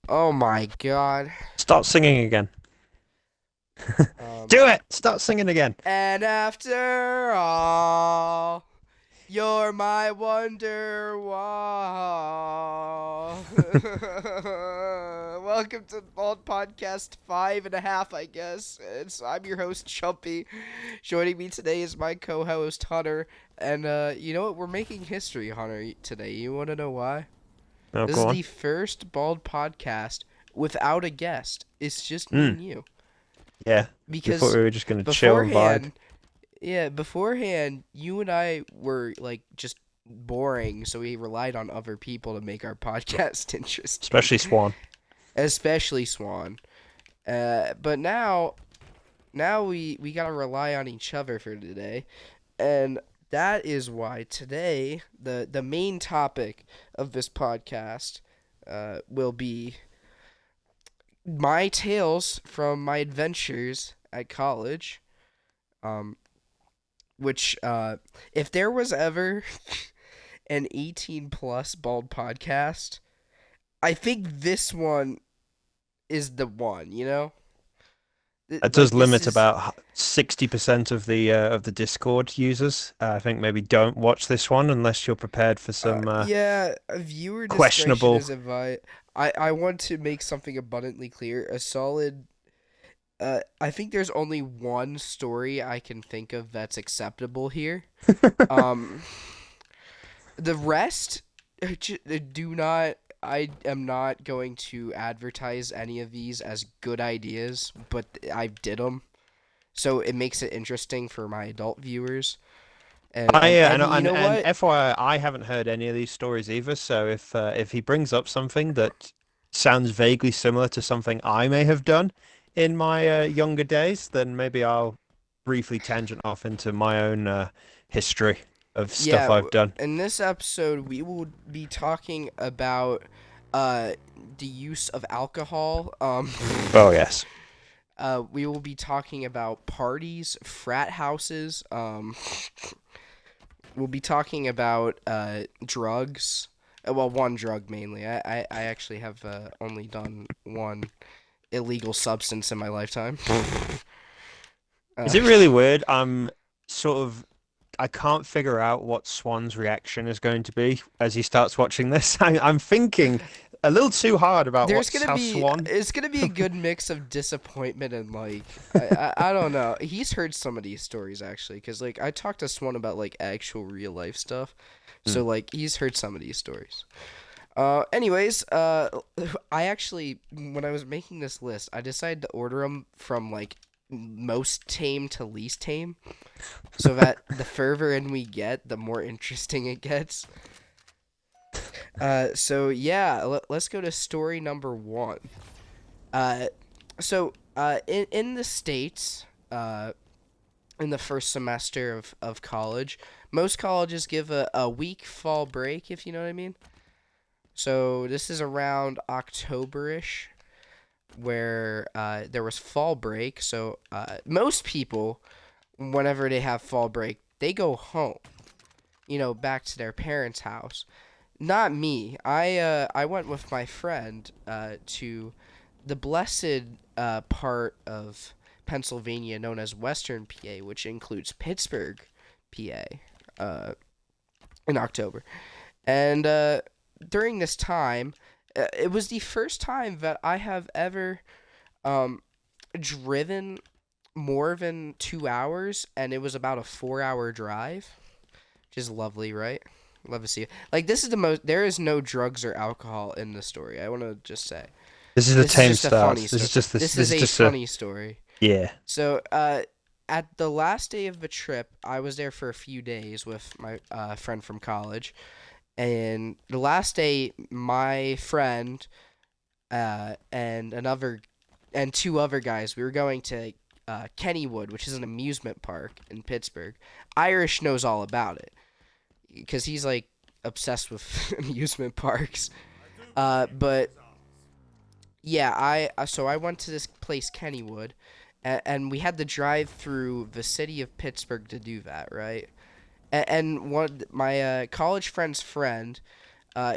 Oh my god. Start singing again. Um, Do it! Start singing again. and after all, you're my wonder wall. Welcome to Bald Podcast 5.5, I guess. I'm your host, Chumpy. Joining me today is my co-host, Hunter. And, you know what? We're making history, Hunter, today. You want to know why? Oh, This go is on. the first Bald Podcast without a guest. It's just me Mm, and you. yeah. We thought Because we were just gonna chill and vibe. beforehand, yeah, beforehand, you and I were like just boring, so we relied on other people to make our podcast interesting, Especially Swan. especially Swan. But now we gotta rely on each other for today, and that is why today the main topic of this podcast will be my tales from my adventures at college. Um, which if there was ever an 18 plus bald podcast, I think this one is the one, you know? It does Like this limit is about 60% of the Discord users. I think maybe don't watch this one unless you're prepared for some yeah, viewer discretion questionable. is advised. I want to make something abundantly clear. A solid I think there's only one story I can think of that's acceptable here. Um the rest do not. I am not going to advertise any of these as good ideas, but I did them, so it makes it interesting for my adult viewers. And I and and, and you and know and what? FYI, I haven't heard any of these stories either. So if he brings up something that sounds vaguely similar to something I may have done in my younger days, then maybe I'll briefly tangent off into my own history of stuff Yeah, I've done. in this episode we will be talking about uh the use of alcohol. Oh yes. We will be talking about parties, frat houses. We'll be talking about drugs. Well, one drug mainly. I actually have only done one illegal substance in my lifetime. Is uh, it really weird? Sort of I can't figure out what Swan's reaction is going to be as he starts watching this. I'm thinking a little too hard about there's what's gonna how be Swan. it's gonna be a good mix of disappointment and like I don't know. He's heard some of these stories actually, because like I talked to Swan about like actual real life stuff, Hmm. so like he's heard some of these stories. Anyways, I actually, when I was making this list, I decided to order them from like most tame to least tame, so that the further in we get, the more interesting it gets. So yeah, let's go to story number one. Uh, in the states, in the first semester of college, most colleges give a week fall break, if you know what I mean. So this is around October-ish, where there was fall break. So most people, whenever they have fall break, they go home, back to their parents' house. Not me. I went with my friend to the blessed part of Pennsylvania known as Western PA, which includes Pittsburgh, PA, in October. And during this time, it was the first time that I have ever um, driven more than 2 hours, and it was about a 4 hour drive, which is lovely, right? Love to see it. Like, this is the most. There is no drugs or alcohol in the story. I want to just say. This is the This is tame just a funny start. This story. is just this. This This is is a just a funny story. yeah. So, at the last day of the trip, I was there for a few days with my friend from college. And the last day, my friend and two other guys, we were going to Kennywood, which is an amusement park in Pittsburgh. Irish knows all about it because he's like obsessed with amusement parks. But yeah, I went to this place Kennywood, and we had to drive through the city of Pittsburgh to do that, right? And one my college friend's friend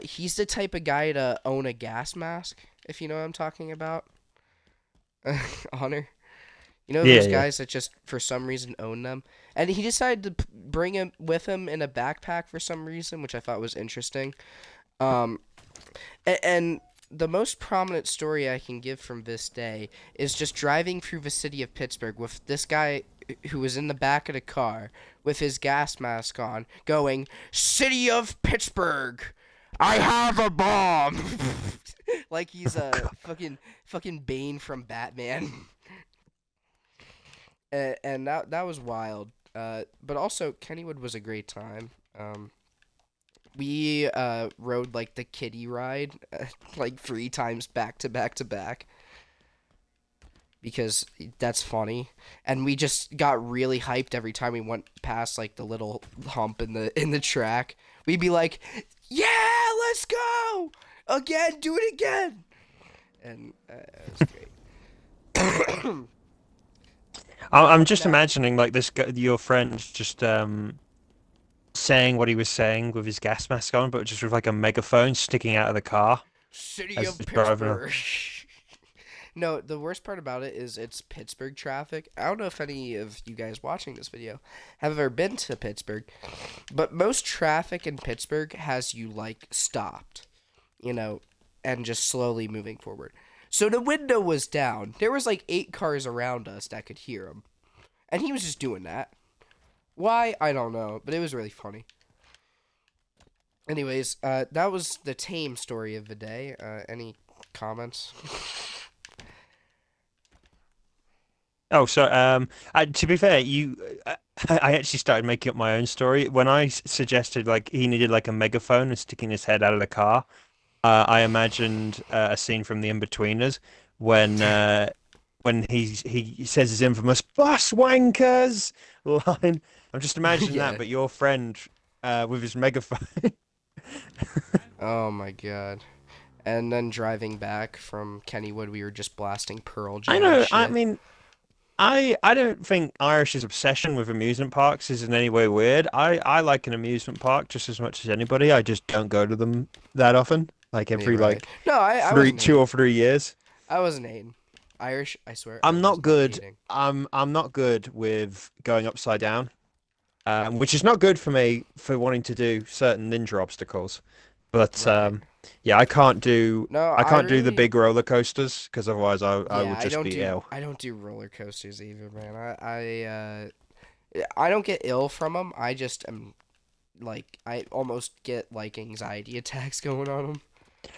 He's the type of guy to own a gas mask, if you know what I'm talking about. Honor. You know Yeah, those yeah. guys that just for some reason own them, and he decided to bring him with him in a backpack for some reason, which I thought was interesting. Um, and the most prominent story I can give from this day is just driving through the city of Pittsburgh with this guy who was in the back of the car with his gas mask on, going, "City of Pittsburgh, I have a bomb," like he's a fucking Bane from Batman. And that was wild. But also Kennywood was a great time. We rode like the kiddie ride like 3 times back to back to back because that's funny, and we just got really hyped every time we went past like the little hump in the track. We'd be like, "Yeah, let's go again, do it again," and it was great. I'm just Now, imagining like this guy, your friend just saying what he was saying with his gas mask on, but just with like a megaphone sticking out of the car City as of he's driving on. Pittsburgh. No, the worst part about it is it's Pittsburgh traffic. I don't know if any of you guys watching this video have ever been to Pittsburgh, but most traffic in Pittsburgh has you like stopped, you know, and just slowly moving forward. So the window was down. There was like 8 cars around us that could hear him, and he was just doing that. Why? I don't know, but it was really funny. Anyways, that was the tame story of the day. Any comments? Oh, so to be fair, I actually started making up my own story when I suggested like he needed like a megaphone and sticking his head out of the car. I imagined a scene from The Inbetweeners when when he says his infamous "bus wankers" line. I'm just imagining that, Yeah. but your friend with his megaphone. Oh my god. And then driving back from Kennywood, we were just blasting Pearl I Jam and know. I shit. mean, I don't think Irish's obsession with amusement parks is in any way weird. I like an amusement park just as much as anybody. I just don't go to them that often, like Yeah, every right. like No, I wasn't two or hating. 3 years. I wasn't hating. Irish, I swear, I I'm was not not good. hating. I'm not good with going upside down, which is not good for me for wanting to do certain ninja obstacles. But Right. yeah, No, I I can't do the really. big roller coasters because otherwise I Yeah, would just be ill. I don't do roller coasters either, man. I don't get ill from them. I just am like I almost get like anxiety attacks going on them.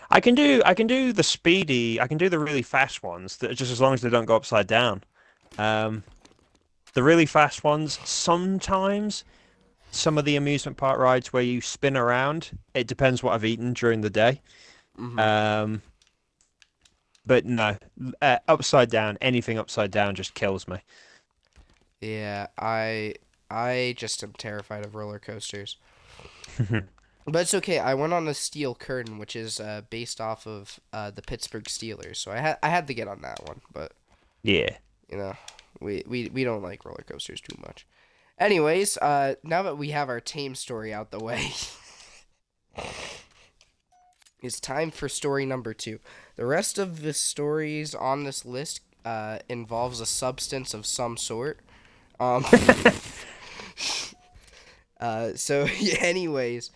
I can do the speedy I can do the really fast ones that just as long as they don't go upside down. Um, the really fast ones sometimes some of the amusement park rides where you spin around. It depends what I've eaten during the day. Mhm. Um, but no, upside down, anything upside down just kills me. Yeah, I just am terrified of roller coasters. But it's okay. I went on the Steel Curtain, which is based off of the Pittsburgh Steelers, so I had to get on that one. But Yeah. you know, we don't like roller coasters too much. Anyways, now that we have our tame story out the way, it's time for story number 2. The rest of the stories on this list involves a substance of some sort. Um, so anyways,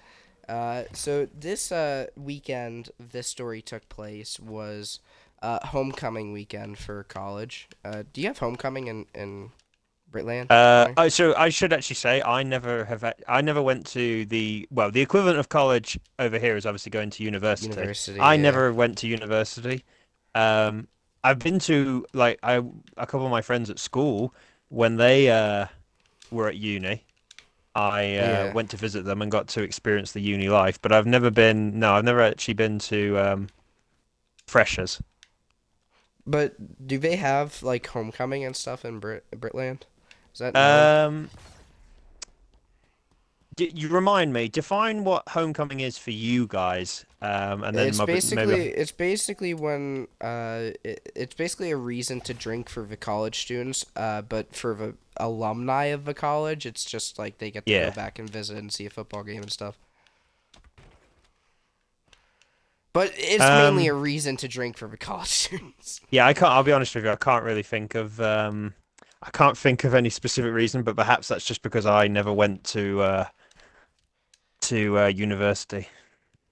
so this weekend, this story took place was homecoming weekend for college. Do you have homecoming in Britland, Honor? So I should actually say I never went to the equivalent of college over here is obviously going to university. University, I yeah. never went to university. Um, I've been to like a couple of my friends at school when they were at uni. I Yeah. went to visit them and got to experience the uni life, but I've never been. No, I've never actually been to freshers. But do they have like homecoming and stuff in Britland? Is that known? Um, you remind me, define what homecoming is for you guys, and then maybe It's basically when it's basically a reason to drink for the college students, but for the alumni of the college, it's just like they get to go yeah. back and visit and see a football game and stuff. But it's mainly a Um, reason to drink for the college students. yeah, I can't. I'll be honest with you. I can't really think of. I can't think of any specific reason, but perhaps that's just because I never went to university.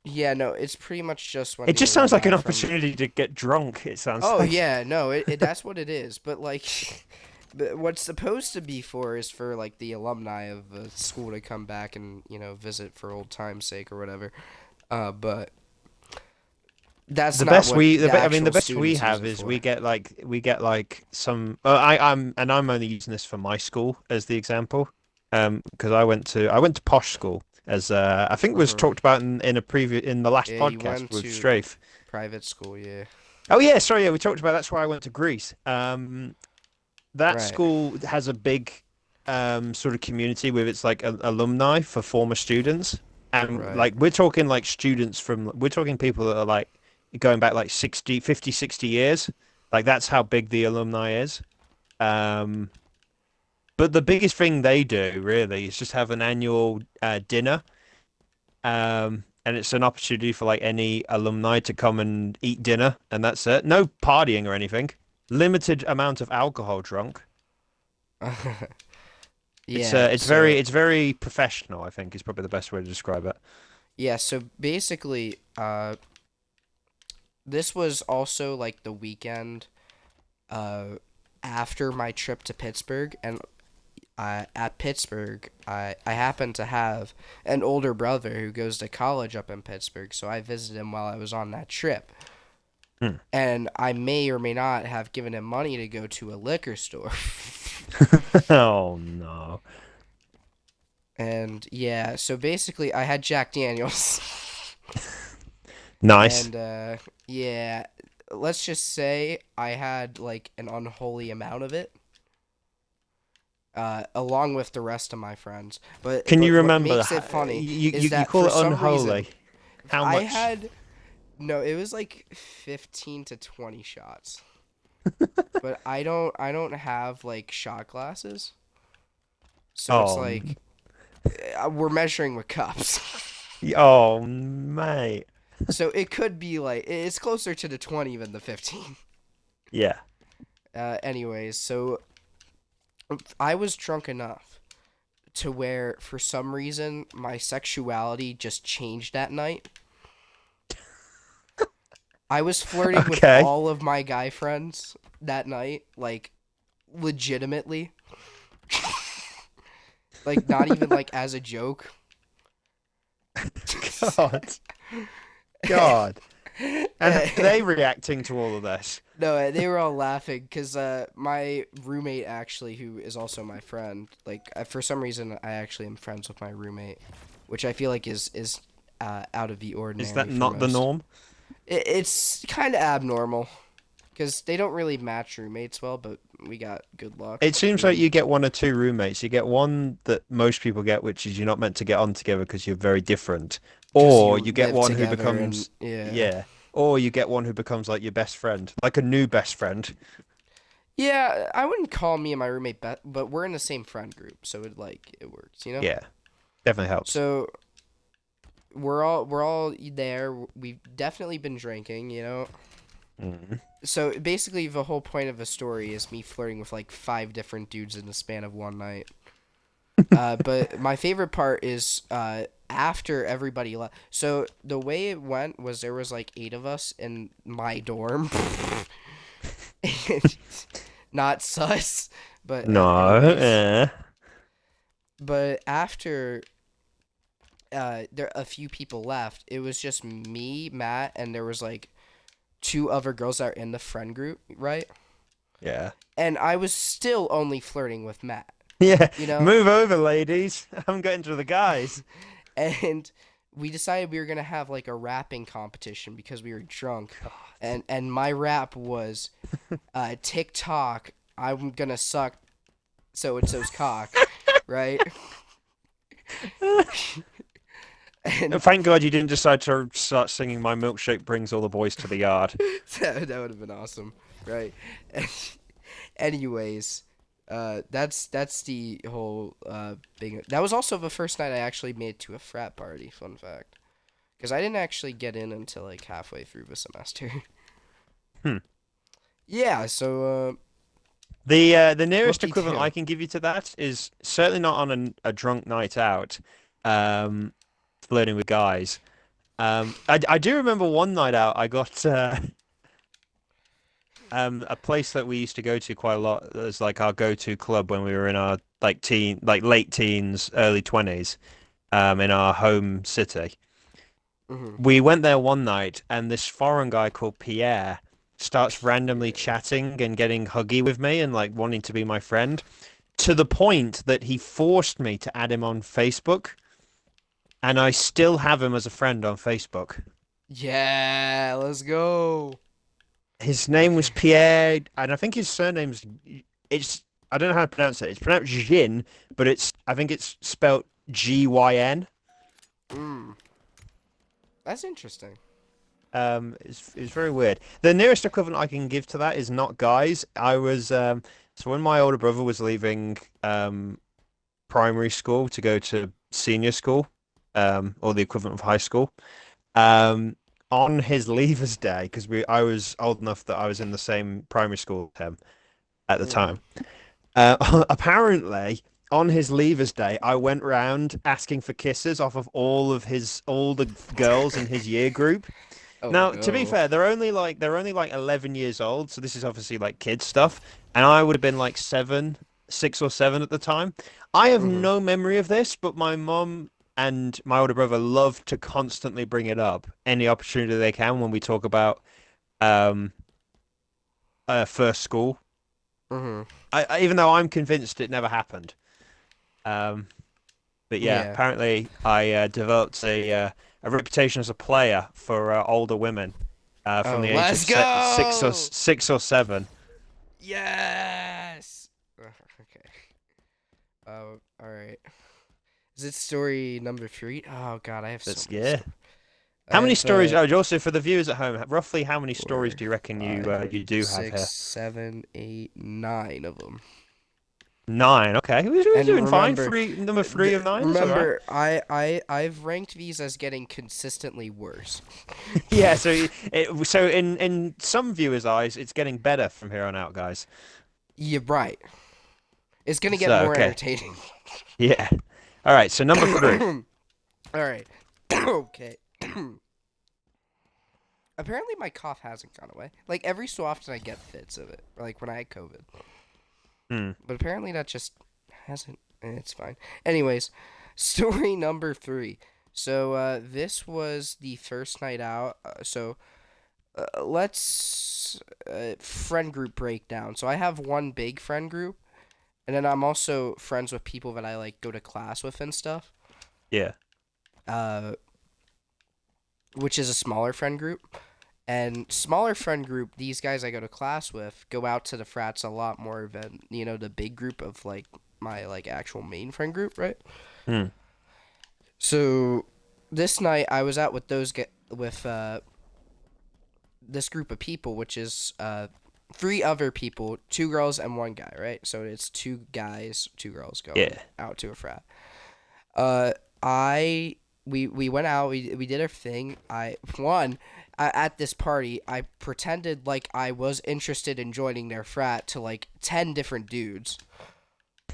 Yeah, no, it's pretty much just when It the just sounds like alumni an from. opportunity to get drunk. It sounds Oh like. yeah, no, that's what it is. But like, but what's supposed to be for is for like the alumni of the school to come back and visit for old time's sake or whatever. But that's The not best what we, the I mean, the actual best we students use have it is for. we get like some. I'm only using this for my school as the example, because I went to posh school as I think was Uh-huh. talked about in a preview in the last Yeah, you podcast went with to Strafe. private school, yeah. Oh yeah, sorry, yeah, we talked about that's why I went to Greece. That Right, school has a big sort of community with its like alumni for former students, and right. like we're talking like students from we're talking people that are like going back like 60, 50, 60 years. Like that's how big the alumni is. Um, but the biggest thing they do really is just have an annual dinner. And it's an opportunity for like any alumni to come and eat dinner, and that's it. No partying or anything. Limited amount of alcohol drunk. Yeah, so It's very professional, I think is probably the best way to describe it. yeah, so basically, this was also like the weekend uh after my trip to Pittsburgh, and at Pittsburgh, I happen to have an older brother who goes to college up in Pittsburgh, so I visited him while I was on that trip. Hmm. And I may or may not have given him money to go to a liquor store. Oh no. And yeah, so basically I had Jack Daniels. Nice. And yeah, let's just say I had like an unholy amount of it. Along with the rest of my friends. But Can you what remember makes it funny is you that call for it some reason unholy? How I much? had no, it was like 15 to 20 shots. But I don't have like shot glasses. So it's Oh, like we're measuring with cups. oh mate. So it could be like it's closer to the 20 than the 15. Yeah. Anyways, so I was drunk enough to where for some reason my sexuality just changed that night. I was flirting with Okay. all of my guy friends that night, like legitimately. Like not even like as a joke. God. God. And how are they reacting to all of this? No, they were all laughing because my roommate actually, who is also my friend, like for some reason I actually am friends with my roommate, which I feel like is out of the Is ordinary that for not the most. norm? It's kind of abnormal because they don't really match roommates well, but we got good luck. It seems like you get one or two roommates. You get one that most people get, which is you're not meant to get on together because you're very different. Because Or you you get live one who together and becomes, yeah. yeah. Or you get one who becomes like your best friend, like a new best friend. Yeah, I wouldn't call me and my roommate but we're in the same friend group, so it works, you know? Yeah, definitely helps. So we're all there. We've definitely been drinking, you know. Mm. So basically, the whole point of the story is me flirting with like five different dudes in the span of one night. But my favorite part is after everybody left. So the way it went was there was like eight of us in my dorm. Not sus, but No, anyways. But after there a few people left, it was just me, Matt, and there was like two other girls that are in the friend group, right? yeah. And I was still only flirting with Matt, Yeah, you know? move over, ladies. I'm getting to the guys. And we decided we were gonna have like a rapping competition because we were drunk, and my rap was, TikTok. I'm gonna suck so and so's cock, right? And Thank God you didn't decide to start singing "My Milkshake Brings All the Boys to the Yard." that would have been awesome, right? Anyways, that's the whole big. That was also the first night I actually made it to a frat party. Fun fact. because I didn't actually get in until like halfway through the semester. Hmm. Yeah, so The whoop nearest de equivalent doo. I can give you to that is certainly not on a drunk night out, um, flirting with guys. I do remember one night out I got a place that we used to go to quite a lot as like our go-to club when we were in our like late teens, early 20s, in our home city. Hmm. We went there one night and this foreign guy called Pierre starts randomly Yeah. chatting and getting huggy with me and like wanting to be my friend to the point that he forced me to add him on Facebook and I still have him as a friend on Facebook. Yeah, let's go. His name was Okay. Pierre, and I think his surname's it's I don't know how to pronounce it. It's pronounced Jin, but I think it's spelled Gyn. Mm, that's interesting. It's very weird. The nearest equivalent I can give to that is not guys. I was so when my older brother was leaving primary school to go to senior school, or the equivalent of high school. Um, on his leavers day, because we I was old enough that I was in the same primary school with him at the Hmm. time. Apparently, on his leavers day, I went round asking for kisses off of all the girls in his year group. Oh Now, to be no. fair, they're only like 11 years old, so this is obviously like kid stuff, and I would have been like 6 or 7 at the time. I have Hmm. no memory of this, but my mum and my older brother love to constantly bring it up any opportunity they can when we talk about um first school. Hmm. Even though I'm convinced it never happened. Um, but yeah, Yeah. apparently I developed a reputation as a player for older women from Oh, the age of let's se six or go. 6 or 7. Yes. Okay. All right. Is it story number three? Oh God, I have so That's many yeah. stories. I How many have stories? Oh, also for the viewers at home, roughly how many stories four, do you reckon five, you do have six, here? 7, 8, 9 of them. 9. Okay, we're And doing fine. remember, Three, number 3 of 9 is all right. remember, I've ranked these as getting consistently worse. Yeah. So in some viewers' eyes, it's getting better from here on out, guys. You're right. It's gonna get So more okay, entertaining. yeah. All right. So number 3. All right. Okay. Apparently my cough hasn't gone away. Like every so often I get fits of it, like when I had COVID. Hmm. But apparently that just hasn't. It's fine. Anyways, story number three. So this was the first night out. Let's friend group breakdown. So I have one big friend group, and then I'm also friends with people that I like go to class with and stuff. Yeah. Uh, which is a smaller friend group. And smaller friend group, these guys I go to class with go out to the frats a lot more than the big group of like my like actual main friend group, right? Hmm. So this night I was out with with this group of people, which is three other people, two girls and one guy, right? So it's two guys, two girls going Yeah. out to a frat. Uh, I we went out. We did our thing. At this party, I pretended like I was interested in joining their frat to like 10 different dudes,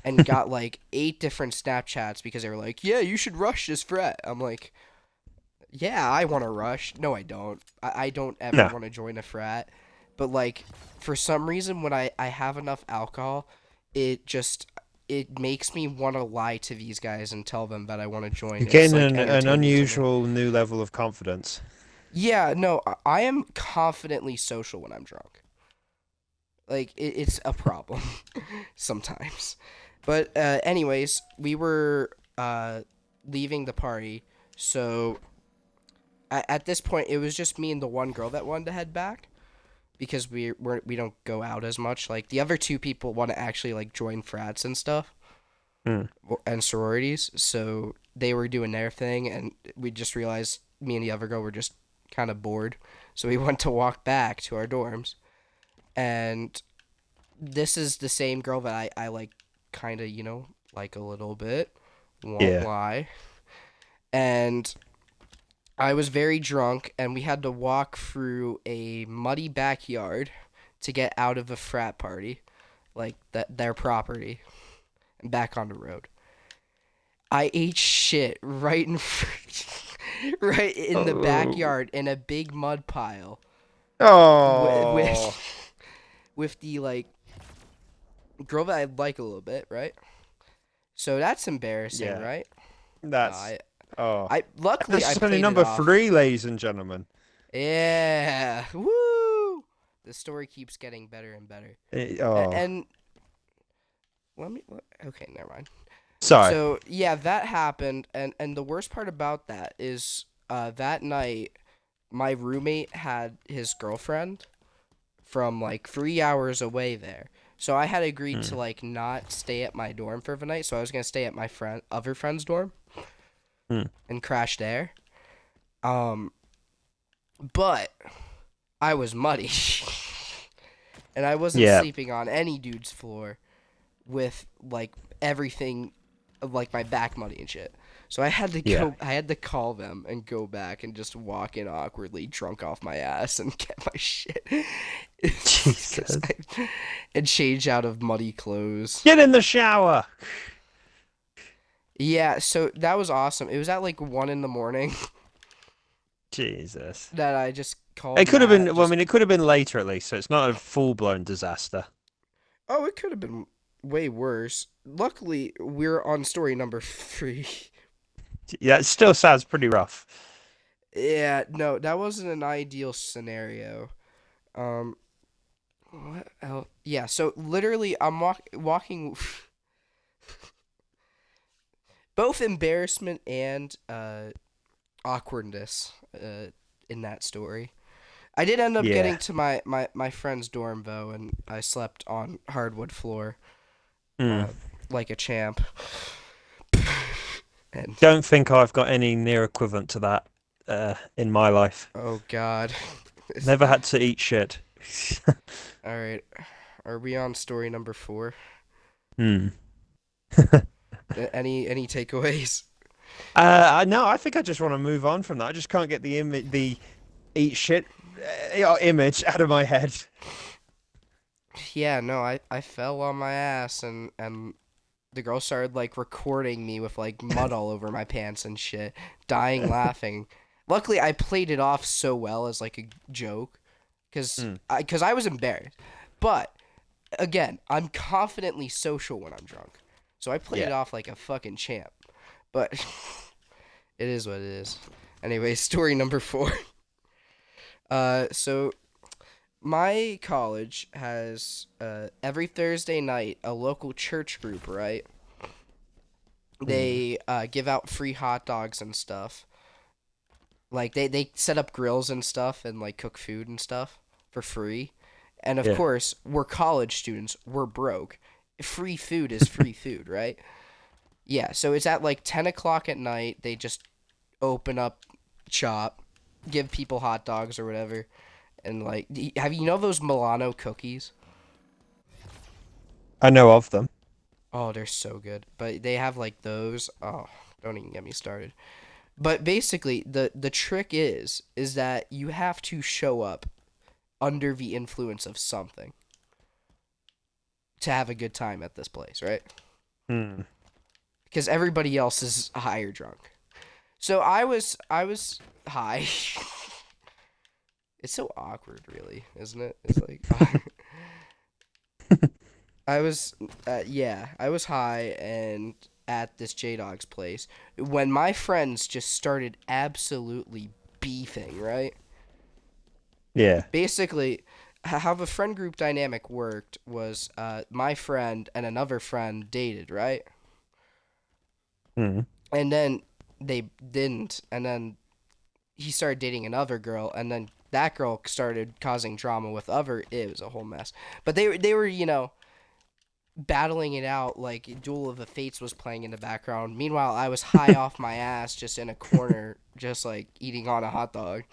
and got like 8 different Snapchats because they were like, "Yeah, you should rush this frat." I'm like, "Yeah, I want to rush." No, I don't. I don't ever No. want to join a frat, but like for some reason when I have enough alcohol, it just it makes me want to lie to these guys and tell them that I want to join. You're It's getting like an entertaining to me. unusual new level of confidence. Yeah, no, I am confidently social when I'm drunk. Like it's a problem sometimes. But anyways, we were leaving the party, so at this point it was just me and the one girl that wanted to head back because we don't go out as much. Like the other two people want to actually like join frats and stuff Hmm. and sororities, so they were doing their thing, and we just realized me and the other girl were just kind of bored, so we went to walk back to our dorms, and this is the same girl that I like kind of like a little bit, won't Yeah. lie, and I was very drunk, and we had to walk through a muddy backyard to get out of a frat party, like their property, and back on the road. I ate shit right in the Oh. backyard in a big mud pile with Oh. with, with the like girl that I like a little bit, right? So that's embarrassing, Yeah. right? No, That's I oh. I luckily I That's only played it number off. three, ladies and gentlemen. Yeah, woo! The story keeps getting better and better. Oh. And okay, never mind. Sorry. So yeah, that happened, and the worst part about that is that night my roommate had his girlfriend from like 3 hours away there. So I had agreed to Hmm. like not stay at my dorm for the night. So I was gonna stay at my other friend's dorm Hmm. and crash there. Um, but I was muddy, and I wasn't Yeah. sleeping on any dude's floor with like everything, like my back muddy and shit. So I had to Yeah. go. I had to call them and go back and just walk in awkwardly, drunk off my ass, and get my shit. Cause Jesus. and change out of muddy clothes. Get in the shower. Yeah, so that was awesome. It was at like 1 in the morning Jesus. that I just called It could have Matt. been. Well, I Just mean, it could have been later at least, so it's not a full-blown disaster. oh, it could have been way worse. Luckily, we're on story number 3. Yeah, it still sounds pretty rough. Yeah, no, that wasn't an ideal scenario. Um, what else? Yeah, so literally, I'm walking, both embarrassment and awkwardness in that story. I did end up Yeah. getting to my friend's dorm though, and I slept on hardwood floor, Hmm. uh, like a champ. And Don't think I've got any near equivalent to that in my life. oh god, Never had to eat shit. all right, are we on story number 4? Hmm. Any takeaways? No, I think I just want to move on from that. I just can't get the eat shit image out of my head. Yeah, no, I fell on my ass, and the girl started like recording me with like mud all over my pants and shit, dying laughing. Luckily, I played it off so well as like a joke, Hmm. cause I was embarrassed. But again, I'm confidently social when I'm drunk, so I played it Yeah. off like a fucking champ. But it is what it is. Anyway, story number 4. So my college has every Thursday night a local church group, right? Hmm. They give out free hot dogs and stuff. Like they set up grills and stuff and like cook food and stuff for free. And of Yeah. course, we're college students. We're broke. Free food is free food, right? Yeah. So it's at like 10 o'clock at night. They just open up shop, give people hot dogs or whatever, and like, have you know those Milano cookies? I know of them. Oh, they're so good. But they have like those. Oh, don't even get me started. But basically, the trick is that you have to show up under the influence of something to have a good time at this place, right? Hmm. Because everybody else is high or drunk. So I was high. It's so awkward, really, isn't it? It's like I was, yeah, I was high and at this J Dog's place when my friends just started absolutely beefing, right? Yeah. Basically, how the friend group dynamic worked was my friend and another friend dated, right? Hmm. And then they didn't, and then he started dating another girl, and then that girl started causing drama with other. It was a whole mess. But they were battling it out like Duel of the Fates was playing in the background. Meanwhile, I was high off my ass, just in a corner, just like eating on a hot dog.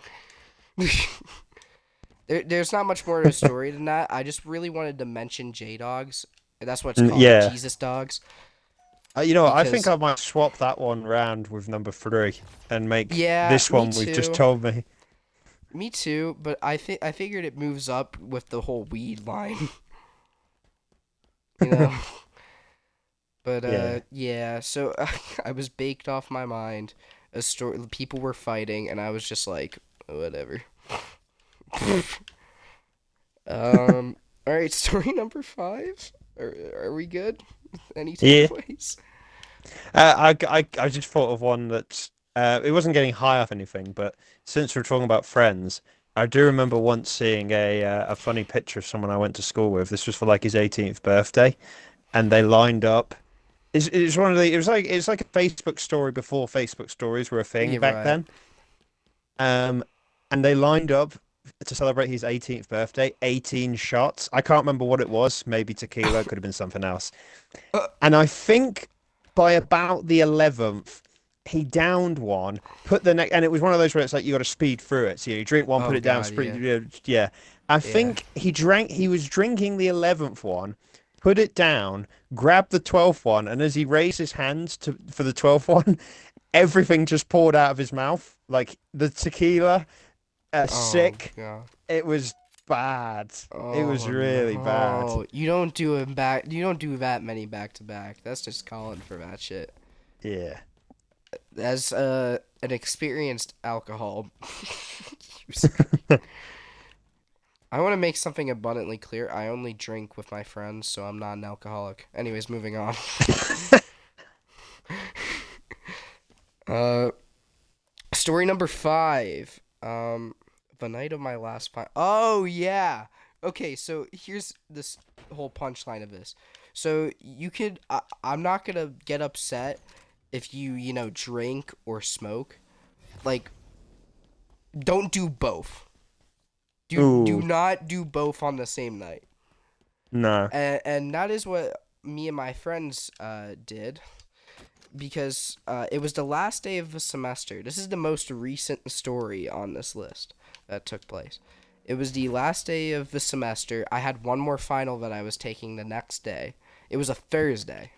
There's not much more to the story than that. I just really wanted to mention J Dogs. That's what it's called, Yeah. Jesus Dogs. You know what? I think because I might swap that one round with number three and make yeah, this me one we've just too. told me. Me too, but I figured it moves up with the whole weed line, you know. But Yeah. yeah, so I was baked off my mind. A story, people were fighting, and I was just like, whatever. Um, all right, story number five. Are we good? Any Yeah. takeaways? I just thought of one that it wasn't getting high off anything, but since we're talking about friends, I do remember once seeing a funny picture of someone I went to school with. This was for like his 18th birthday, and they lined up. It's one of the. It's like a Facebook story before Facebook stories were a thing Yeah, back right. then. Um, and they lined up to celebrate his 18th birthday. 18 shots. I can't remember what it was. Maybe tequila. Could have been something else. Uh, And I think by about the 11th, he downed one, put the next, and it was one of those where it's like you got to speed through it. So you drink one, put oh it down, God, speed, yeah, yeah. I yeah. think he was drinking the 11th one, put it down, grabbed the 12th one, and as he raised his hands for the 12th one, everything just poured out of his mouth. Like the tequila, Oh sick. God. It was bad. It was Oh really bad. no. You don't do it back. You don't do that many back to back. That's just calling for that shit. Yeah. As an experienced alcohol user, I want to make something abundantly clear. I only drink with my friends, so I'm not an alcoholic. Anyways, moving on. uh, story number five. The night of my last pint. Oh yeah. Okay, so here's this whole punchline of this. So you could. I'm not gonna get upset if you know drink or smoke. Like, don't do both. Do Ooh, not do both on the same night. no. And that is what me and my friends did because it was the last day of the semester. This is the most recent story on this list that took place. It was the last day of the semester. I had one more final that I was taking the next day. It was a Thursday.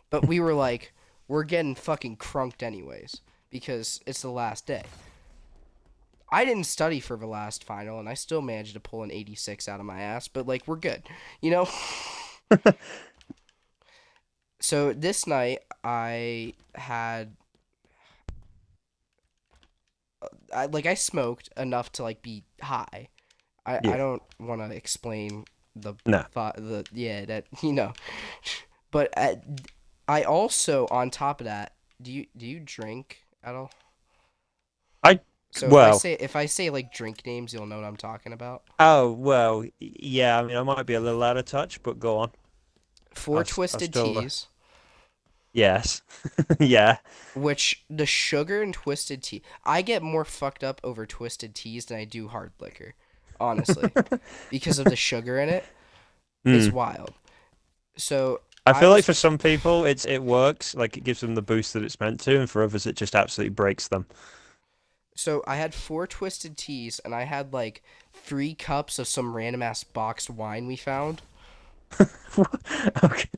But we were like, we're getting fucking crunked anyways because it's the last day. I didn't study for the last final, and I still managed to pull an 86 out of my ass, but, like, we're good, you know? So this night, I had, I smoked enough to, like, be high. I Yeah. don't want to explain the, No. yeah, that, you know. But I also, on top of that, do you drink at all? I So well, if I say, like, drink names, you'll know what I'm talking about. oh well, yeah. I mean, I might be a little out of touch, but go on. Four I Twisted still Teas. yes, yeah. Which the sugar and twisted tea, I get more fucked up over twisted teas than I do hard liquor, honestly, because of the sugar in it. It's Hmm. wild. So I I feel like was for some people it works, like it gives them the boost that it's meant to, and for others it just absolutely breaks them. so I had four twisted teas and I had like 3 cups of some random ass boxed wine we found, Okay.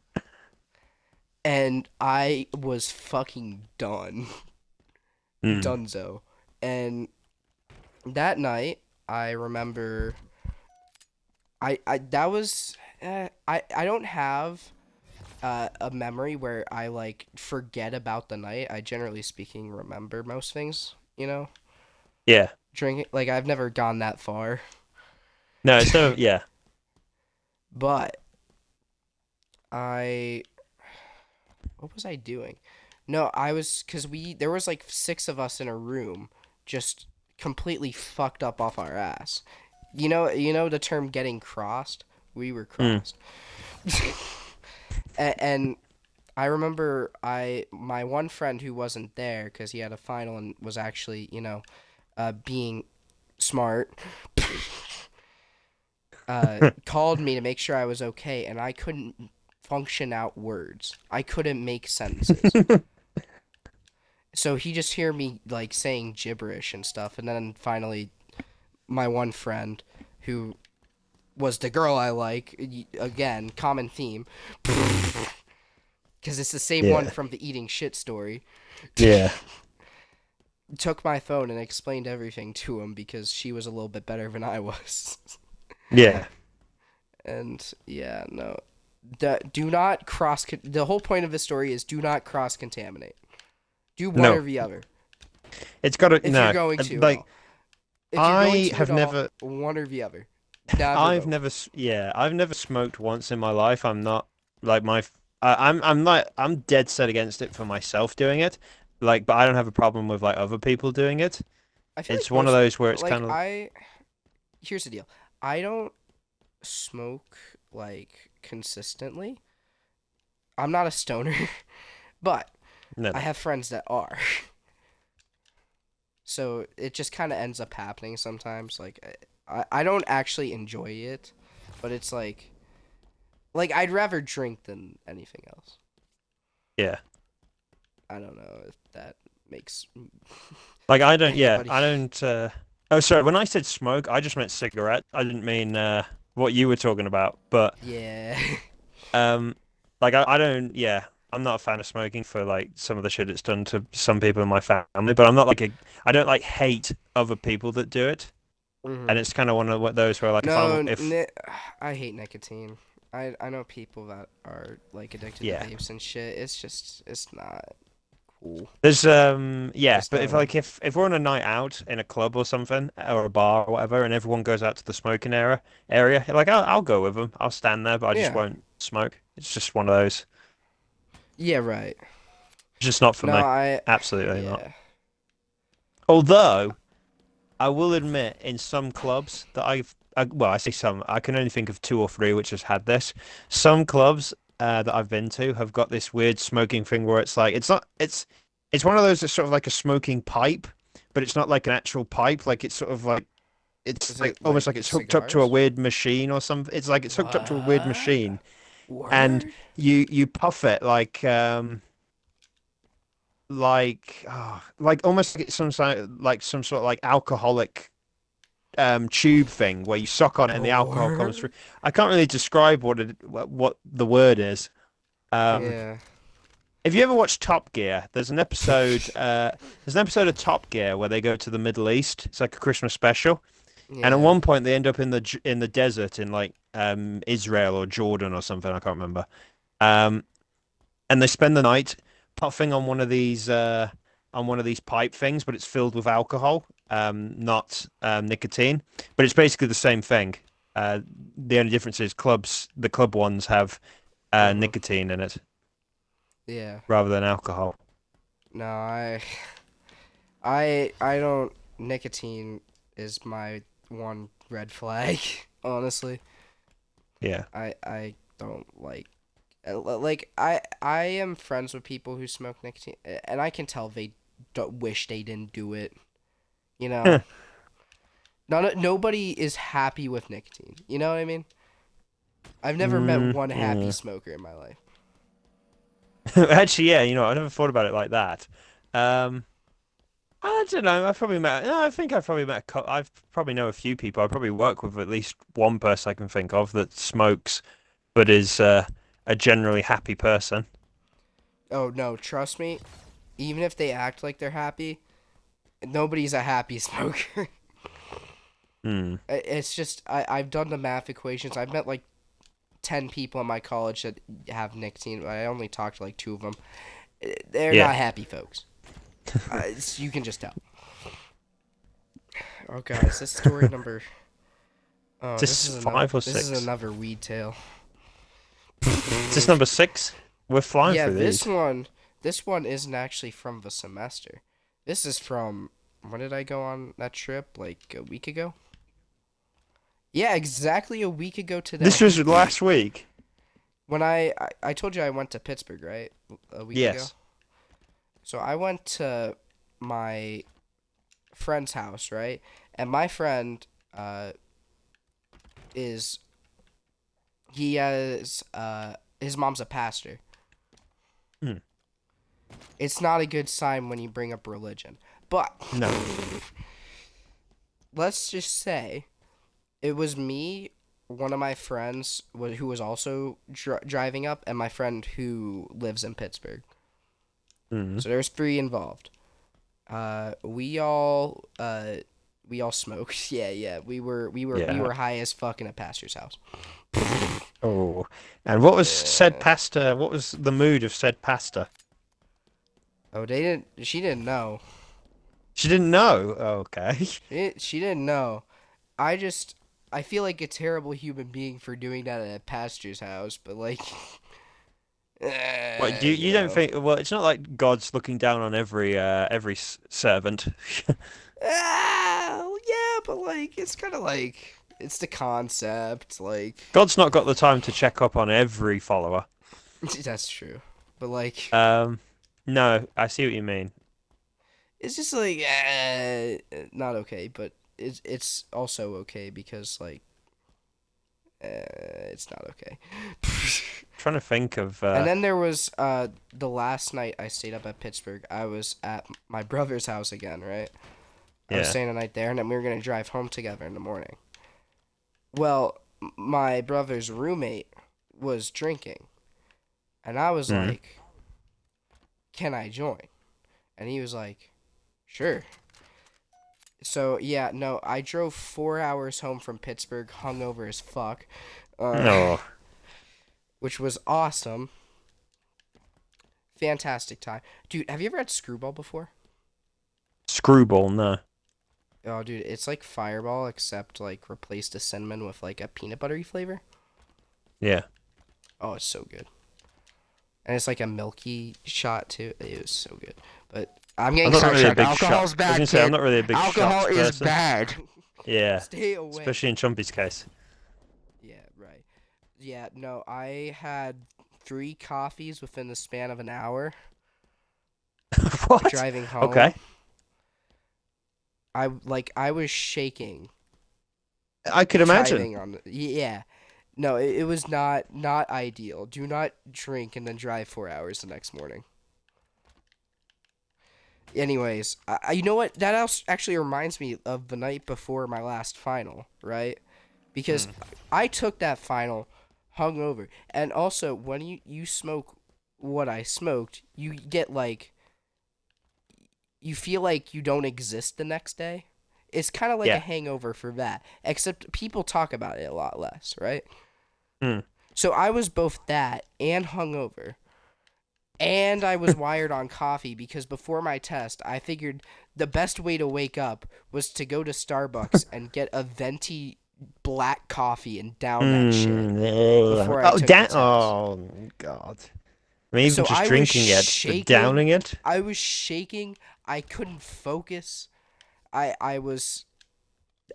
and I was fucking done, Hmm. dunzo. And that night I remember I that was I don't have a memory where I like forget about the night. I generally speaking remember most things, you know. Yeah. Drinking like I've never gone that far, No, it's no. Yeah. but I what was I doing? No, I was cuz we there was like 6 of us in a room just completely fucked up off our ass. You know the term getting crossed? We were Hmm. crossed. And I remember my one friend who wasn't there because he had a final and was actually being smart called me to make sure I was okay, and I couldn't function out words. I couldn't make sentences. So he just hear me like saying gibberish and stuff, and then finally my one friend who was the girl I like again common theme because it's the same one Yeah. from the eating shit story. Yeah. Took my phone and explained everything to him because she was a little bit better than I was. Yeah. And yeah, no. Do not cross. The whole point of the story is do not cross contaminate. Do one No. or the other. It's got to If you're no. going to at Like all. If you're going I to have at all, never one or the other. Never both. I've never smoked once in my life. I'm not like I'm like I'm dead set against it for myself doing it. Like, but I don't have a problem with like other people doing it. I feel It's like one of most those where it's like kind of I here's the deal. I don't smoke like consistently. I'm not a stoner, but no, I no. have friends that are. So it just kind of ends up happening sometimes. Like I don't actually enjoy it, but it's like I'd rather drink than anything else. Yeah. I don't know if that makes Like I don't. Yeah, anybody. I don't. Oh, sorry. When I said smoke, I just meant cigarette. I didn't mean what you were talking about. But Yeah. um, like I don't. Yeah, I'm not a fan of smoking for like some of the shit it's done to some people in my family. But I'm not like a. I don't like hate other people that do it. And Mhm. it's kind of one of those where like if I'm No, if I hate nicotine. I know people that are like addicted to yeah. vapes and shit. It's not cool. There's yeah, It's but not if at all. like if we're on a night out in a club or something or a bar or whatever, and everyone goes out to the smoking area, like I'll go with them. I'll stand there, but I just Yeah. won't smoke. It's just one of those. Yeah, right. It's just not for No, me. Absolutely not. yeah. Although I will admit, in some clubs that well, I say some. I can only think of two or three which has had this. Some clubs that I've been to have got this weird smoking thing where it's like it's not it's one of those that's sort of like a smoking pipe, but it's not like an actual pipe. Like it's sort of like it's Is like it almost like like it's hooked up to a cigars? weird machine or something. It's like it's hooked up to a weird What? machine, and Word? you puff it like almost like it's some sort of like alcoholic tube thing where you suck on it and the alcohol comes through. Word? I can't really describe what the word is. Um, Yeah. if you ever watched Top Gear, there's an episode of Top Gear where they go to the Middle East. It's like a Christmas special, and at Yeah. one point they end up in the desert in like Israel or Jordan or something. I can't remember. Um, and they spend the night puffing on one of these pipe things, but it's filled with alcohol, not nicotine. But it's basically the same thing. Uh, the only difference is the club ones have Mhm. nicotine in it Yeah. rather than alcohol. No, I don't. Nicotine is my one red flag. Honestly, Yeah. I don't like I am friends with people who smoke nicotine, and I can tell they don't wish they didn't do it. You know, nobody is happy with nicotine. You know what I mean? I've never met one happy Yeah. smoker in my life. Actually, yeah, I never thought about it like that. Um, I don't know. I've probably met. No, I think I've probably met. I've probably know a few people. I probably work with at least one person I can think of that smokes, but is a generally happy person. Oh no, trust me. Even if they act like they're happy, nobody's a happy smoker. Hmm. It's just I've done the math equations. I've met like 10 people in my college that have nicotine, but I only talked to like two of them. They're Yeah. not happy folks. You can just tell. Oh god, is this story number? Oh, Is this five or this is six? another weed tale. Is this number six? We're flying Yeah, through these. this one isn't actually from the semester. This is from when did I go on that trip? Like a week ago? Yeah, exactly a week ago This today. was last week. When I told you I went to Pittsburgh, right? A week ago. Yes. So I went to my friend's house, right? And my friend is he has his mom's a pastor. Hmm. It's not a good sign when you bring up religion. But No. let's just say it was me one of my friends who was also driving up, and my friend who lives in Pittsburgh. Mm. So there's three involved. We all smoked. Yeah, yeah. We Yeah. were high as fuck in a pastor's house. Oh. And what was said Yeah. pasta? What was the mood of said pasta? Oh, they didn't. She didn't know. She didn't know. Okay. She didn't know. I feel like a terrible human being for doing that at a pastor's house, but like, Well, you you you don't know. think? Well, it's not like God's looking down on every servant. Yeah, but like, it's kind of like it's the concept. Like, God's not got the time to check up on every follower. that's true. But like, Um, no, I see what you mean. it's just like not okay. But it's also okay because like it's not okay. Trying to think of And then there was the last night I stayed up at Pittsburgh. I was at my brother's house again, right? I was yeah. staying the night there, and then we were gonna drive home together in the morning. Well, my brother's roommate was drinking, and I was Mm. like, "Can I join?" And he was like, "Sure." So yeah, no, I drove 4 hours home from Pittsburgh, hungover as fuck, Oh, which was awesome. Fantastic time, dude. Have you ever had Screwball before? screwball. No. Oh, dude, it's like Fireball except like replace the cinnamon with like a peanut buttery flavor. Yeah. Oh, it's so good. And it's like a milky shot too. It was so good. But I'm I'm getting not really a sidetracked. big shot. Alcohol's I was bad, gonna say I'm kid. not really a big Alcohol shots is person. bad. Yeah, Stay away. especially in Chumpy's case. Yeah, right. Yeah, no, I had 3 coffees within the span of an hour What? driving home. Okay. I was shaking I could imagine. driving on yeah. No, it was not ideal. Do not drink and then drive 4 hours the next morning. Anyways, you know what? That actually reminds me of the night before my last final, right? Because Mm. I took that final hungover, and also when you smoke what I smoked, you get like you feel like you don't exist the next day. It's kind of like a Yeah. hangover for that, except people talk about it a lot less, right? Mm. So I was both that and hungover. And I was wired on coffee because before my test, I figured the best way to wake up was to go to Starbucks and get a venti black coffee and down that shit before I Oh, took the damn! test. Oh God! I mean, even So just I was drinking it, but shaking. downing it. I was shaking. I couldn't focus. I was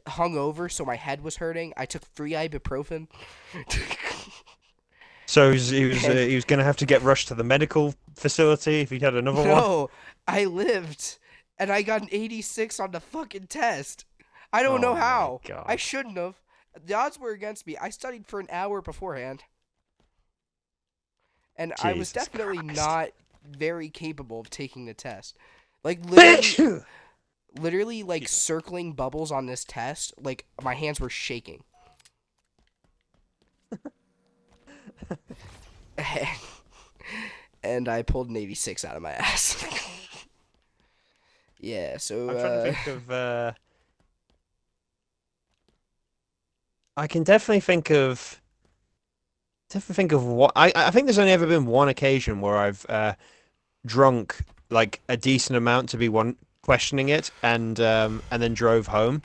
hungover, so my head was hurting. I took 3 ibuprofen. So he was And he was gonna have to get rushed to the medical facility if he had another one. no, I lived, and I got an 86 on the fucking test. I don't know Oh my how. I God! shouldn't have. The odds were against me. I studied for an hour beforehand, and I was Jesus definitely Christ! not very capable of taking the test. Like literally like circling bubbles on this test, like my hands were shaking. And I pulled an 86 out of my ass. Yeah, so I'm trying to think of. I can definitely think of. Definitely think of what I think there's only ever been one occasion where I've drunk like a decent amount to be one questioning it and then drove home.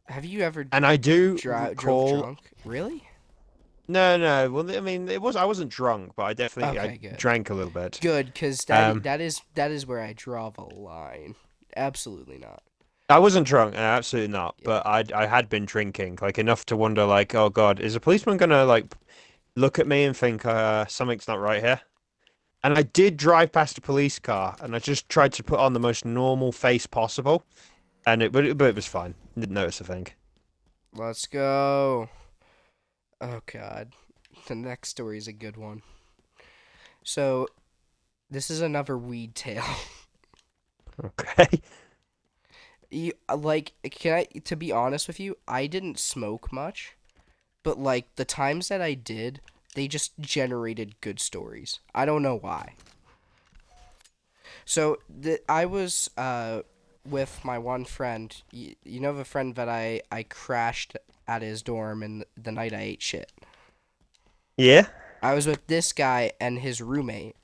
have you ever And I do drove recall. drunk? Really? No, no. Well, I mean, I wasn't drunk, but I Okay, good. drank a little bit. Good, cuz Um, that is where I draw the line. Absolutely not. I wasn't drunk, absolutely not. Yeah. But I had been drinking like enough to wonder, like, oh God, is a policeman gonna like look at me and think something's not right here? And I did drive past a police car, and I just tried to put on the most normal face possible, and but it was fine. Didn't notice a thing. Let's go. Oh god. The next story is a good one. So, this is another weed tale. Okay. Like, can I to be honest with you, I didn't smoke much. but like the times that I did, they just generated good stories. I don't know why. So I was with my one friend. You know the friend that I crashed at his dorm and the night I ate shit. Yeah. I was with this guy and his roommate.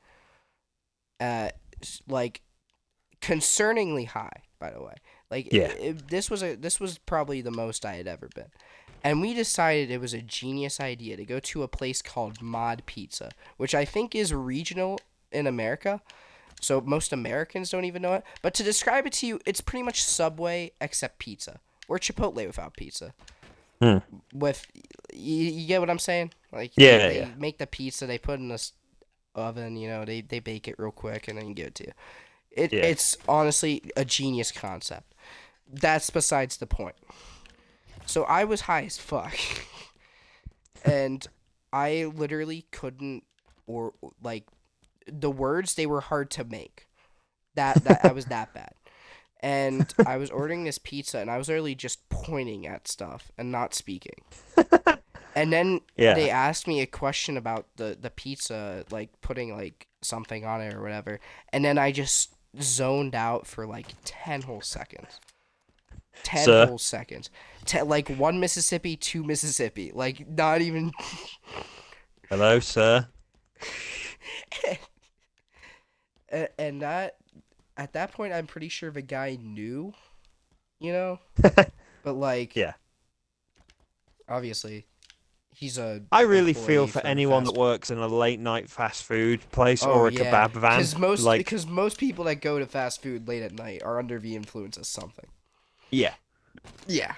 Like concerningly high, by the way. Like Yeah. this was probably the most I had ever been. And we decided it was a genius idea to go to a place called Mod Pizza, which I think is regional in America. So most Americans don't even know it. But to describe it to you, it's pretty much Subway except pizza. Or Chipotle without pizza. Hmm. With you get what I'm saying? Like Yeah, they yeah. make the pizza, they put it in this oven, they bake it real quick and then give it to you. Yeah. It's honestly a genius concept. That's besides the point. So I was high as fuck. And I literally couldn't or like the words they were hard to make. That I was that bad. And I was ordering this pizza and I was literally just pointing at stuff and not speaking. And then Yeah. they asked me a question about the pizza, like putting like something on it or whatever. And then I just zoned out for like 10 whole seconds. 10 Sir. whole seconds. Like one Mississippi, two Mississippi. Like not even. Hello, sir. And that, at that point, I'm pretty sure the guy knew, you know? But like, Yeah. obviously, he's a I really feel employee for for anyone that fast. works in a late night fast food place Oh or a yeah, kebab van. Like, because most people that go to fast food late at night are under the influence of something. yeah. Yeah.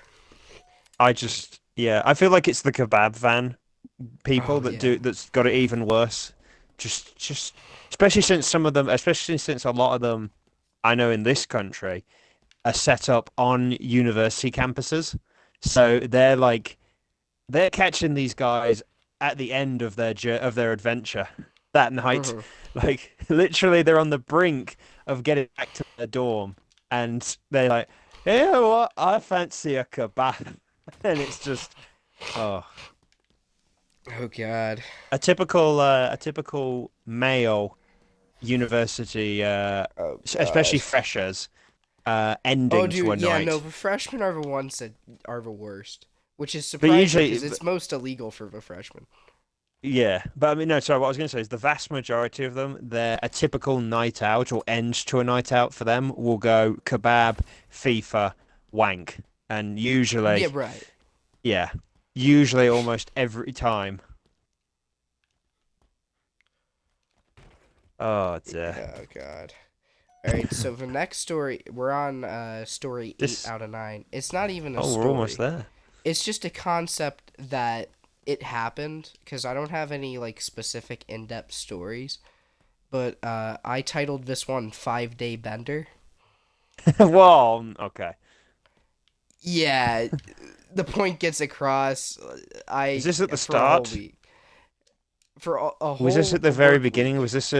Yeah, I feel like it's the kebab van people Oh yeah. that's got it even worse. Just, especially since some of them, especially since a lot of them I know in this country are set up on university campuses. So they're catching these guys at the end of of their adventure that night. Mhm. Like literally, they're on the brink of getting back to their dorm, and they're like, "You know what? I fancy a kebab," and it's just oh, Oh god. a typical male university, Oh especially god. freshers, Oh ending to dude, a yeah, no, night. the freshmen are the ones that are the worst, which is But surprising usually, because it's most illegal for the freshmen. yeah, but I mean, no, sorry, what I was going to say is the vast majority of them, they're a typical night out or end to a night out for them will go kebab, FIFA, wank. And usually, Yeah, right. yeah, usually almost every time. Oh, dear. Oh god. All right, so the next story, we're on story 8 This, out of 9. It's not even a oh, we're almost story. there. It's just a concept that it happened because I don't have any like specific in-depth stories, but I titled this one 5-Day Bender. Well, okay. Yeah, the point gets across. Is I this at the for a whole start? week. For a Was this at whole the very work beginning? week. Was this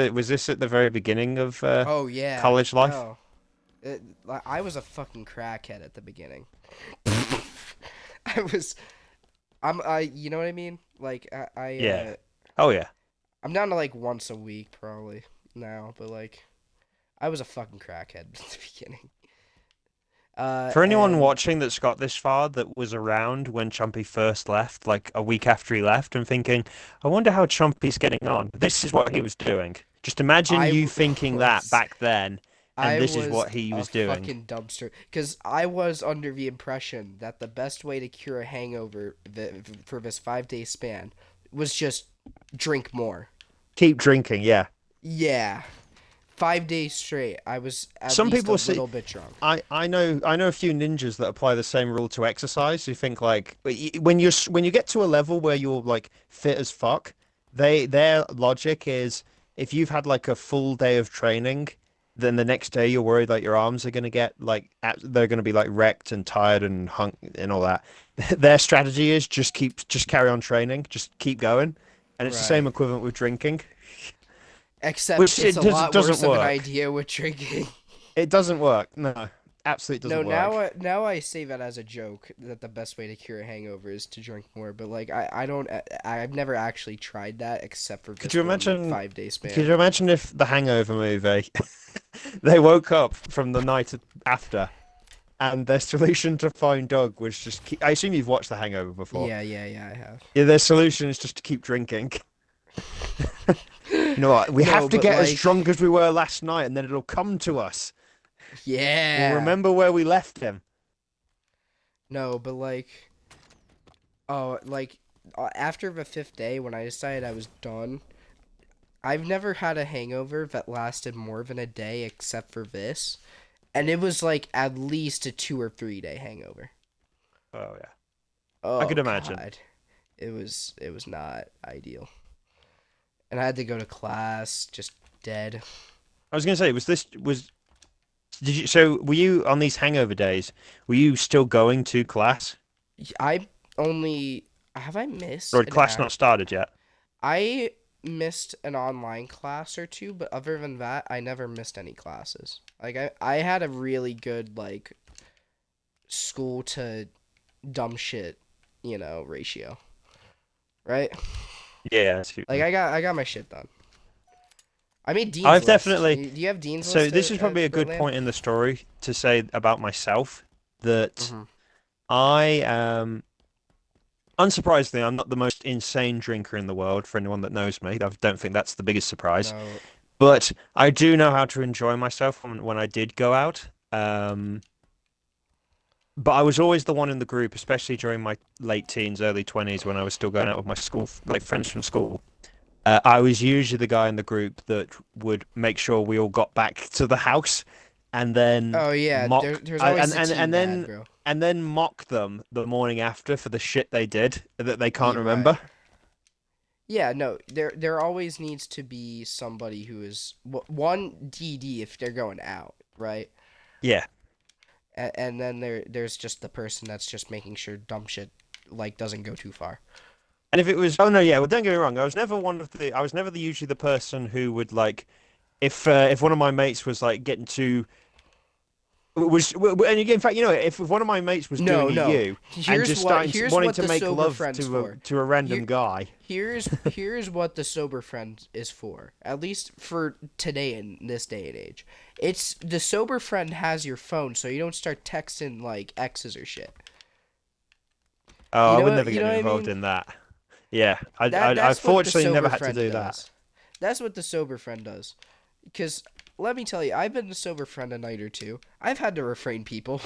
at the very beginning of Oh yeah, college life? no. I was a fucking crackhead at the beginning. I was you know what I mean? Like Yeah. Oh yeah. I'm down to like once a week probably now, but like I was a fucking crackhead at the beginning. For anyone And watching that's got this far that was around when Chumpy first left, like a week after he left, and thinking, I wonder how Chumpy's getting on. This is what he was doing. Just imagine you thinking that was back then, and I this is was what he a was doing. fucking dumpster because I was under the impression that the best way to cure a hangover for this 5-day span was just drink more. Keep drinking, yeah. Yeah, 5 days straight. I was at Some least a people see. little bit drunk. I know a few ninjas that apply the same rule to exercise. Who think like when you get to a level where you're like fit as fuck, their logic is if you've had like a full day of training, then the next day you're worried like your arms are gonna get like they're gonna be like wrecked and tired and hunk and all that. Their strategy is just carry on training, just keep going, and it's the same Right. equivalent with drinking, Except which it's a it lot doesn't worse of an work. idea with drinking. It doesn't work. No. absolutely No, doesn't work. now I say that as a joke that the best way to cure a hangover is to drink more. But like I don't I've never actually tried that except for Could this you one like imagine? 5 day Could span. you imagine if the Hangover movie, they woke up from the night after, and their solution to find Doug was just keep. I assume you've watched The Hangover before. Yeah, I have. Yeah, their solution is just to keep drinking. You know what? We No, have to but get as like drunk as we were last night, and then it'll come to us. We'll yeah. remember where we left him. No, but like oh, like after the fifth day when I decided I was done, I've never had a hangover that lasted more than a day except for this. And it was like at least a 2 or 3 day hangover. Oh yeah, I could Oh imagine. god. It was not ideal. And I had to go to class just dead. I was gonna say, did you? So were you on these hangover days? Were you still going to class, I only have I or missed had an class act not started yet? I missed an online class or two, but other than that, I never missed any classes. Like I had a really good like school to dumb shit, ratio. Right? Yeah, I see what you Like mean. I got my shit done. I made Dean's I've List. definitely. Do you have Dean's So List this is probably a at good Lamb? point in the story to say about myself that Mm-hmm. I am, unsurprisingly, I'm not the most insane drinker in the world for anyone that knows me. I don't think that's the biggest surprise. No. But I do know how to enjoy myself when I did go out. But I was always the one in the group, especially during my late teens, early 20s, when I was still going out with my school, like friends from school. I was usually the guy in the group that would make sure we all got back to the house, and then Oh yeah, mock, there's I, always the team dad, bro. and then mock them the morning after for the shit they did that they can't You're right. remember. Yeah, no, there always needs to be somebody who is one DD if they're going out, right? Yeah, And then there's just the person that's just making sure dumb shit like doesn't go too far. and if it was, oh no, yeah, well, don't get me wrong, I was never usually the person who would like, if one of my mates was like getting too and in fact, if one of my mates was doing No, a no. you and just starting Here's wanting what to the make sober love friend's for. to a random Here guy. here's what the sober friend is for. At least for today in this day and age. It's the sober friend has your phone so you don't start texting like exes or shit. Oh, I would never You get know what I involved mean? in that. Yeah, I That's what the fortunately never sober had to friend do that. does. That's what the sober friend does. Because let me tell you, I've been a sober friend a night or two. I've had to refrain people.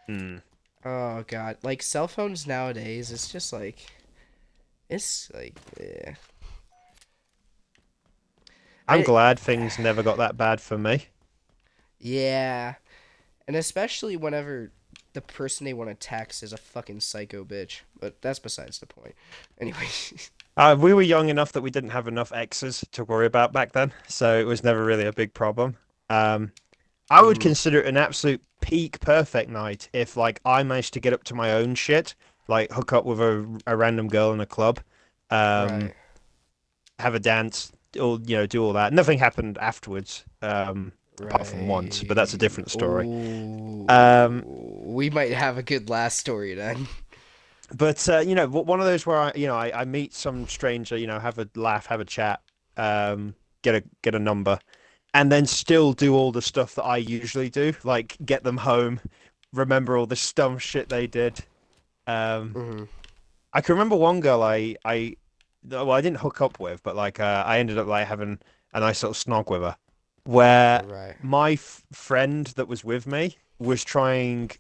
Hmm. Oh god, like cell phones nowadays, it's like yeah. I'm I glad things never got that bad for me. yeah, and especially whenever the person they want to text is a fucking psycho bitch. But that's besides the point. Anyway, We were young enough that we didn't have enough exes to worry about back then, so it was never really a big problem. Um, I would mhm, consider it an absolute peak perfect night if like I managed to get up to my own shit, like hook up with a random girl in a club, um, right, have a dance, or do all that. Nothing happened afterwards, apart from once, but that's a right. different story. Um, Oh, we might have a good last story then. but one of those where I meet some stranger, have a laugh, have a chat, get a number, and then still do all the stuff that I usually do, like get them home, remember all the dumb shit they did. Um, Mhm. I can remember one girl well, I didn't hook up with, but like I ended up like having a nice little snog with her, where Right. my friend that was with me was trying,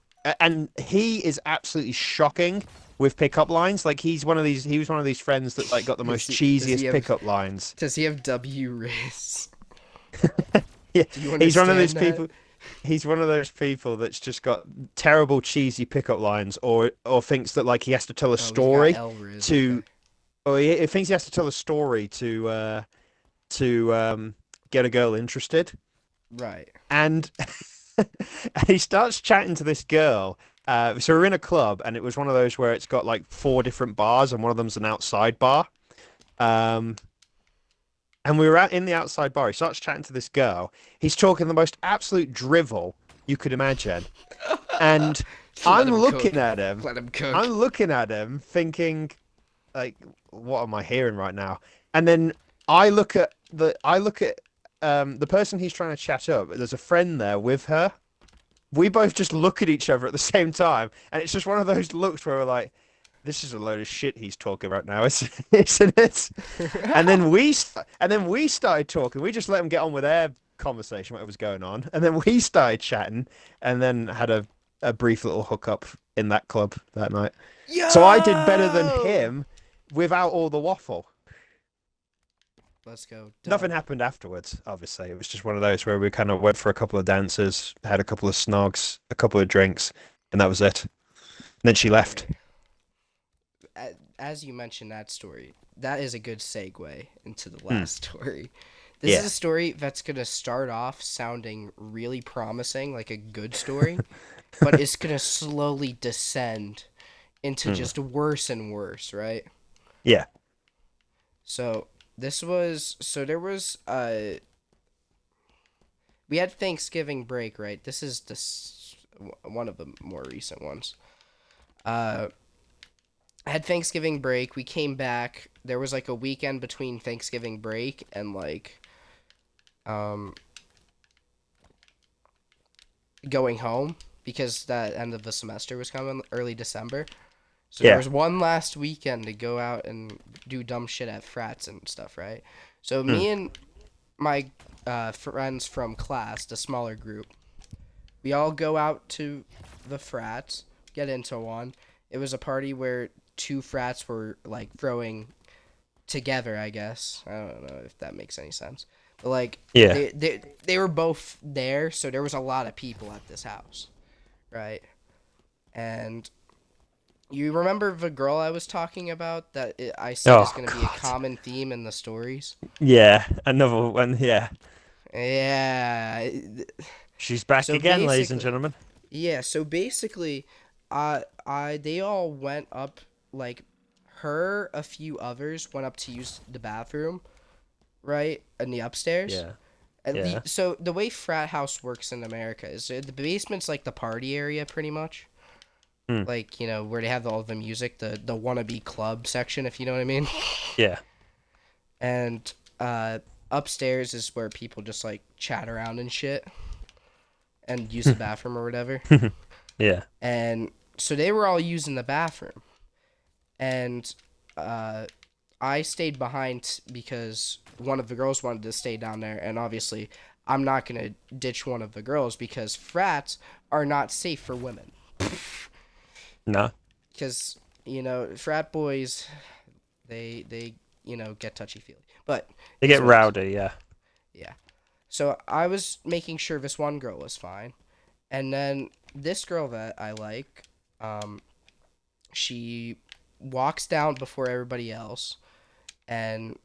and he is absolutely shocking with pickup lines. Like he was one of these friends that like got the Does most he cheesiest have pickup lines. W Riz? Yeah, Do you he's one of those understand that? people. He's one of those people that's just got terrible cheesy pickup lines, or thinks that like he has to tell a Oh, he got story L Riz. to, Okay. or he thinks he has to tell a story to get a girl interested, Right. and he starts chatting to this girl. So we're in a club, and it was one of those where it's got like four different bars, and one of them's an outside bar. Um, and we were out in the outside bar. He starts chatting to this girl. He's talking the most absolute drivel. you could imagine. And Let I'm him looking cook. at him. Let him cook. I'm looking at him thinking, like, what am I hearing right now? And then I look at the person he's trying to chat up. There's a friend there with her. We both just look at each other at the same time, and it's just one of those looks where we're like, "This is a load of shit he's talking right now, isn't it?" And then we started talking. We just let them get on with their conversation, what was going on, and then we started chatting, and then had a brief little hookup in that club that night. So I did better than Yo! him without all the waffle. Let's go. Nothing Dub. happened afterwards, obviously. It was just one of those where we kind of went for a couple of dances, had a couple of snogs, a couple of drinks, and that was it. And then she left. Okay. As you mentioned that story, that is a good segue into the Hmm. last story. This is Yeah. a story that's going to start off sounding really promising, like a good story, but it's going to slowly descend into Hmm. just worse and worse, right? Yeah. So, there was we had Thanksgiving break, right? This is one of the more recent ones. Uh I had Thanksgiving break. We came back. There was like a weekend between Thanksgiving break and like um going home because the end of the semester was coming early December. So there Yeah. was one last weekend to go out and do dumb shit at frats and stuff, right? So Hmm. me and my friends from class, the smaller group, we all go out to the frats, get into one. It was a party where two frats were like throwing together, I guess. I don't know if that makes any sense. But like Yeah. they were both there, so there was a lot of people at this house, right? And you remember the girl I was talking about that I said is Oh going to be a God. common theme in the stories? Yeah. Another one. Yeah. Yeah. She's back So again, ladies and basically, gentlemen. yeah, so basically, they all went up, like, her, a few others went up to use the bathroom, right, in the upstairs. Yeah. At Yeah. least, so the way frat house works in America is the basement's like the party area, pretty much. Hmm. Like, where they have all the music, the wannabe club section, if you know what I mean. Yeah. And upstairs is where people just like chat around and shit and use the bathroom or whatever. Yeah. And so they were all using the bathroom, and uh, I stayed behind because one of the girls wanted to stay down there, and obviously I'm not gonna ditch one of the girls because frats are not safe for women. No. Because frat boys, they get touchy feely, but They it is get what it is. rowdy. Yeah. Yeah. So I was making sure this one girl was fine, and then this girl that I like, um, she walks down before everybody else and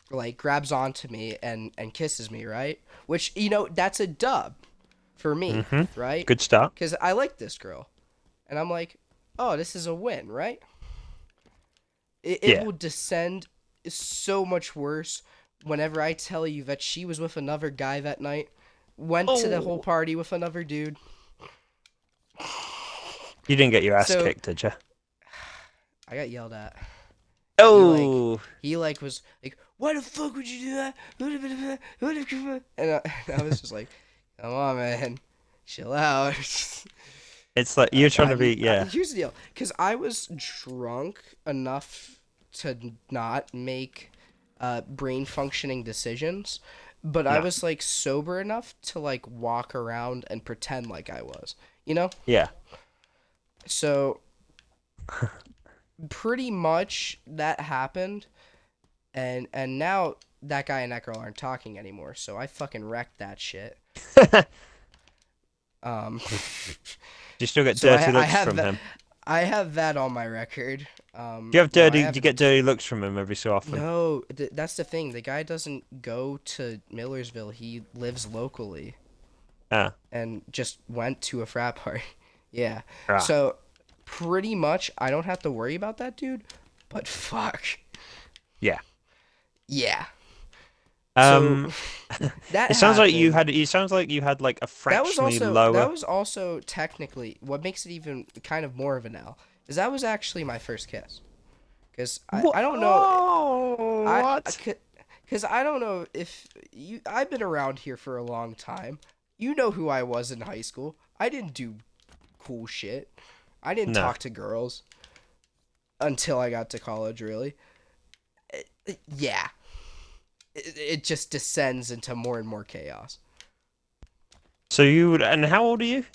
like grabs onto me and kisses me, right? Which that's a dub for me, Mm-hmm. right? Good start. Because I like this girl, and I'm like, oh, this is a win, right? It Yeah. will descend so much worse whenever I tell you that she was with another guy that night, went to the whole Oh. party with another dude. You didn't get your ass So kicked, did you? I got yelled at. He like Oh. he like was like, why the fuck would you do that? And I was just like, come on, man, chill out. It's like you're trying to be. Yeah. Here's the deal, because I was drunk enough to not make brain functioning decisions, but I No. was like sober enough to like walk around and pretend like I was, you know? Yeah. So pretty much that happened, and now that guy and that girl aren't talking anymore, so I fucking wrecked that shit. Um, You still get so dirty I looks have from that. him. I have that on my record. Do you have Well, I dirty? Do you get haven't. dirty looks from him every so often? No, that's the thing. The guy doesn't go to Millersville. He lives locally Ah. and just went to a frat party. Yeah. Ah. So pretty much I don't have to worry about that dude, but fuck. Yeah. Yeah. So Um, that it sounds like you happened. had. It sounds like you had like a fractionally That lower. was also technically what makes it even kind of more of an L is that was actually my first kiss. Cause What? I don't know Oh, I what? cause I don't know if you I've been around here for a long time. You know who I was in high school. I didn't do cool shit. I didn't No. talk to girls until I got to college. Really, yeah. It just descends into more and more chaos. So you would. And how old are you?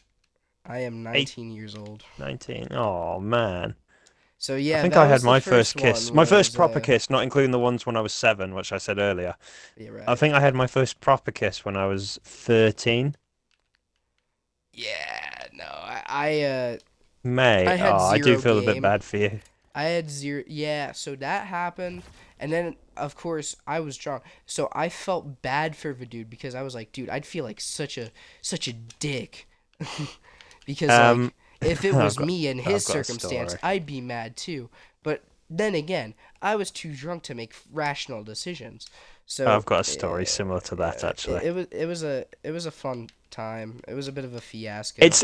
I am Eight, 19 years old. 19. Oh man. So I yeah, think that I had was the my first first kiss. one. My first Was proper kiss, not including the ones when I was 7, which I said earlier. yeah, I right. think I had my first proper kiss when I was 13. Yeah, no, I Mate, had oh, I do zero feel a bit game. bad for you. I had zero. Yeah, so that happened, and then of course I was drunk, so I felt bad for the dude because I was like, dude, I'd feel like such a dick, because Um, like if it I've was got, me in his I've got a circumstance, story. I'd be mad too. But then again, I was too drunk to make rational decisions, I've so got a story similar to that actually. it was a fun time. It was a bit of a fiasco.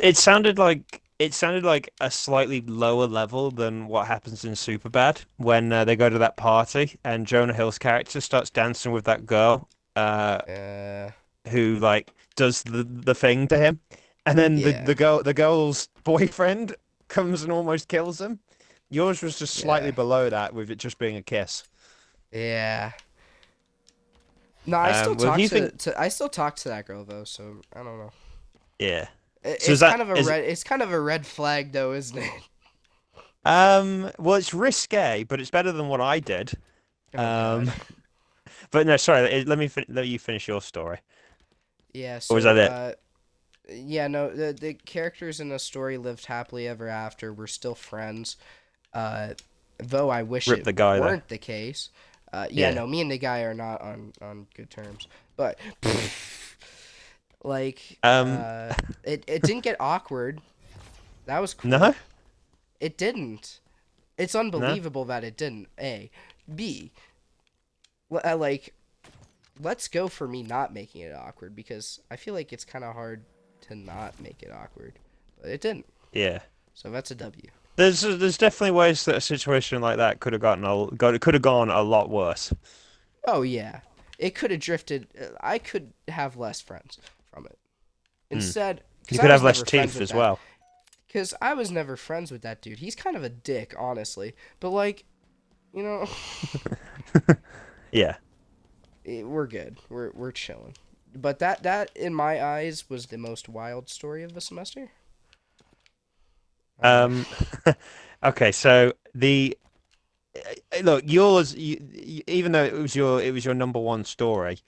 It sounded like a slightly lower level than what happens in Superbad when they go to that party and Jonah Hill's character starts dancing with that girl uh Uh, who like does the thing to him, and then the yeah, the girl the girl's boyfriend comes and almost kills him. Yours was just slightly yeah, below that with it just being a kiss. yeah. No, I still Well, if talk you to, think, to I still talk to that girl though, so I don't know. yeah. It, So it's is kind that of a is red it's kind of a red flag though, isn't it? well, it's risque, but it's better than what I did. Oh God. Um, but no, sorry. Let you finish your story. Yeah, Or was so that it? yeah, no, the characters in the story lived happily ever after. We're still friends. Uh though I wish Rip it the guy though. weren't the case. Yeah, Yeah. no, me and the guy are not on good terms. But like Um, it didn't get awkward. That was no, cool. It didn't. It's no. unbelievable that it didn't. A, B. Like, let's go for me not making it awkward because I feel like it's kind of hard to not make it awkward, but it didn't. Yeah. So that's a W. There's definitely ways that a situation like that could have gone a lot worse. Oh yeah, it could have drifted. I could have less friends from it Hmm. instead, because You I could was have less never friends teeth with as that. well. Because I was never friends with that dude. He's kind of a dick, honestly. But like, you know, Yeah. we're good. We're chilling. But that in my eyes was the most wild story of the semester. Uh, Um. Okay. So look, even though it was your number one story,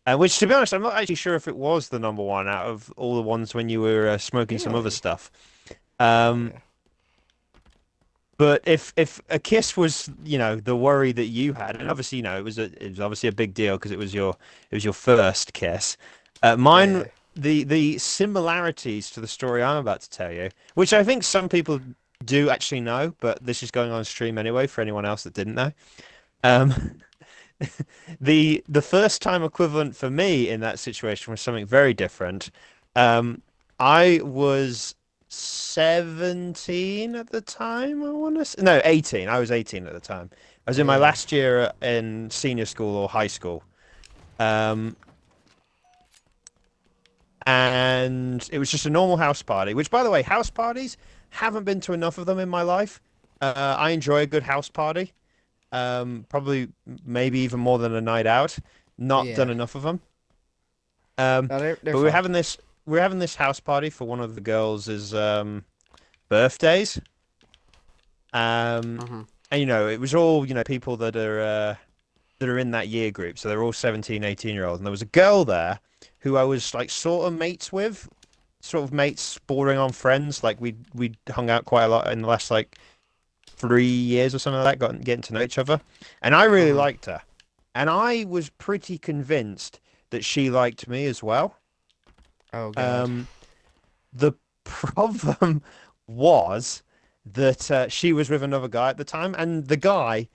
which to be honest, I'm not actually sure if it was the number one out of all the ones when you were smoking some other really? stuff. Oh Um. yeah. But if a kiss was, the worry that you had, and obviously, it was obviously a big deal because it was your first kiss. Mine, Yeah. the similarities to the story I'm about to tell you, which I think some people do actually know, but this is going on stream anyway for anyone else that didn't know. Um, the first time equivalent for me in that situation was something very different. Um, I was 17 at the time, I want to say. No, 18. I was 18 at the time. I was in my Yeah. last year in senior school or high school. Um, and it was just a normal house party, which, by the way, house parties, haven't been to enough of them in my life. I enjoy a good house party. Probably maybe even more than a night out. Not done Yeah. enough of them. Um, No, they're but we're fun. having this we're having this house party for one of the girls' birthdays. Um, Mhm. and it was all people that are in that year group, so they're all 17, 18-year-olds, and there was a girl there who I was like sort of mates with, sort of mates bordering on friends. Like we hung out quite a lot in the last like 3 years or something like that, getting to know each other, and I really Mhm. liked her, and I was pretty convinced that she liked me as well. Oh God. Um, the problem was that she was with another guy at the time, and the guy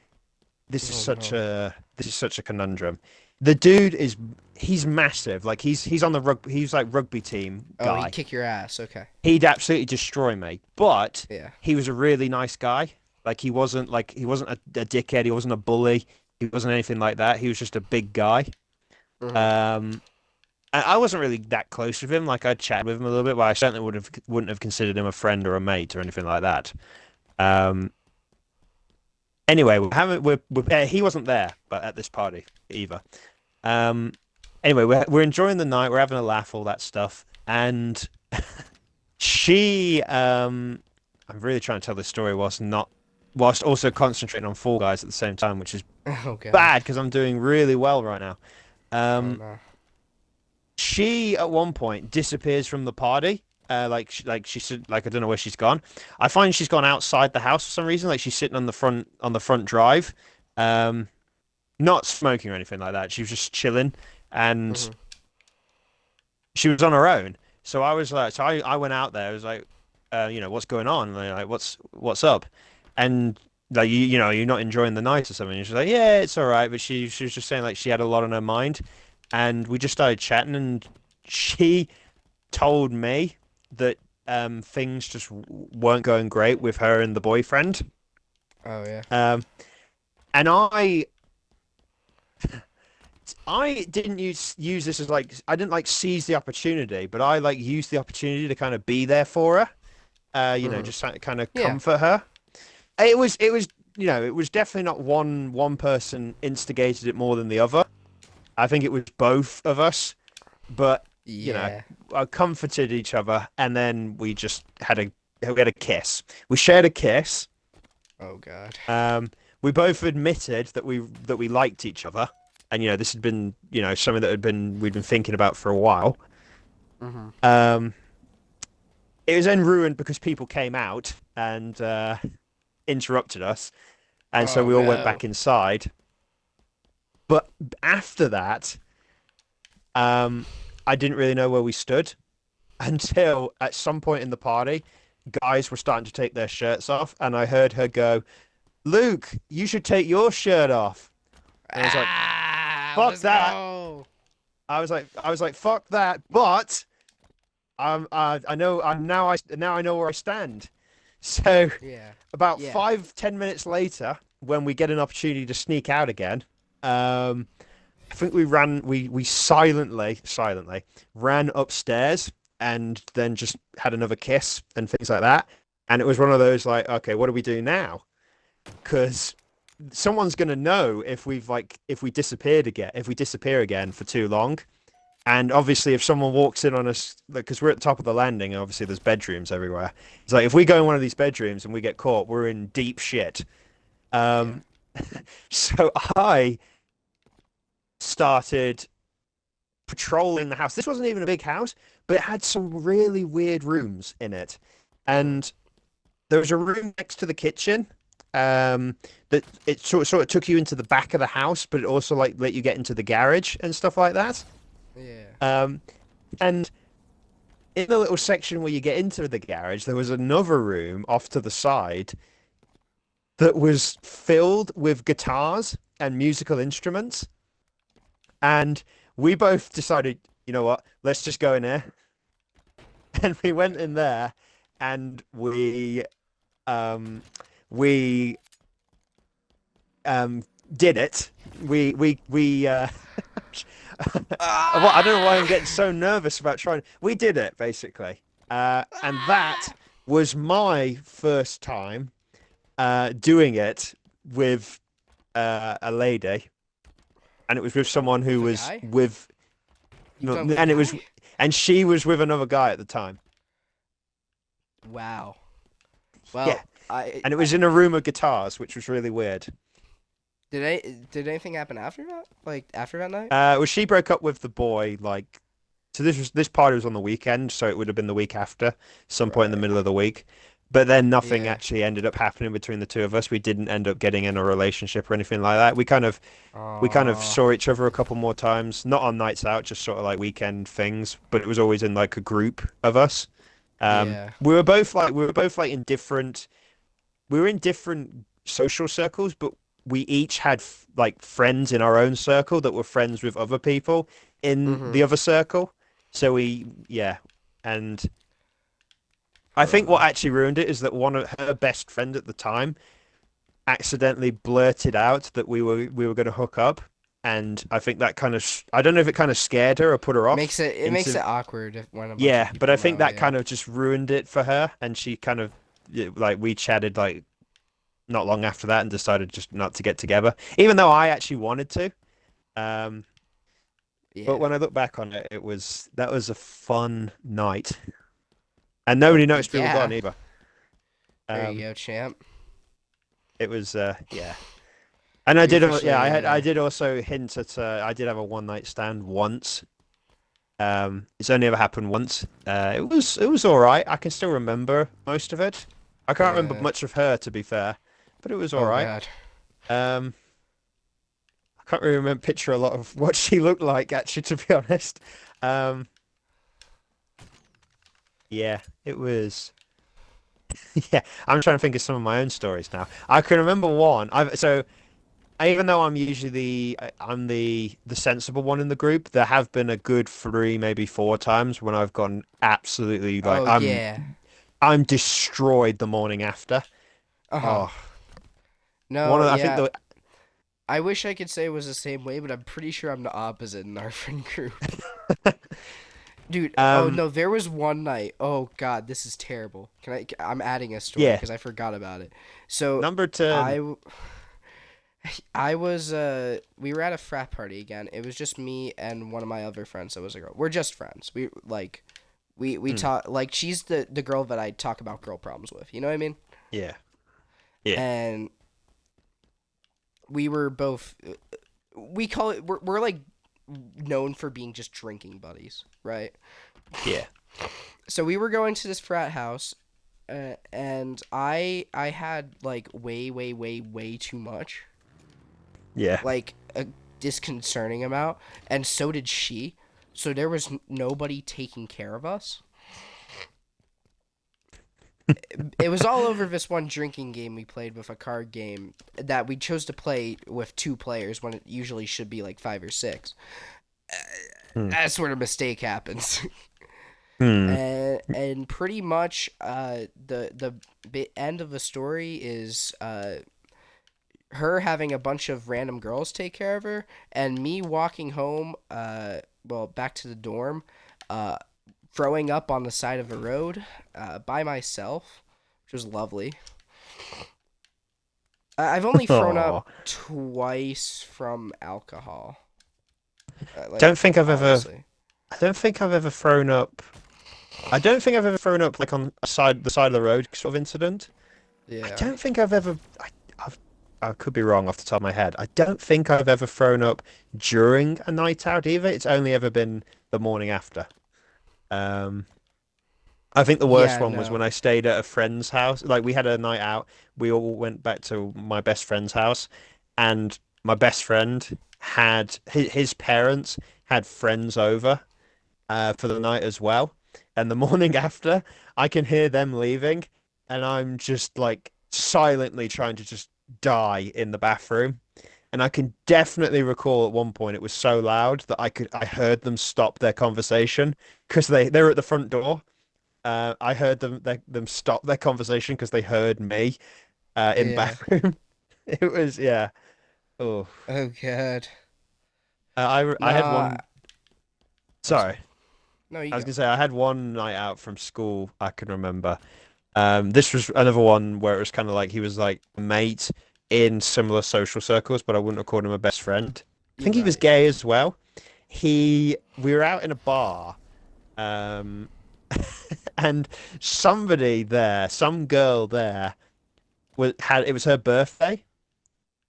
Oh no. this is such a conundrum. The dude is he's massive. Like he's on the he's like rugby team Oh, he'd guy. kick your ass. Okay. He'd absolutely destroy me. But Yeah. he was a really nice guy. Like he wasn't a dickhead. He wasn't a bully. He wasn't anything like that. He was just a big guy. Mhm. Um, and I wasn't really that close with him. Like I'd chat with him a little bit, but I certainly wouldn't have considered him a friend or a mate or anything like that. Um, anyway, he wasn't there, but at this party either. Um, anyway, we're enjoying the night. We're having a laugh, all that stuff, and I'm really trying to tell this story whilst also concentrating on Fall Guys at the same time, which is Oh god. bad because I'm doing really well right now. Oh Um, no. she at one point disappears from the party. Like she said, like I don't know where she's gone. I find she's gone outside the house for some reason. Like she's sitting on the front drive, um, not smoking or anything like that. She was just chilling, and Mhm. she was on her own. So I was like, I went out there. I was like, what's going on? And they're like, what's up? And like, you know, you're not enjoying the night or something. And she's like, yeah, it's all right. But she was just saying like she had a lot on her mind, and we just started chatting, and she told me that things just weren't going great with her and the boyfriend. Oh yeah. Um, and I didn't use this as like I didn't like seize the opportunity, but I like used the opportunity to kind of be there for her. Mhm. Just kind of Yeah. comfort her. It was it was definitely not one person instigated it more than the other. I think it was both of us, but you know, Yeah. I comforted each other, and then we had a kiss. We shared a kiss. Oh god. Um, we both admitted that we liked each other, and this had been something that had been we'd been thinking about for a while. Mhm. Um, it was then ruined because people came out and interrupted us, and so Oh we all went no. back inside. But after that, um, I didn't really know where we stood until at some point in the party, guys were starting to take their shirts off, and I heard her go, "Luke, you should take your shirt off." And I was like, Ah, "Fuck let's that." go. I was like, "Fuck that." But I know now I know where I stand. So Yeah. about Yeah. 5-10 minutes later, when we get an opportunity to sneak out again, I think we silently ran upstairs and then just had another kiss and things like that. And it was one of those like, okay, what do we do now? Because someone's gonna know if we disappeared again, if we disappear again for too long. And obviously, if someone walks in on us, because we're at the top of the landing, and obviously there's bedrooms everywhere. It's like if we go in one of these bedrooms and we get caught, we're in deep shit. Yeah. Um, so I started patrolling the house. This wasn't even a big house, but it had some really weird rooms in it. Mhm. And there was a room next to the kitchen that it sort of took you into the back of the house, but it also like let you get into the garage and stuff like that. Yeah. Um, and in the little section where you get into the garage, there was another room off to the side that was filled with guitars and musical instruments. And we both decided, you know what, let's just go in there. And we went in there and um we did it. We well, I don't know why I'm Ah! getting so nervous about trying. We did it basically. And that Ah! was my first time doing it with a lady, and it was with someone who With a was guy? with, You've done with a and it was, guy? and she was with another guy at the time. Wow. Yeah, Well, I, and it I was in a room of guitars, which was really weird. did anything happen after that? Like after that night? Well, she broke up with the boy like. So this party was on the weekend, so it would have been the week after, some point in the Right. middle of the week. But then nothing Yeah. actually ended up happening between the two of us. We didn't end up getting in a relationship or anything like that. We kind of Aw. saw each other a couple more times, not on nights out, just sort of like weekend things, but it was always in like a group of us. Yeah. We were both like in different we were in different social circles, but we each had like friends in our own circle that were friends with other people in Mm-hmm. the other circle. So yeah, and I think what Huh. actually ruined it is that one of her best friend at the time accidentally blurted out that we were going to hook up, and I think that kind of I don't know if it kind of scared her or put her off It makes into it awkward when a bunch of yeah, but I people think know. that Yeah. kind of just ruined it for her, and she kind of like we chatted like not long after that and decided just not to get together, even though I actually wanted to. Um, but Yeah. when I look back on it, that was a fun night, and nobody noticed we were Yeah. gone either. There you Um, go, champ. it was yeah, and I We did yeah officially. I did also hint at I did have a one night stand once. It's only ever happened once. It was all right. I can still remember most of it. I can't remember Yeah. much of her to be fair, but it was all Oh right. God. Um, I can't really remember picture a lot of what she looked like actually, to be honest. Um, yeah, it was. Yeah, I'm trying to think of some of my own stories now. I can remember one. Even though I'm the sensible one in the group, there have been a good three, maybe four times when I've gone absolutely like Oh yeah. I'm destroyed the morning after. Uh huh. Oh, No. I think Yeah. the I wish I could say it was the same way, but I'm pretty sure I'm the opposite in our friend group. Dude, oh um no, there was one night. Oh God, this is terrible. I'm adding a story yeah, because I forgot about it. So, number 10. I I was we were at a frat party again. It was just me and one of my other friends that was a girl. We're just friends. We Hmm, talk like she's the girl that I talk about girl problems with. You know what I mean? yeah. Yeah. And we were both we call it we're like known for being just drinking buddies, right? Yeah. So we were going to this frat house, and I had like way too much, Yeah. like a disconcerting amount, and so did she. So there was nobody taking care of us. It was all over this one drinking game we played with a card game that we chose to play with two players when it usually should be like five or six. Hmm. That's where the mistake happens. Hmm. And pretty much the end of the story is her having a bunch of random girls take care of her, and me walking home well back to the dorm, uh throwing up on the side of a road by myself, which was lovely. I've only thrown up Oh. twice from alcohol, like Don't think I've ever honestly. I don't think I've ever thrown up. I don't think I've ever thrown up like on the side of the road sort of incident. I Yeah. don't think I've ever I could be wrong off the top of my head. I don't think I've ever thrown up during a night out either. It's only ever been the morning after. Um, I think the worst Yeah, one was no. when I stayed at a friend's house. Like we had a night out. We all went back to my best friend's house, and my best friend had his parents had friends over for the night as well. And the morning after, I can hear them leaving, and I'm just like silently trying to just die in the bathroom. And I can definitely recall at one point it was so loud that I heard them stop their conversation because they were at the front door. I heard them stop their conversation because they heard me in the Yeah. bathroom. It was yeah. Oh, Oh god. I had No. one. I'm sorry. Sorry, No, you I was go. gonna say I had one night out from school I can remember. This was another one where it was kind of like he was like a mate in similar social circles, but I wouldn't have called him a best friend. I You're think he was right. gay as well. We were out in a bar, um, and somebody there, some girl there, it was her birthday,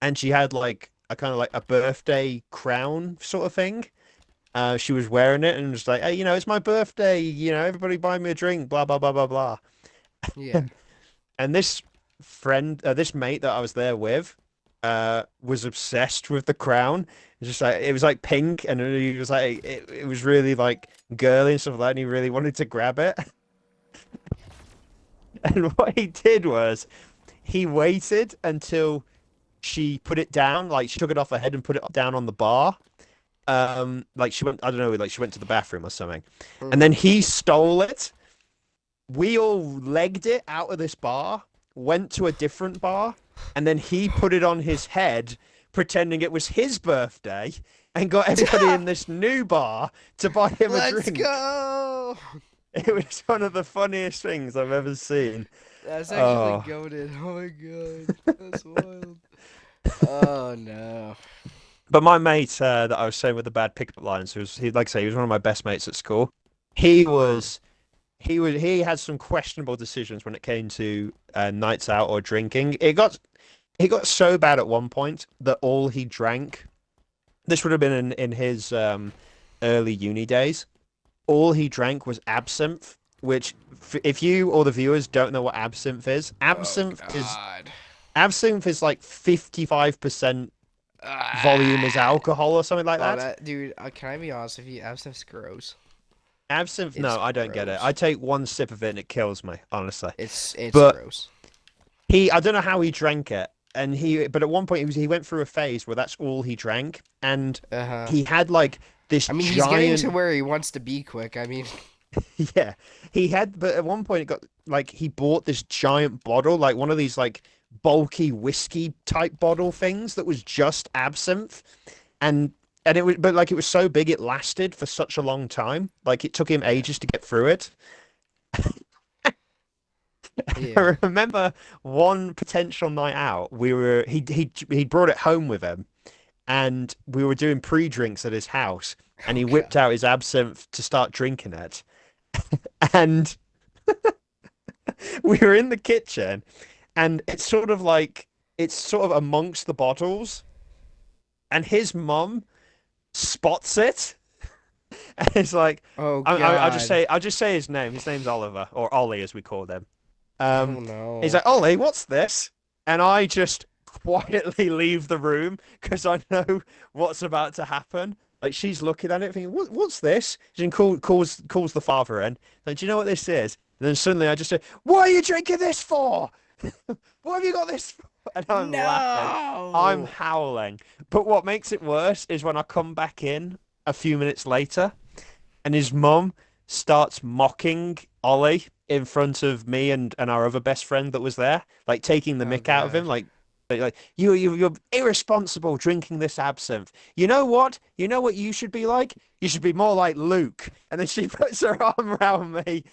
and she had like a kind of like a birthday crown sort of thing. She was wearing it and was like, "Hey, it's my birthday. Everybody buy me a drink." Blah blah blah blah blah. Yeah. And this mate that I was there with, was obsessed with the crown. It was like pink, and he was like, it was really like girly and stuff like that, and he really wanted to grab it. And what he did was he waited until she put it down, like she took it off her head and put it down on the bar. Like she went, I don't know, like she went to the bathroom or something, and then Mhm. he stole it. We all legged it out of this bar, went to a different bar, and then he put it on his head, pretending it was his birthday, and got everybody in this new bar to buy him a Let's drink. go. It was one of the funniest things I've ever seen. That's actually Oh, goated. Oh my god, that's wild. Oh no. but my mate that I was saying with the bad pickup lines, he like I say, he was one of my best mates at school. He Mhm. was he had some questionable decisions when it came to nights out or drinking. It got so bad at one point that all he drank. This would have been in his early uni days. All he drank was absinthe, which if you or the viewers don't know what absinthe is, Oh god. absinthe is like 55% volume is Ah. alcohol or something like Oh that. that dude. Can I be honest with you? Absinthe's gross. Absinthe, It's no, I don't get it. I gross. take one sip of it and it kills me, honestly. It's But gross. I don't know how he drank it. But at one point he went through a phase where that's all he drank. And Uh huh. he had like this I mean, he's getting to giant, where he wants to be quick. I mean, yeah, but at one point it got like, he bought this giant bottle, like one of these like bulky whiskey type bottle things that was just absinthe. And, it was so big it lasted for such a long time. Like it took him yeah, ages to get through it. yeah. I remember one potential night out, he brought it home with him, and we were doing pre-drinks at his house, and Oh he whipped god. out his absinthe to start drinking it, and we were in the kitchen, and it's sort of amongst the bottles, and his mum spots it, and it's like, Oh I'll god. just say his name. His name's Oliver, or Ollie as we call him. Oh He's no. like, Ollie, what's this? And I just quietly leave the room because I know what's about to happen. Like she's looking at it, thinking, what's this?" She calls the father in. Like, do you know what this is? And then suddenly I just say, "What are you drinking this for? What have you got this for?" And I'm laughing. I'm No. howling. But what makes it worse is when I come back in a few minutes later and his mum starts mocking Ollie in front of me and our other best friend that was there, like taking the Oh mick out of him, god. like you're irresponsible drinking this absinthe. You know what? You know what you should be like? You should be more like Luke. And then she puts her arm around me.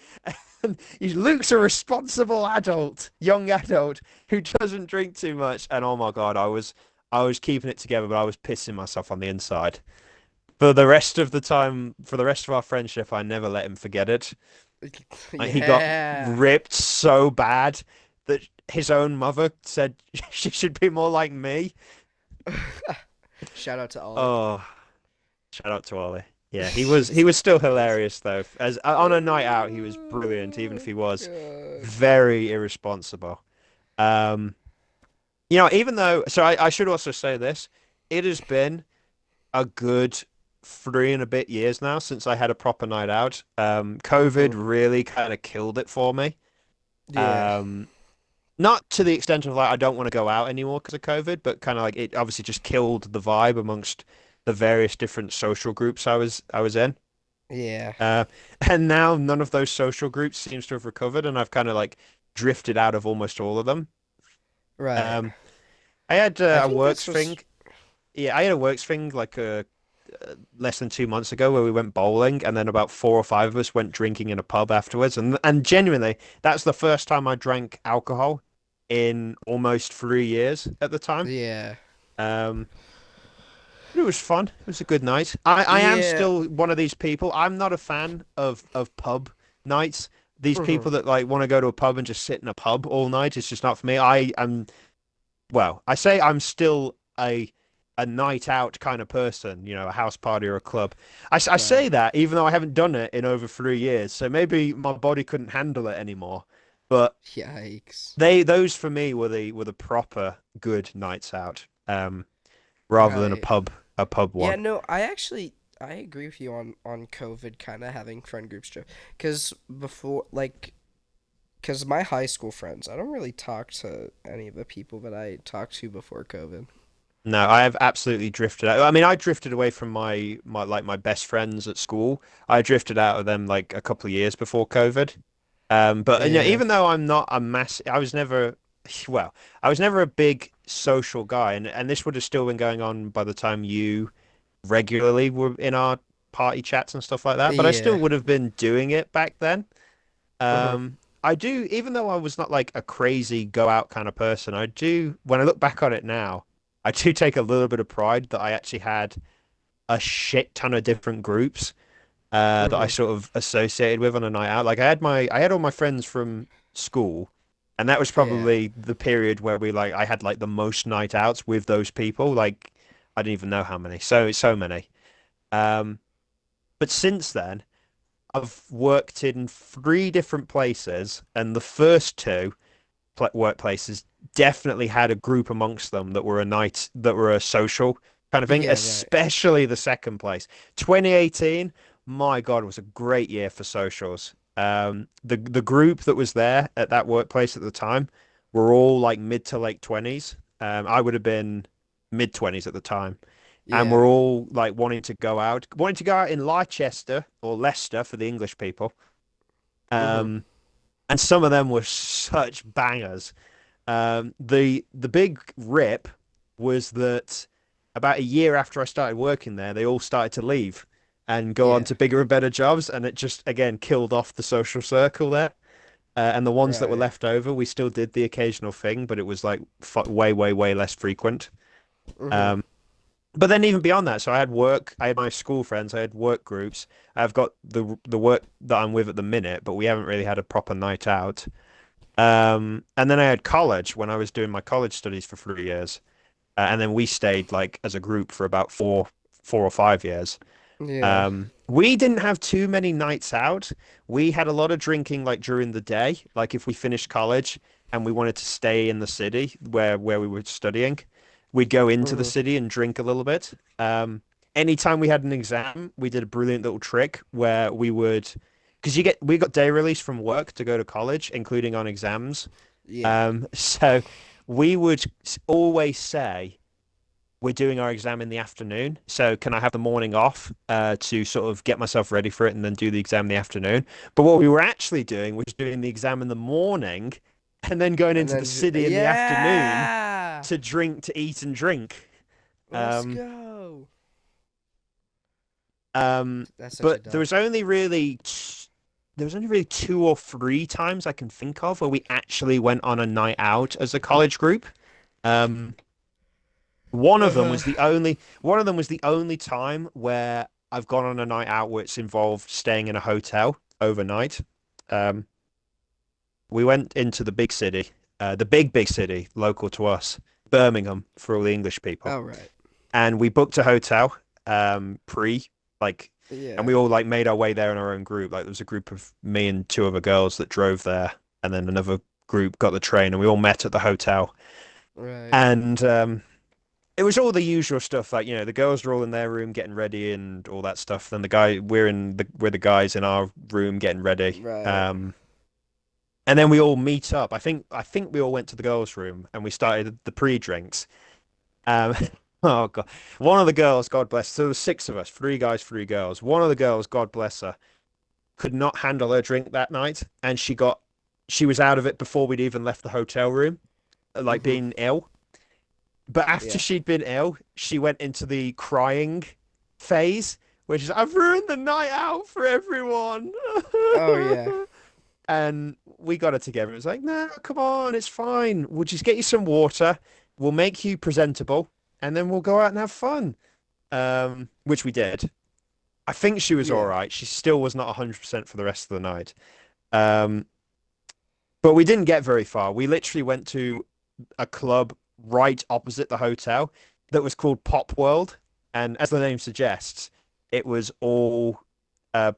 And Luke's a responsible adult, young adult who doesn't drink too much. And oh my God, I was keeping it together, but I was pissing myself on the inside. For the rest of the time, for the rest of our friendship, I never let him forget it. Like, he got Yeah. ripped so bad that his own mother said she should be more like me. Shout out to Ollie. Oh, shout out to Ollie. Yeah, he was still hilarious though. As on a night out, he was brilliant, even if Oh he was god. very irresponsible. Um, even though, so I should also say this, it has been a good 3 and a bit years now since I had a proper night out. COVID Mhm. really kind of killed it for me. Yeah. Um, Not to the extent of like I don't want to go out anymore because of COVID, but kind of like it obviously just killed the vibe amongst the various different social groups I was in. Yeah. Uh, and now none of those social groups seems to have recovered, and I've kind of like drifted out of almost all of them. Right. Um, I had I a think works this was. thing. Yeah, I had a works thing like less than 2 months ago where we went bowling, and then about four or five of us went drinking in a pub afterwards. And genuinely, that's the first time I drank alcohol in almost 3 years at the time. Yeah. Um, but it was fun. It was a good night. I am Yeah. still one of these people. I'm not a fan of pub nights. These Mhm. people that like want to go to a pub and just sit in a pub all night, it's just not for me. I say I'm still a night out kind of person, a house party or a club. I say Right. that even though I haven't done it in over 3 years, so maybe my body couldn't handle it anymore. But Yikes. those for me were the proper good nights out, rather than Right. a pub Yeah, one. no, I agree with you on COVID kind of having friend groups trip, because before, like, Because my high school friends, I don't really talk to any of the people that I talked to before COVID. No, I have absolutely drifted out. I mean, I drifted away from my best friends at school. I drifted out of them like a couple of years before COVID. But you know, Yeah. even though I'm not a mass, I was never, well, I was never a big social guy, and this would have still been going on by the time you regularly were in our party chats and stuff like that. But I still Yeah. would have been doing it back then. Uh-huh. I do, even though I was not like a crazy go out kind of person, I do, when I look back on it now, I do take a little bit of pride that I actually had a shit ton of different groups that I Uh-huh. sort of associated with on a night out. Like I had all my friends from school, and that was Yeah. probably the period where I had like the most night outs with those people. Like I didn't even know how many. So many. Um, but since then, I've worked in three different places, and the first two workplaces definitely had a group amongst them that were a social kind of thing, Yeah, right. especially the second place. 2018, my God, was a great year for socials. The group that was there at that workplace at the time were all like mid to late 20s. I would have been mid 20s at the time. And Yeah. we're all like wanting to go out in Leicester or Leicester for the English people. Uh-huh. Um, and some of them were such bangers. The big rip was that about a year after I started working there, they all started to leave and go on Yeah. to bigger and better jobs, and it just again killed off the social circle there. And the ones that were Right. left over, we still did the occasional thing, but it was like way less frequent. Uh-huh. Um, but then even beyond that, so I had work, I had my school friends, I had work groups. I've got the work that I'm with at the minute, but we haven't really had a proper night out. And then I had college when I was doing my college studies for 3 years, and then we stayed like as a group for about 4 or 5 years. Yeah. We didn't have too many nights out. We had a lot of drinking like during the day, like if we finished college and we wanted to stay in the city where we were studying, we'd go into the Uh-huh. city and drink a little bit. Anytime we had an exam, we did a brilliant little trick where we would, because we got day release from work to go to college, including on exams. Yeah. So we would always say, we're doing our exam in the afternoon, so can I have the morning off to sort of get myself ready for it and then do the exam in the afternoon? But what we were actually doing was doing the exam in the morning and then going And into the then city in the afternoon yeah. to drink, to eat and drink. Let's Um, go. That's such a but dub. there was only really two or three times I can think of where we actually went on a night out as a college group. Um, Uh-huh. one of them was the only time where I've gone on a night out where it's involved staying in a hotel overnight. Um, we went into the big city, the big city local to us, Birmingham for all the English people, All right. and we booked a hotel pre like, and Yeah. we all like made our way there in our own group. Like there was a group of me and two other girls that drove there, and then another group got the train, and we all met at the hotel. Right. And it was all the usual stuff, like, you know, the girls are all in their room getting ready and all that stuff. Then we're the guys in our room getting ready. Right. And then we all meet up. I think we all went to the girls' room and we started the pre-drinks. Um, oh God, one of the girls, God bless. So there was six of us, three guys, three girls. One of the girls, God bless her, could not handle her drink that night, and she was out of it before we'd even left the hotel room, like Mm-hmm. being ill. But after Yeah. she'd been ill, she went into the crying phase, where she's, I've ruined the night out for everyone. Oh yeah. And we got her together. It was like, no, come on, it's fine. We'll just get you some water. We'll make you presentable, and then we'll go out and have fun. Which we did. I think she was all Yeah. right. She still was not 100% for the rest of the night. Um, but we didn't get very far. We literally went to a club right opposite the hotel that was called Pop World. And as the name suggests, it was all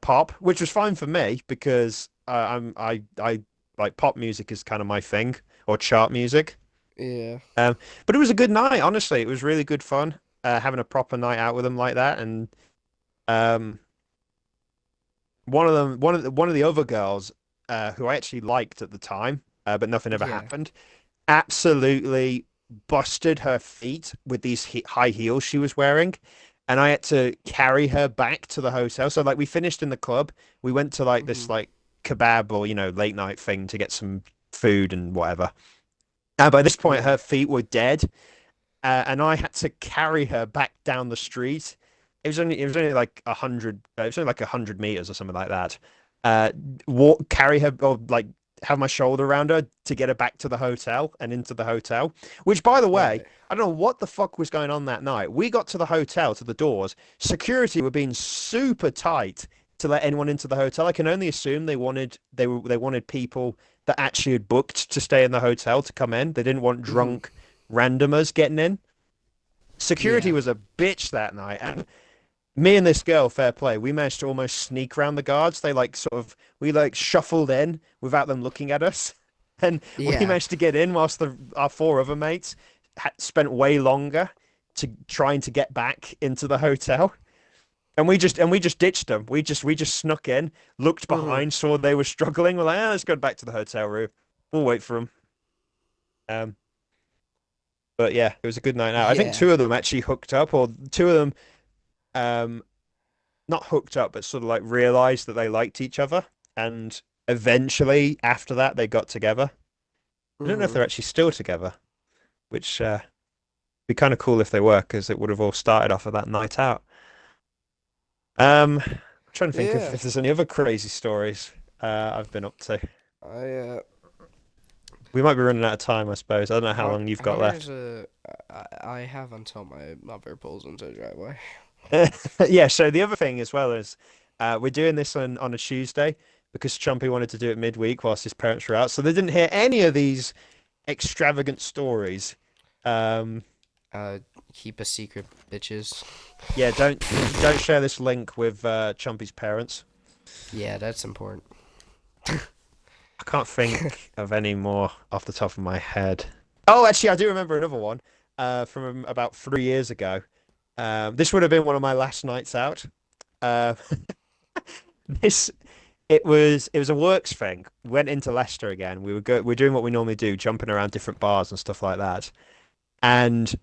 pop, which was fine for me because I like pop music is kind of my thing, or chart music. Yeah. But it was a good night, honestly. It was really good fun having a proper night out with them like that. And um, one of the other girls who I actually liked at the time, but nothing ever Yeah. happened, absolutely busted her feet with these high heels she was wearing. And I had to carry her back to the hotel. So like we finished in the club. We went to like Hmm. this like kebab or, late night thing to get some food and whatever. By this point, Yeah. her feet were dead, and I had to carry her back down the street. It was only like 100. It was only like 100 meters or something like that. Uh, carry her or like have my shoulder around her to get her back to the hotel and into the hotel. Which, by the way, Right. I don't know what the fuck was going on that night. We got to the hotel to the doors. Security were being super tight to let anyone into the hotel. I can only assume they wanted people that actually had booked to stay in the hotel to come in. They didn't want Hmm. drunk randomers getting in. Security Yeah. was a bitch that night, and me and this girl, fair play, we managed to almost sneak around the guards. They like sort of we like shuffled in without them looking at us, and we Yeah. managed to get in whilst our four other mates had spent way longer to trying to get back into the hotel. And we just ditched them. We just snuck in, looked Hmm. behind, saw they were struggling. We're like, let's go back to the hotel room. We'll wait for them. Um, but yeah, it was a good night out. I think Yeah. two of them actually hooked up, or two of them um not hooked up, but sort of like realized that they liked each other, and eventually after that they got together. I don't know if Hmm. they're actually still together, which be kind of cool if they were, because it would have all started off of that night out. I'm trying to think Yeah. if there's any other crazy stories I've been up to. I We might be running out of time, I suppose. I don't know how long you've how got many is left. I have until my mother pulls into the driveway. Yeah, so the other thing as well is we're doing this on a Tuesday because Chumpy wanted to do it midweek whilst his parents were out. So they didn't hear any of these extravagant stories. Um, Uh, Keep a secret, bitches. yeah, don't share this link with Chumpy's parents. Yeah, that's important. I can't think of any more off the top of my head. Oh, actually, I do remember another one from about 3 years ago. This would have been one of my last nights out. Uh, this it was a works thing. Went into Leicester again. We're doing what we normally do, jumping around different bars and stuff like that. And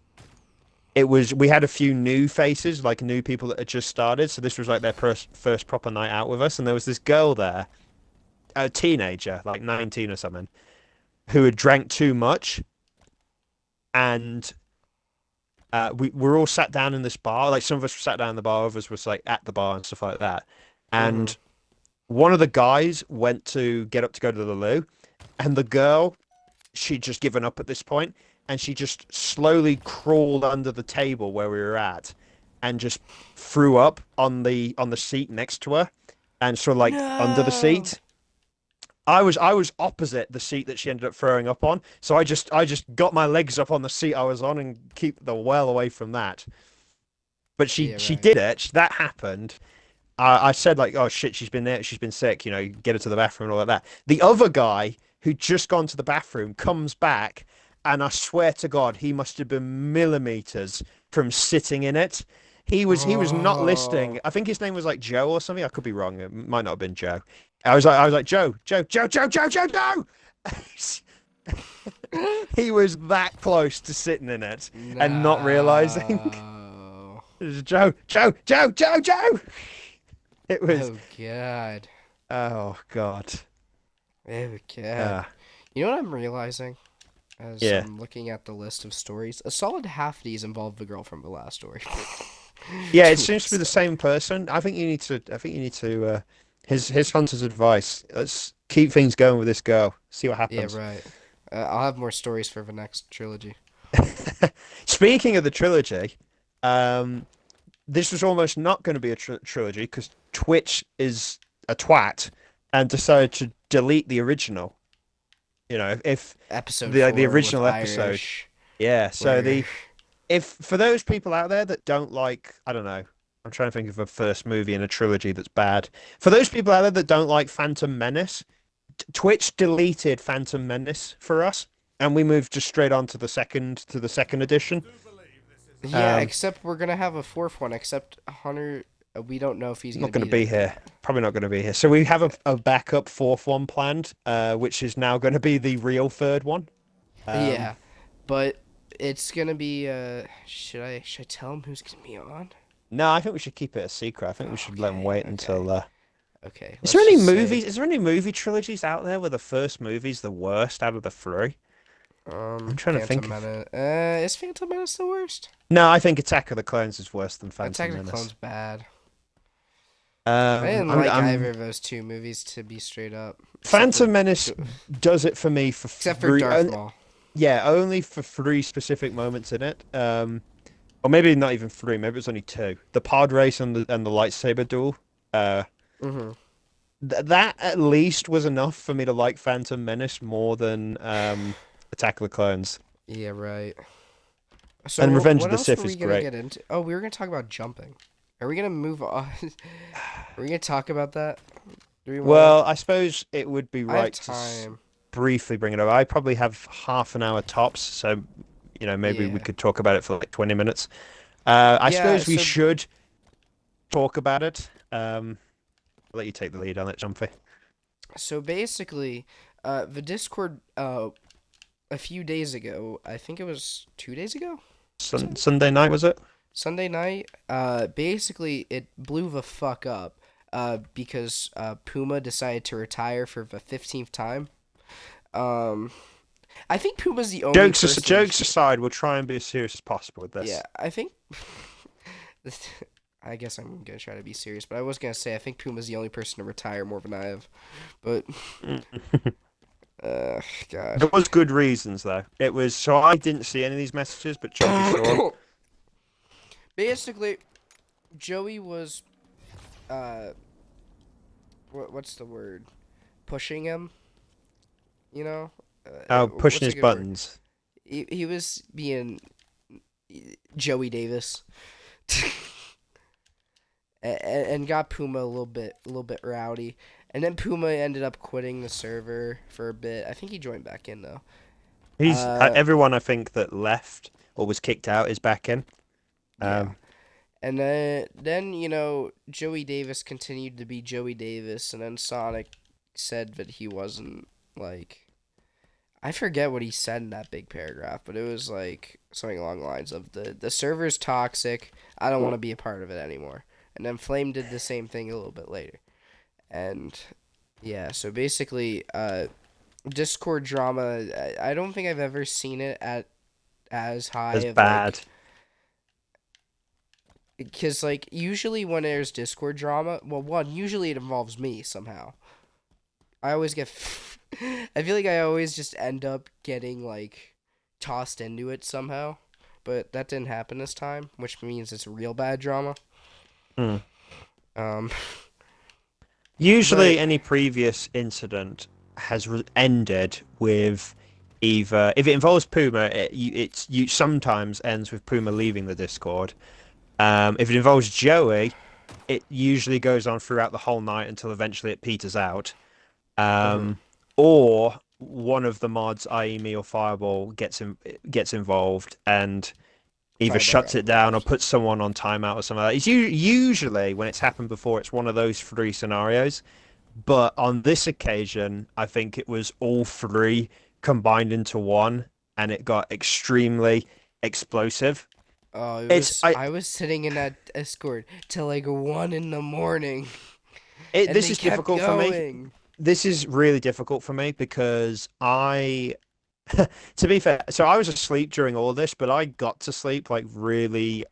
we had a few new faces, like new people that had just started. So this was like their first proper night out with us. And there was this girl there, a teenager, like 19 or something, who had drank too much. And we were all sat down in this bar. Like some of us were sat down in the bar, others was like at the bar and stuff like that. Hmm. And one of the guys went to get up to go to the loo, and the girl, she'd just given up at this point, and she just slowly crawled under the table where we were at, and just threw up on the seat next to her, and sort of like under the No. seat. I was opposite the seat that she ended up throwing up on, so I just got my legs up on the seat I was on and keep the well away from that. But she Yeah, she right. did it. That happened. I said like, oh shit, she's been there, she's been sick, get her to the bathroom and all like that. The other guy who'd just gone to the bathroom comes back, and I swear to God, he must have been millimeters from sitting in it. He was not listening. Oh. I think his name was like Joe or something. I could be wrong. It might not have been Joe. I was like Joe, Joe, Joe, Joe, Joe, Joe, Joe. He was that close to sitting in it and not realizing. No. It was Joe, Joe, Joe, Joe, Joe. It was. Oh God. Oh God. Oh God. Uh, You know what I'm realizing as yeah. I'm looking at the list of stories? A solid half of these involve the girl from the last story. Yeah, it To seems to be the myself. same person. I think you need to his hunter's advice. Let's keep things going with this girl. See what Yeah, happens. right. I'll have more stories for the next trilogy. Speaking of the trilogy, um, this was almost not going to be a trilogy because Twitch is a twat and decided to delete the original. If Episode the 4 with original episode. Irish, Yeah, so where the if for those people out there that don't like, I don't know, I'm trying to think of a first movie in a trilogy that's bad. For those people out there that don't like Phantom Menace, Twitch deleted Phantom Menace for us, and we moved just straight on to the second edition. yeah, Um, except we're gonna have a fourth one. Except Hunter. We don't know if he's Not gonna going be to be there or here. not. Probably not going to be here. So we have a backup fourth one planned, which is now going to be the real third one. Um, Yeah, but it's gonna be. Should I tell him who's gonna be on? no, I think we should keep it a secret. I think we should let him Okay, wait okay, until. okay. Is there Let's any just say, movies? Is there any movie trilogies out there where the first movie's the worst out of the three? I'm trying to Phantom think of. Menace. Is Phantom Menace the worst? No, I think Attack of the Clones is worse than Attack Phantom of the Clone's Menace. bad. I Um, didn't I'm, like I'm either of those two movies, to be straight up, Phantom Menace does it for me for except for three. Darth Maul. Yeah, only for three specific moments in it. Or maybe not even three. Maybe it was only two. The pod race and the lightsaber duel. Uh, Hmm. that at least was enough for me to like Phantom Menace more than Attack of the Clones. Yeah, right. And So Revenge of what the else Sith were we is gonna great. get into? Oh, we were gonna talk about jumping. Are we gonna move on? Are we gonna talk about that? Do we wanna? Well, I suppose it would be I have right to time. briefly bring it up. I probably have half an hour tops, so maybe we Yeah. could talk about it for like 20 minutes. I Yeah. suppose we So should talk about it. I'll let you take the lead on it, Chumpy. so basically, the Discord a few days ago, I think it was 2 days ago. Was it Sunday night was it? Sunday night? Basically it blew the fuck up. Because Puma decided to retire for the 15th time. Um, I think Puma's the only person. Jokes aside, we'll try and be as serious as possible with Yeah, this. I think. I guess I'm gonna try to be serious, but I was gonna say I think Puma's the only person to retire more than I have. But uh, God. There was good reasons though. It was so I didn't see any of these messages, but Chumpy saw them. Basically, Joey was uh, what's the word? Pushing him. You know, Oh, pushing what's a his good word? buttons. He was being Joey Davis. And got Puma a little bit rowdy. And then Puma ended up quitting the server for a bit. I think he joined back in though. He's Uh, everyone I think that left or was kicked out is back in. yeah. Um, And then Joey Davis continued to be Joey Davis, and then Sonic said that he wasn't like I forget what he said in that big paragraph, but it was like something along the lines of the server's toxic. I don't want to be a part of it anymore. And then Flame did the same thing a little bit later. And yeah, so basically, Discord drama. I don't think I've ever seen it at as high as of bad. like because like usually when there's Discord drama, well, one usually it involves me somehow. I always get. I feel like I always just end up getting like tossed into it somehow, but that didn't happen this time, which means it's real bad drama. Hmm. Um, but Usually, any previous incident has ended with either if it involves Puma, you sometimes ends with Puma leaving the Discord. If it involves Joey, it usually goes on throughout the whole night until eventually it peters out. mhm, Or one of the mods, i.e., me or Fireball, gets involved and either Fireball shuts got it down or involved. puts someone on timeout or something like that. It's usually when it's happened before, it's one of those three scenarios. But on this occasion, I think it was all three combined into one, and it got extremely explosive. Oh, it It's was. I was sitting in that Discord till like 1 in the morning, and this they is kept difficult for me. going. This is really difficult for me because to be fair, so I was asleep during all this, but I got to sleep like really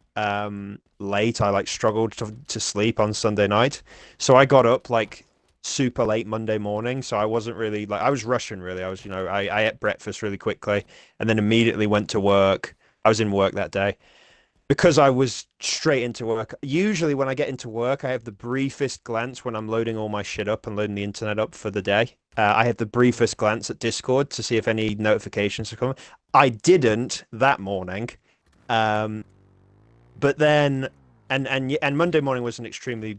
late. I like struggled to sleep on Sunday night. So I got up like super late Monday morning. So I wasn't really like I was rushing really. I was, I ate breakfast really quickly and then immediately went to work. I was in work that day because I was straight into work. Usually, when I get into work, I have the briefest glance when I'm loading all my shit up and loading the internet up for the day. I have the briefest glance at Discord to see if any notifications are coming. I didn't that morning, um, but then and Monday morning was an extremely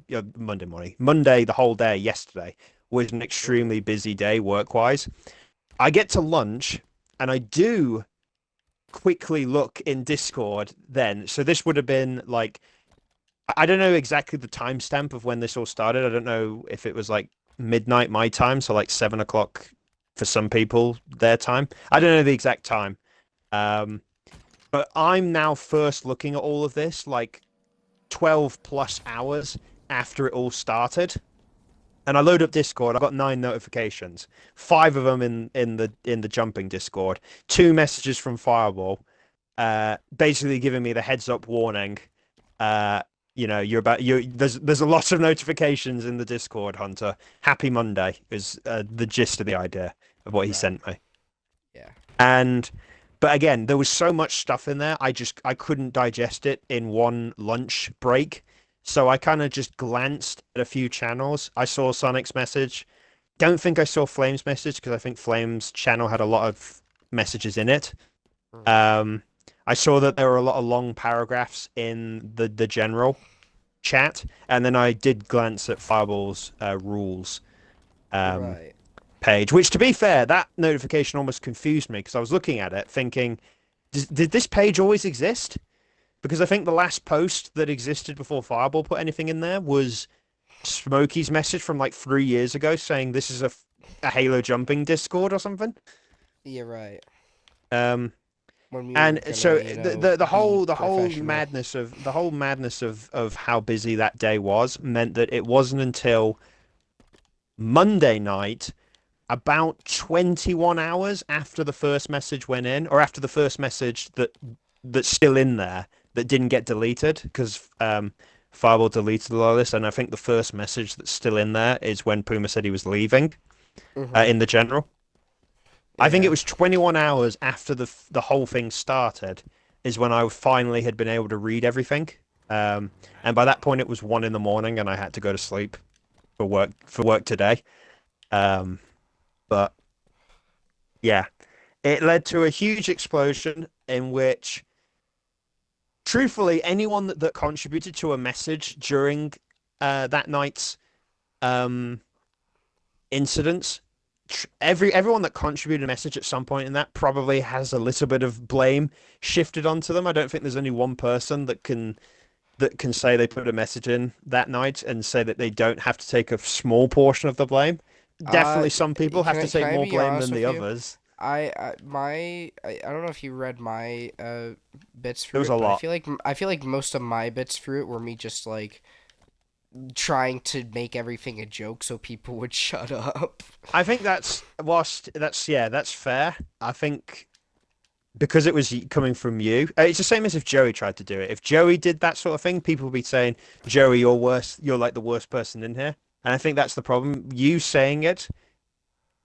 Monday the whole day yesterday was an Mhm. extremely busy day work wise. I get to lunch and I do quickly look in Discord then. So this would have been like I don't know exactly the timestamp of when this all started. I don't know if it was like midnight my time, so like 7 o'clock for some people their time. I don't know the exact time. Um, but I'm now first looking at all of this like 12 plus hours after it all started. And I load up Discord. I've got 9 notifications, 5 of them in the jumping Discord, 2 messages from Fireball, basically giving me the heads up warning. Uh, you're about you. There's a lot of notifications in the Discord, Hunter. Happy Monday is the gist of the idea of what he Right. sent me. Yeah. And but again, there was so much stuff in there. I couldn't digest it in one lunch break. So I kind of just glanced at a few channels. I saw Sonic's message. Don't think I saw Flame's message because I think Flame's channel had a lot of messages in it. Hmm. Um, I saw that there were a lot of long paragraphs in the general chat, and then I did glance at Fireball's rules um, Right. page, which, to be fair, that notification almost confused me because I was looking at it thinking, did this page always exist? Because I think the last post that existed before Fireball put anything in there was Smokey's message from like 3 years ago saying this is a Halo jumping Discord or something. You're right. Um, When we were And gonna, so the be whole professional. madness of how busy that day was meant that it wasn't until Monday night, about 21 hours after the first message went in, or after the first message that's still in there that didn't get deleted because Fireball deleted a lot of this, and I think the first message that's still in there is when Puma said he was leaving Hmm. in the general. I think it Yeah. was 21 hours after the whole thing started is when I finally had been able to read everything. And by that point, it was 1 in the morning, and I had to go to sleep for work today. Um, but yeah, it led to a huge explosion in which, truthfully, anyone that contributed to a message during that night's um, incidents everyone that contributed a message at some point in that probably has a little bit of blame shifted onto them. I don't think there's only one person that can say they put a message in that night and say that they don't have to take a small portion of the blame. Uh, Definitely some people have to can take I more be blame honest than the with you? others. I don't know if you read my bits There through was a it, but lot. I feel like most of my bits through it were me just like trying to make everything a joke so people would shut up. I think that's fair. I think because it was coming from you, it's the same as if Joey tried to do it. If Joey did that sort of thing, people would be saying, "Joey, you're worse. You're like the worst person in here." And I think that's the problem. You saying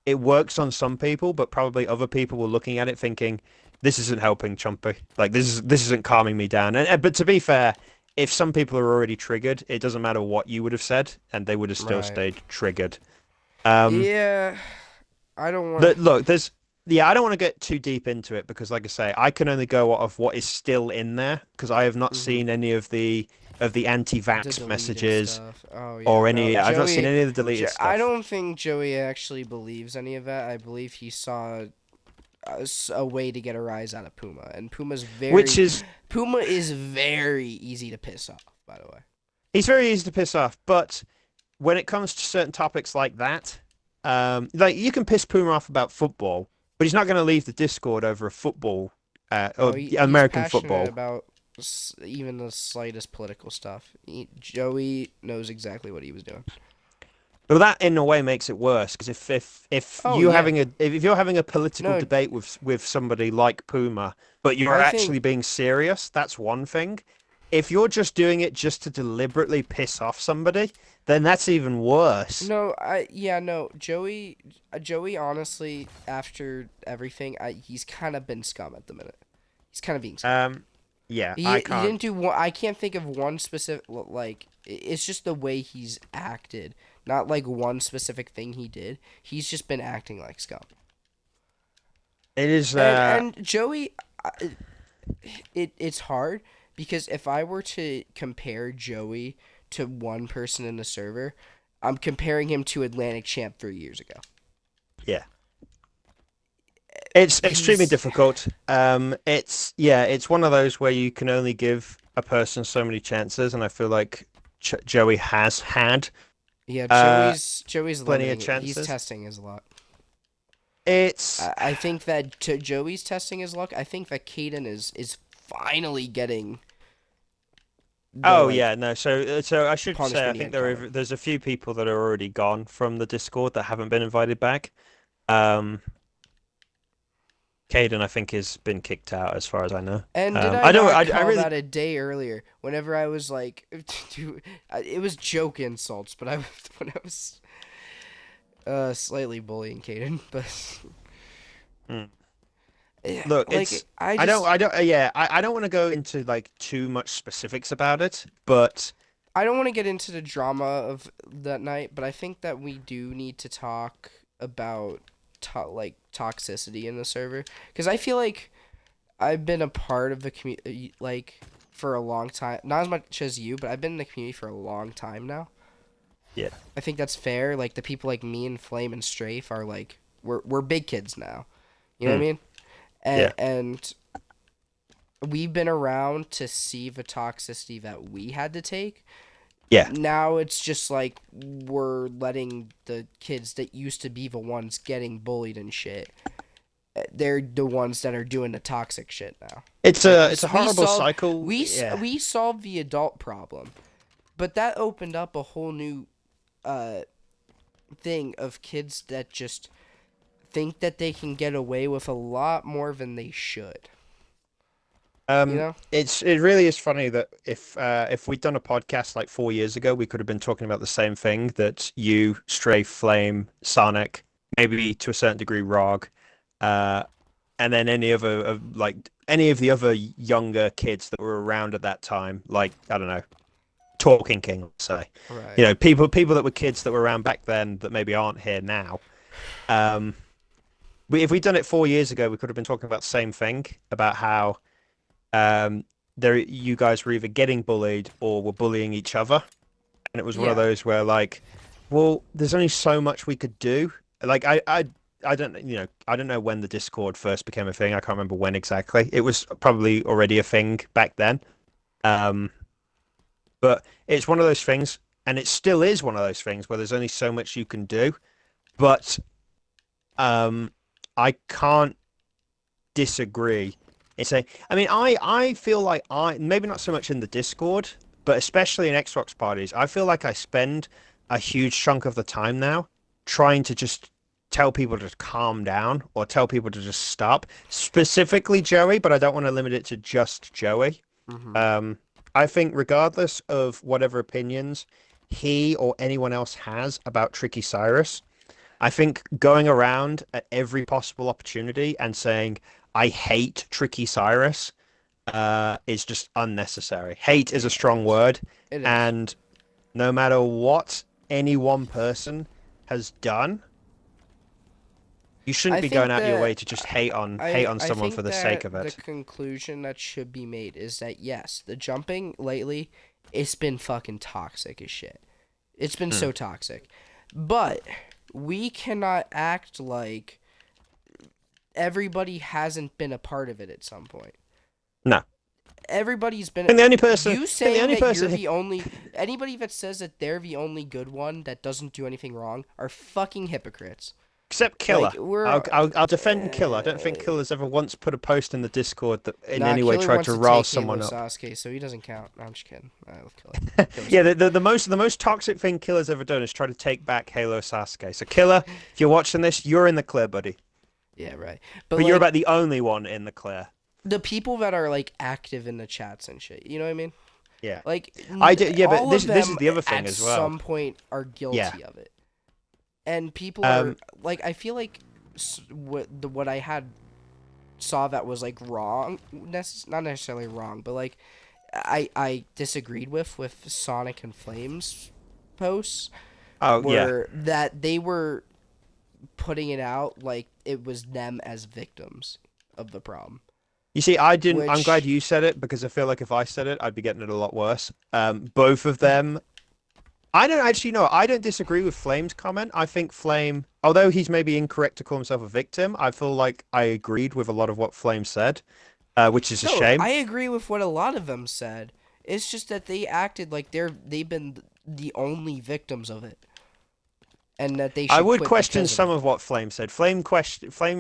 it works on some people, but probably other people were looking at it thinking, "This isn't helping Chumpy. Like this isn't calming me down." And but to be fair, if some people are already triggered, it doesn't matter what you would have said, and they would have still Right. stayed triggered. Um, Yeah, I don't want. that look, there's yeah, I don't want to get too deep into it because, like I say, I can only go off what is still in there because I have not Hmm. seen any of the The anti-vax deleted messages stuff. Oh yeah, or no, any. I've not seen any of the deleted I stuff, don't think Joey actually believes any of that. I believe he saw a way to get a rise out of Puma, and which is Puma is very easy to piss off. By the way. he's very easy to piss off, but when it comes to certain topics like that, like you can piss Puma off about football, but he's not going to leave the Discord over a football Oh, or he's American passionate football. about even the slightest political stuff. Joey knows exactly what he was doing. But that in a way makes it worse because if Oh you yeah, having a if you're having a political no, debate with somebody like Puma, but you're I actually think being serious, that's one thing. If you're just doing it just to deliberately piss off somebody, then that's even worse. no, I yeah no Joey honestly after everything he's kind of been scum at the minute. He's kind of being scum. Um, yeah, I He can't. didn't do one. I can't think of one specific like. It's just the way he's acted, not like one specific thing he did. He's just been acting like scum. It is. And Joey, it's hard because if I were to compare Joey to one person in the server, I'm comparing him to Atlantic Champ 3 years ago. Yeah. It's extremely He's difficult. It's one of those where you can only give a person so many chances, and I feel like Joey has had Yeah, uh Joey's plenty of limiting it. He's chances. testing his luck. It's I think that Joey's testing his luck. I think that Caden is finally getting the oh like yeah, no. So I should say I punishment he think had coming. there's a few people that are already gone from the Discord that haven't been invited back. Um, Caden I think has been kicked out as far as I know. And did I I don't. not I call really. that a day earlier? Whenever I was like, dude, it was joke insults, but I when I was slightly bullying Caden, but Mm. yeah, Look, like it's I don't yeah, I don't want to go into like too much specifics about it, but I don't want to get into the drama of that night, but I think that we do need to talk about like toxicity in the server because I feel like I've been a part of the community like for a long time. Not as much as you, but I've been in the community for a long time now. yeah. I think that's fair. Like the people like me and Flame and Strafe are like we're big kids now. You know what I Mm, mean? yeah. And we've been around to see the toxicity that we had to take. Yeah. Now it's just like we're letting the kids that used to be the ones getting bullied and shit. They're the ones that are doing the toxic shit now. Like It's a horrible cycle. Yeah. we solved the adult problem, but that opened up a whole new uh thing of kids that just think that they can get away with a lot more than they should. You know? It really is funny that if we'd done a podcast like 4 years ago, we could have been talking about the same thing that you, Stray, Flame, Sonic, maybe to a certain degree, Rog, uh, and then any other of like any of the other younger kids that were around at that time, like I don't know, Talking King, let's say, Right. people that were kids that were around back then that maybe aren't here now. Um, if we'd done it 4 years ago, we could have been talking about the same thing about how there you guys were either getting bullied or were bullying each other, and it was one of Yeah. those where like, well, there's only so much we could do. Like I don't I don't know when the Discord first became a thing. I can't remember when exactly. It was probably already a thing back then. Um, but it's one of those things, and it still is one of those things where there's only so much you can do. But um, I can't disagree. It's a, I mean, I feel like I maybe not so much in the Discord, but especially in Xbox parties, I feel like I spend a huge chunk of the time now trying to just tell people to calm down or tell people to just stop. Specifically Joey, but I don't want to limit it to just Joey. Mhm. Um, I think regardless of whatever opinions he or anyone else has about Tricky Cyrus, I think going around at every possible opportunity and saying, I hate Tricky Cyrus, is just unnecessary. Hate is a Yeah, it strong is. word, It is. and no matter what any one person has done, you shouldn't I be going think out of your way that to just hate on I someone for think the sake that of the it. conclusion that should be made is that yes, the jumping lately it's been fucking toxic as shit. It's been Hmm. so toxic. But we cannot act like everybody hasn't been a part of it at some point. No. I Everybody's been think the only person, you I think the saying only that you're person the only anybody that says that they're the only good one that doesn't do anything wrong are fucking hypocrites. except Killer. Like we're I'll defend Killer. I don't think Killer's ever once put a post in the Discord that in Nah, any way Killer tried wants to to rile take Halo someone up. Sasuke, so he doesn't count. No, I'm just kidding. I love Killer. Killer's Yeah, fun. the most toxic thing Killer's ever done is try to take back Halo Sasuke. So Killer, if you're watching this, you're in the clear, buddy. Yeah, right. But But you're like about the only one in the clear. the people that are like active in the chats and shit, you know what I mean? Yeah. Like I did, yeah, but all of this is them the other thing at as well. some point are Yeah. guilty of it, and people are Um, like, I feel like what I had saw that was like wrong, not necessarily wrong, but like I disagreed with Sonic and Flames posts oh yeah. were that they were putting it out like it was them as victims of the problem. You see, I didn't. I'm glad Which you said it because I feel like if I said it, I'd be getting it a lot worse. Both of them. I don't actually know. I don't disagree with Flame's comment. I think Flame, although he's maybe incorrect to call himself a victim, I feel like I agreed with a lot of what Flame said, which is a no, shame. I agree with what a lot of them said, It's just that they acted like they've been the only victims of it, and that they I should would quit question because of some it. of what Flame said. Flame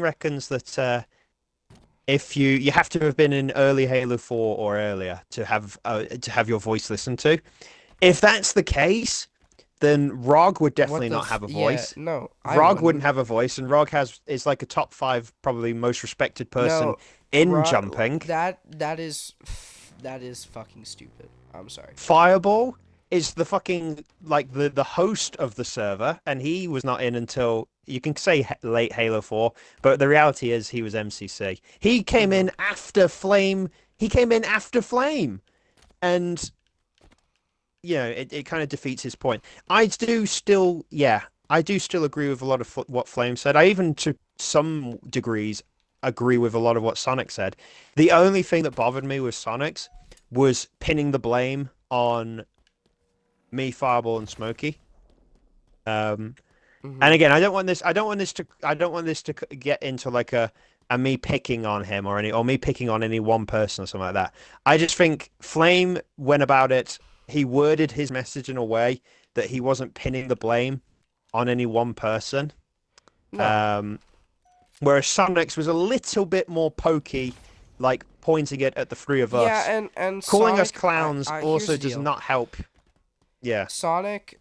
reckons that if you have to have been in early Halo 4 or earlier to have your voice listened to. If that's the case, then Rog would What definitely the not have a yeah, voice. no, I Rog wouldn't wouldn't. have a voice, and Rog is like a top five, probably most respected person No, in jumping. that is fucking stupid. I'm sorry. Fireball is the fucking like the host of the server, and he was not in until you can say late Halo 4, but the reality is he was MCC. He came Mhm. in after Flame. He came in after Flame, and it kind of defeats his point. I do still agree with a lot of what Flame said. I even, to some degrees, agree with a lot of what Sonic said. The only thing that bothered me with Sonic's was pinning the blame on me, Fireball, and Smokey. Um, and Mhm. again, I don't want this. I don't want this to get into like a me picking on him or me picking on any one person or something like that. I just think Flame went about it. He worded his message in a way that he wasn't pinning the blame on any one person. No. Um, whereas Sonic's was a little bit more pokey, like pointing it at the three of Yeah, us. and Calling us Sonic, clowns I here's also the does deal. not help. Yeah. Sonic,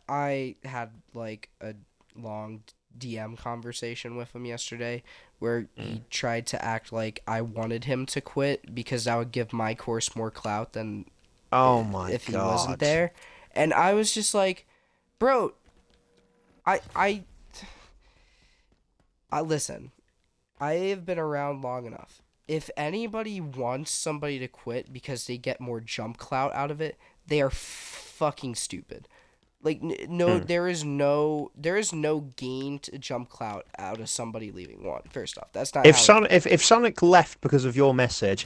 I had like a long DM conversation with him yesterday where Mm. he tried to act like I wanted him to quit because that would give my course more clout than Oh my if he wasn't God. there. And I was just like, bro, I I I listen. I have been around long enough. If anybody wants somebody to quit because they get more jump clout out of it, they are fucking stupid. Like no, Mm. there is no gain to jump clout out of somebody leaving one. First off, that's not how it goes. If Sonic left because of your message,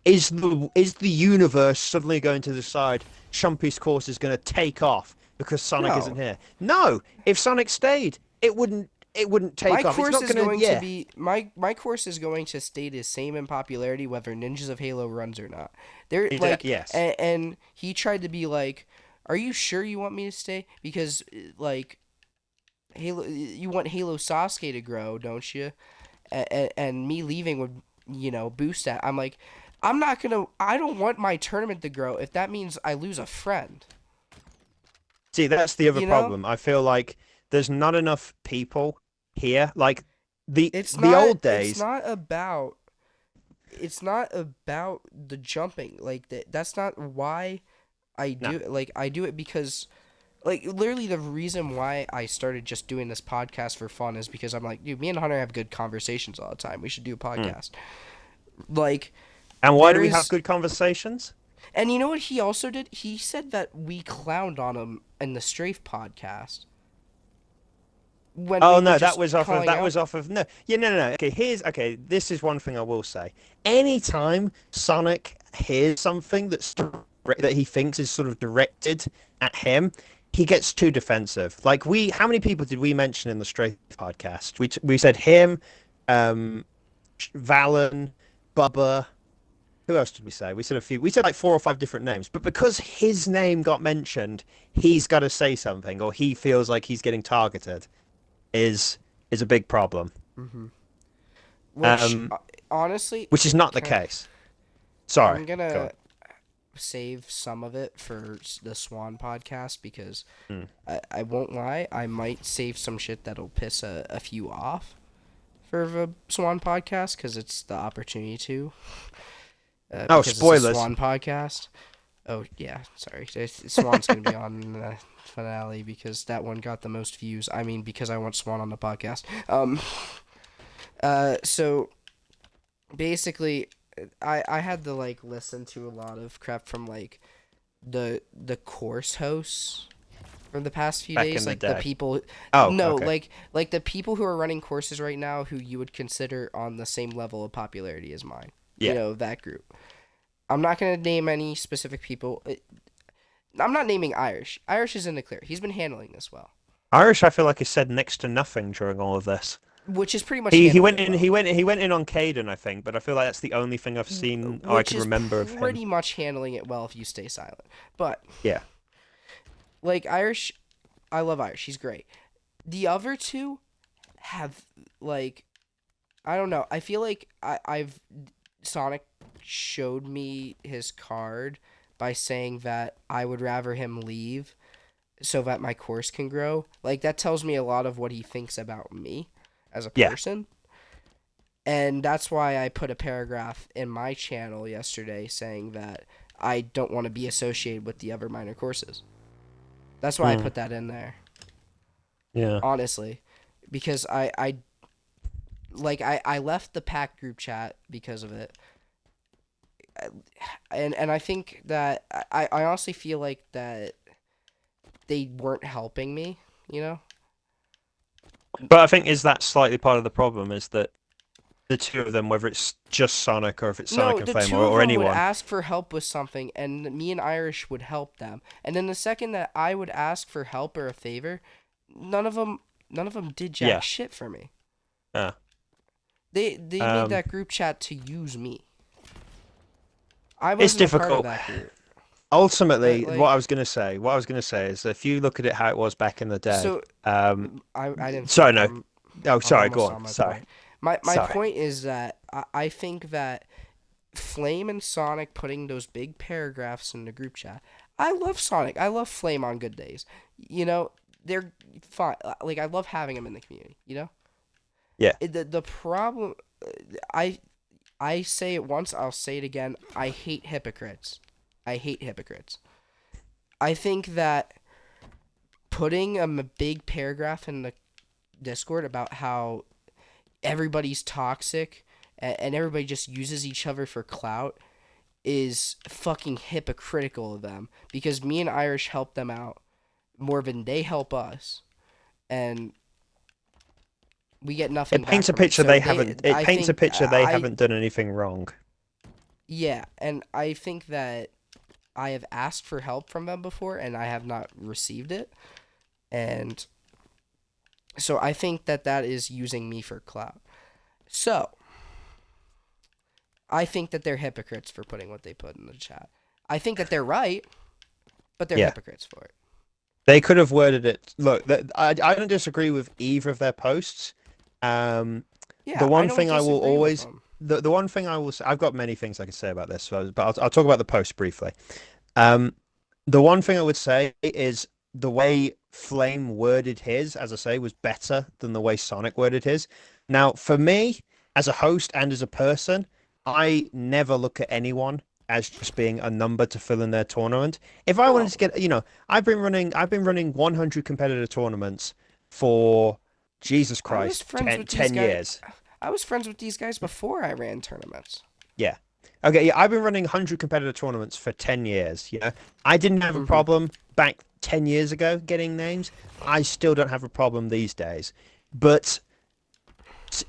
is the universe suddenly going to decide Chumpy's course is going to take off because Sonic isn't No, here? No. If Sonic stayed, it wouldn't my take off. It's course not is going to going to yeah. be my course is going to stay the same in popularity whether Ninjas of Halo runs or not. They're like, Yes. and he tried to be like, "Are you sure you want me to stay? Because like Halo, you want Halo Sasuke to grow, don't you? And me leaving would boost that." I'm like, I'm not gonna. I don't want my tournament to grow if that means I lose a friend. See, that's the other You know, problem. I feel like there's not enough people here. Like it's the not. old days. It's not about the jumping. Like that's not why I No. do it. Like I do it because like literally the reason why I started just doing this podcast for fun is because I'm like, dude, me and Hunter have good conversations all the time. We should do a Mm. podcast. Like And why do there we have is, good conversations? and you know what he also did? He said that we clowned on him in the Strafe podcast when Oh we were no, just calling that out. was off of no. Yeah, no. Okay, this is one thing I will say. Anytime Sonic hears something that he thinks is sort of directed at him, he gets too defensive. Like how many people did we mention in the Stray podcast? We said him, um, Valen, Bubba. Who else did we say? We said a few. We said like four or five different names. But because his name got mentioned, he's got to say something, or he feels like he's getting targeted is is a big problem. Hmm. Which Um, honestly, which is not the can case. Sorry, I'm go gonna on. save some of it for the Swan podcast because Mm. I won't lie, I might save some shit that'll piss a few off for the Swan podcast because it's the opportunity to. Oh, Because it's a spoilers. Swan podcast. Oh yeah, sorry. Swan's gonna be on the finale because that one got the most views. I mean, because I want Swan on the podcast. So basically, I had to like listen to a lot of crap from like the course hosts from the past few Back in days, the like the day. people. Oh, No, okay. like the people who are running courses right now who you would consider on the same level of popularity as mine. You Yeah. know that group. I'm not gonna name any specific people. I'm not naming Irish. Irish is in the clear. He's been handling this well. Irish, I feel like, has said next to nothing during all of this. which is pretty much He handling went it in well. he went in on Caden, I think, but I feel like that's the only thing I've seen or I Which can is remember of him. pretty much handling it well if you stay silent. But Yeah. like Irish, I love Irish. He's great. The other two have like I don't know. I feel like I've Sonic showed me his card by saying that I would rather him leave so that my course can grow. Like that tells me a lot of what he thinks about me as a Yeah. person. And that's why I put a paragraph in my channel yesterday saying that I don't want to be associated with the other minor courses. That's why I Mm, put that in there. yeah. Honestly, because I left the pack group chat because of it. And I think that I honestly feel like that they weren't helping me, you know? But I think is that slightly part of the problem is that the two of them, whether it's just Sonic or if it's Sonic No, and the Flame two of or them would anyone. ask for help with something, and me and Irish would help them. And then the second that I would ask for help or a favor, none of them, none of them did jack Yeah. shit for me. Yeah. They made Um, that group chat to use me. I it's wasn't a part of difficult. that group. Ultimately, Like, what I was gonna say is if you look at it how it was back in the day. so I didn't Sorry, finish. no. Oh, I'm sorry, go almost on. on my Sorry. point. My Sorry. point is that I think that Flame and Sonic putting those big paragraphs in the group chat. I love Sonic. I love Flame on good days. You know, they're fine. Like I love having them in the community. You know, Yeah. the problem, I I say it once, I'll say it again. I hate hypocrites. I hate hypocrites. I think that putting a big paragraph in the Discord about how everybody's toxic and everybody just uses each other for clout is fucking hypocritical of them because me and Irish help them out more than they help us, and we get It nothing back paints a from it. picture So they they, haven't. It I paints a think picture they haven't done anything wrong. yeah, and I think that I have asked for help from them before, and I have not received it, and so I think that that is using me for clout. So I think that they're hypocrites for putting what they put in the chat. I think that they're right, but they're Yeah. hypocrites for it. They could have worded it. Look, I don't disagree with either of their posts. The Yeah, I one don't thing I will disagree with always, them. the one thing I will say, I've got many things I can say about this, but I'll talk about the post briefly. Um, the one thing I would say is the way Flame worded his, as I say, was better than the way Sonic worded his. Now, for me, as a host and as a person, I never look at anyone as just being a number to fill in their tournament. If I wanted No, to get, I've been running 100 competitive tournaments for Jesus I was Christ, friends with these 10 guys. years. I was friends with these guys before I ran tournaments. Yeah. Okay, yeah, I've been running 100 competitive tournaments for 10 years, you know. I didn't have a Mm-hmm. problem back 10 years ago getting names. I still don't have a problem these days. But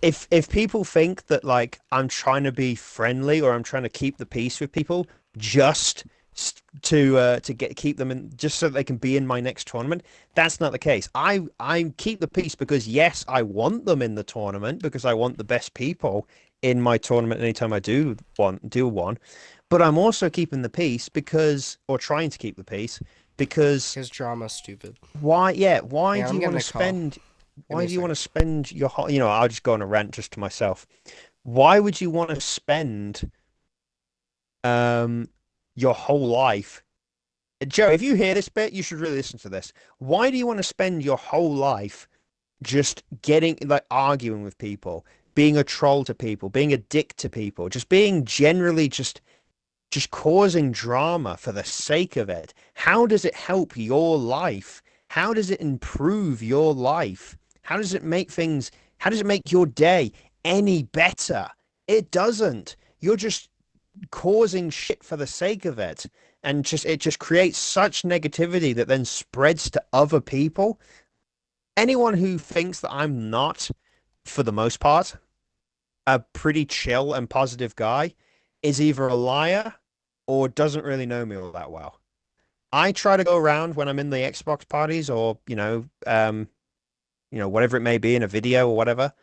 if people think that like I'm trying to be friendly or I'm trying to keep the peace with people just to get keep them in just so they can be in my next tournament, that's not the case. I keep the peace because yes, I want them in the tournament because I want the best people in my tournament anytime I do one, but I'm also keeping the peace because or trying to keep the peace because Because drama's stupid. why Hang on, do I'm you want getting to a call. spend Give me why a do you want second. to spend your whole, I'll just go on a rant just to myself. Why would you want to spend um your whole life? Joe, if you hear this bit, you should really listen to this. Why do you want to spend your whole life just getting like arguing with people, being a troll to people, being a dick to people, just being generally just causing drama for the sake of it? How does it help your life? How does it improve your life? How does it make things, how does it make your day any better? It doesn't. You're just causing shit for the sake of it. And just it just creates such negativity that then spreads to other people. Anyone who thinks that I'm not, for the most part, a pretty chill and positive guy is either a liar or doesn't really know me all that well. I try to go around when I'm in the Xbox parties or, whatever it may be in a video or whatever.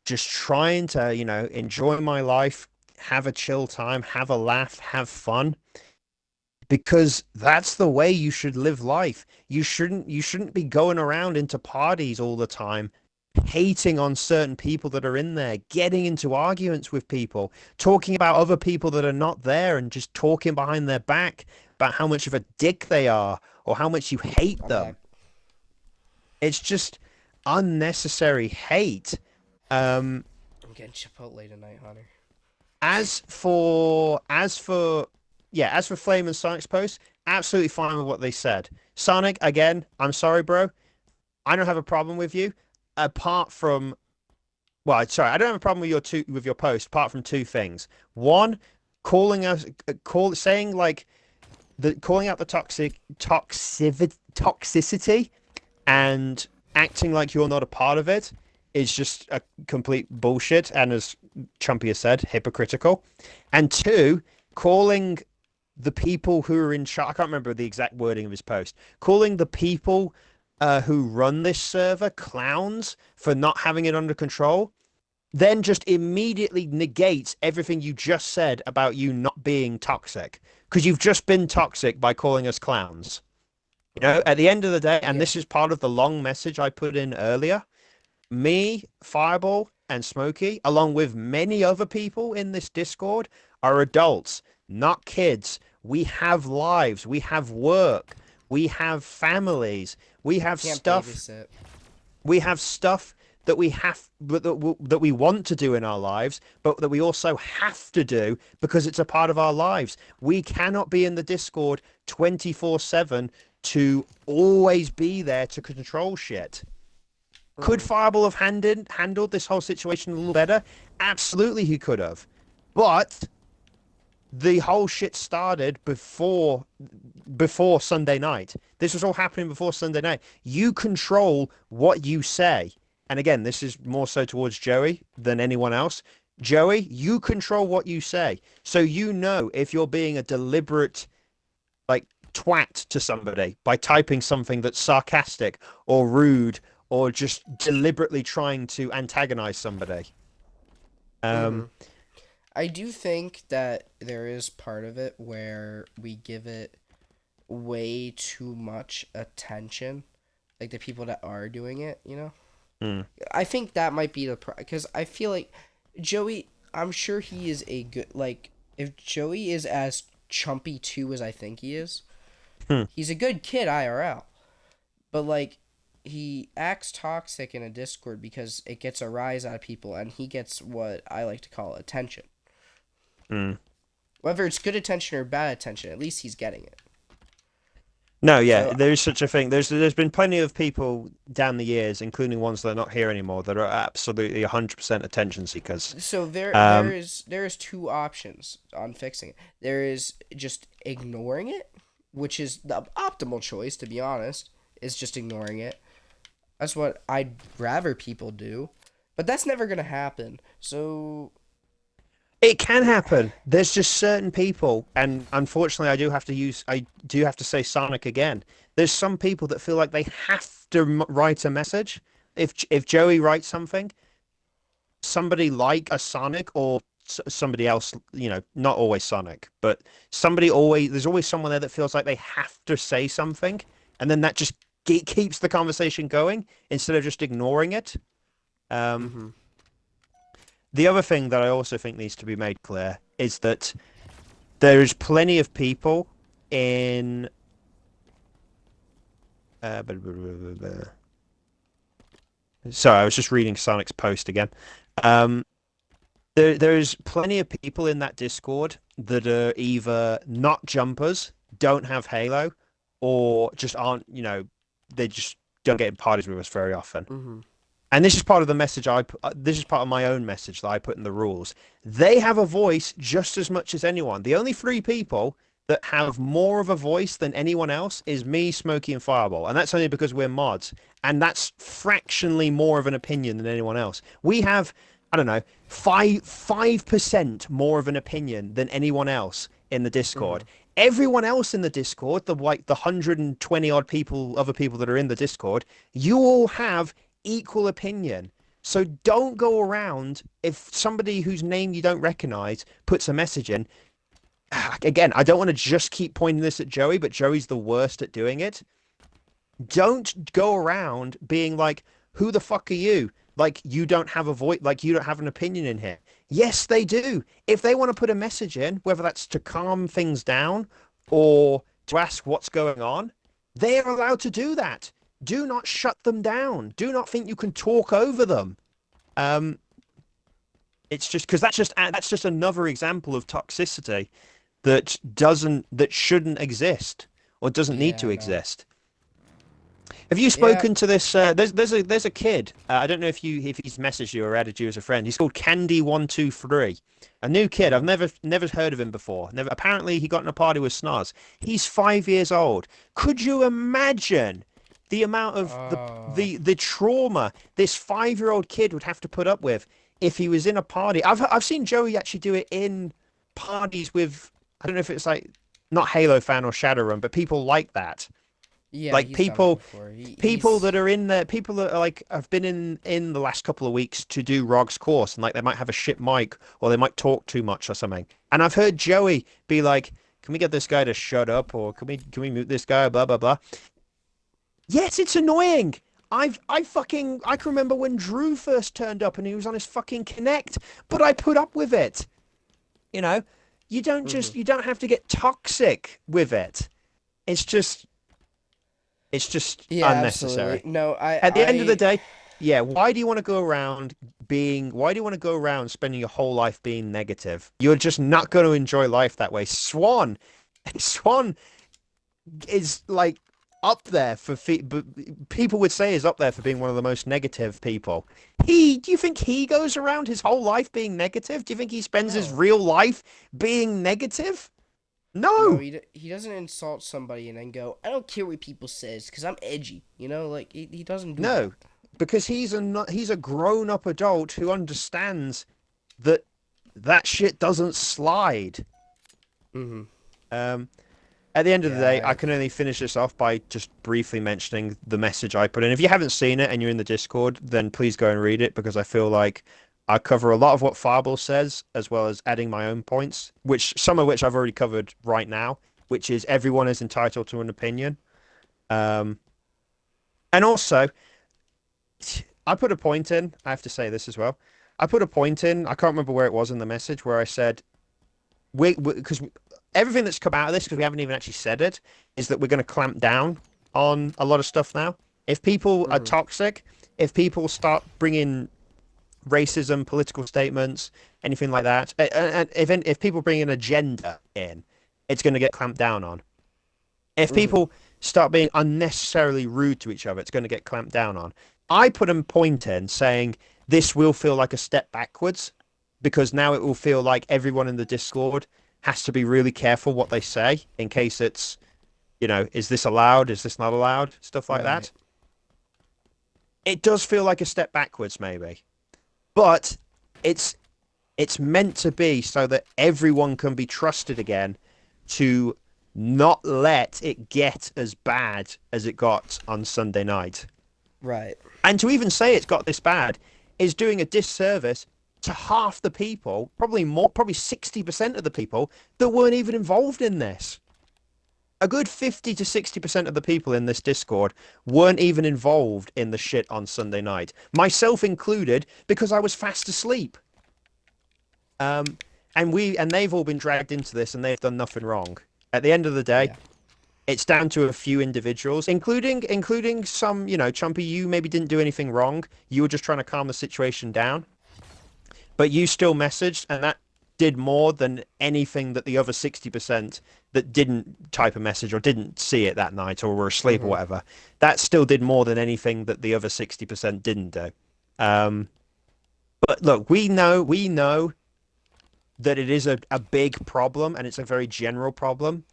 just trying to, enjoy my life, have a chill time, have a laugh, have fun, because that's the way you should live life. You shouldn't be going around into parties all the time, hating on certain people that are in there, getting into arguments with people, talking about other people that are not there and just talking behind their back about how much of a dick they are or how much you hate I'm back. them. It's just unnecessary hate. Um, I'm getting Chipotle tonight, Hunter. as for Flame and Sonic's post, absolutely fine with what they said. Sonic, again, I'm sorry, bro. I don't have a problem with you, apart from sorry, I don't have a problem with your post, apart from two things. One, calling us saying like the calling out the toxicity and acting like you're not a part of it is just a complete bullshit, and as Chumpy has said, hypocritical. And two, calling the people who are in charge, I can't remember the exact wording of his post, calling the people who run this server clowns for not having it under control, then just immediately negates everything you just said about you not being toxic. Because you've just been toxic by calling us clowns. Mm-hmm. At the end of the day, and Yeah. this is part of the long message I put in earlier, me, Fireball, and Smokey, along with many other people in this Discord, are adults, not kids. We have lives, we have work, we have families, we have Can't stuff, babysit. we have stuff that we want to do in our lives, but that we also have to do because it's a part of our lives. We cannot be in the Discord 24/7 to always be there to control shit. Could Mm-hmm. Fireball have handled this whole situation a little better? Absolutely, he could have. But the whole shit started before Sunday night. This was all happening before Sunday night. You control what you say. And again, this is more so towards Joey than anyone else. Joey, you control what you say. So you know if you're being a deliberate like twat to somebody by typing something that's sarcastic or rude or just deliberately trying to antagonize somebody. Mm-hmm. Um, I do think that there is part of it where we give it way too much attention, like the people that are doing it. hmm, I think that might be the because I feel like Joey. I'm sure he is a good like. If Joey is as chumpy too as I think he is, hmm. he's a good kid IRL. But like, he acts toxic in a Discord because it gets a rise out of people, and he gets what I like to call attention. Hmm. Whether it's good attention or bad attention, at least he's getting it. No, yeah, So there is such a thing. There's been plenty of people down the years, including ones that are not here anymore, that are absolutely 100% attention seekers. so there there Um, is there is two options on fixing it. There is just ignoring it, which is the optimal choice to be honest, is just ignoring it. That's what I'd rather people do. But that's never going to happen. So it can happen. There's just certain people, and unfortunately, I do have to say Sonic again. There's some people that feel like they have to write a message. If Joey writes something, somebody like a Sonic or somebody else, not always Sonic, but there's always someone there that feels like they have to say something, and then that just keeps the conversation going instead of just ignoring it. Um, mhm. the other thing that I also think needs to be made clear is that there is plenty of people in. Sorry, I was just reading Sonic's post again. Um, there's plenty of people in that Discord that are either not jumpers, don't have Halo, or just aren't, they just don't get in parties with us very often. Mhm. And this is part of the message this is part of my own message that I put in the rules. They have a voice just as much as anyone. The only three people that have more of a voice than anyone else is me, Smokey, and Fireball. And that's only because we're mods. And that's fractionally more of an opinion than anyone else. We have, I don't know, 5% more of an opinion than anyone else in the Discord. Mhm. Everyone else in the Discord, the 120 odd people, other people that are in the Discord, you all have equal opinion. So don't go around if somebody whose name you don't recognize puts a message in. Again, I don't want to just keep pointing this at Joey, but Joey's the worst at doing it. Don't go around being like, who the fuck are you? Like you don't have a voice, like you don't have an opinion in here. Yes, they do. If they want to put a message in, whether that's to calm things down or to ask what's going on, they are allowed to do that. Do not shut them down. Do not think you can talk over them. Um, it's just because that's just another example of toxicity that shouldn't exist or doesn't need Yeah, to no. exist. Have you Yeah. spoken to this? There's a kid. I don't know if he's messaged you or added you as a friend. He's called Candy123. A new kid. I've Mm. never heard of him before. Never. Apparently, he got in a party with Snars. He's 5 years old. Could you imagine the amount of Oh. the trauma this 5-year-old kid would have to put up with if he was in a party? I've seen Joey actually do it in parties with. I don't know if it's like not Halo fan or Shadowrun, but people like that. Yeah, Like he's done it before. people He's that are in there, people that are like have been in the last couple of weeks to do Rog's course, and like they might have a shit mic or they might talk too much or something. And I've heard Joey be like, "Can we get this guy to shut up?" or "Can we mute this guy?" Blah blah blah. Yes, it's annoying. I can remember when Drew first turned up and he was on his fucking Connect, but I put up with it. You know, Mhm. you don't have to get toxic with it. It's just it's just Yeah, absolutely. unnecessary. No, At the end of the I day, yeah, why do you want to go around spending your whole life being negative? You're just not going to enjoy life that way. Swan is like up there for people would say is up there for being one of the most negative people. Do you think he goes around his whole life being negative? Do you think he spends his no. real life being negative? No, No. he doesn't insult somebody and then go, "I don't care what people says cuz I'm edgy." You know, like he doesn't do that. No. Because he's a grown-up adult who understands that shit doesn't slide. Mhm. Um, at the end of the Yeah, day, I can only finish this off by just briefly mentioning the message I put in. If you haven't seen it and you're in the Discord, then please go and read it because I feel like I cover a lot of what Fable says, as well as adding my own points, which some of which I've already covered right now, which is everyone is entitled to an opinion. Um, and also, I put a point in. I have to say this as well. I put a point in. I can't remember where it was in the message where I said we because everything that's come out of this, because we haven't even actually said it, is that we're going to clamp down on a lot of stuff now. If people are Mhm. toxic, if people start bringing racism, political statements, anything like that, and if people bring an agenda in, it's going to get clamped down on. If Mhm. people start being unnecessarily rude to each other, it's going to get clamped down on. I put a point in saying this will feel like a step backwards because now it will feel like everyone in the Discord has to be really careful what they say in case it's, is this allowed? Is this not allowed? Stuff like Right. that. It does feel like a step backwards, maybe, but it's it's meant to be so that everyone can be trusted again to not let it get as bad as it got on Sunday night. Right. And to even say it's got this bad is doing a disservice to half the people, probably more, probably 60% of the people that weren't even involved in this. A good 50 to 60% of the people in this Discord weren't even involved in the shit on Sunday night, myself included, because I was fast asleep. Um, and they've all been dragged into this and they've done nothing wrong. At the end of the day, Yeah. it's down to a few individuals, including some, Chumpy, you maybe didn't do anything wrong. You were just trying to calm the situation down, but you still messaged, and that did more than anything that the other 60% that didn't type a message or didn't see it that night or were asleep or Mhm. whatever. That still did more than anything that the other 60% didn't do. Um, but look, we know that it is a big problem and it's a very general problem,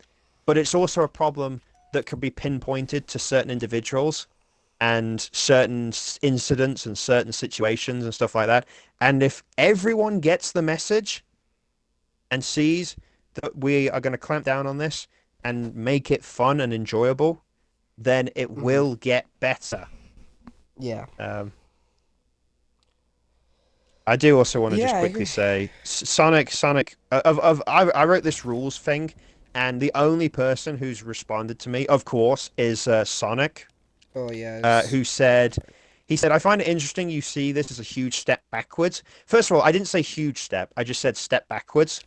but it's also a problem that can be pinpointed to certain individuals and certain incidents and certain situations and stuff like that. And if everyone gets the message and sees that we are going to clamp down on this and make it fun and enjoyable, then it Mhm. will get better. Yeah. Um, I do also want to Yeah, just I quickly agree. say Sonic of I wrote this rules thing, and the only person who's responded to me, of course, is Sonic, Oh yes. who said he said I find it interesting you see this as a huge step backwards. First of all, I didn't say huge step. I just said step backwards.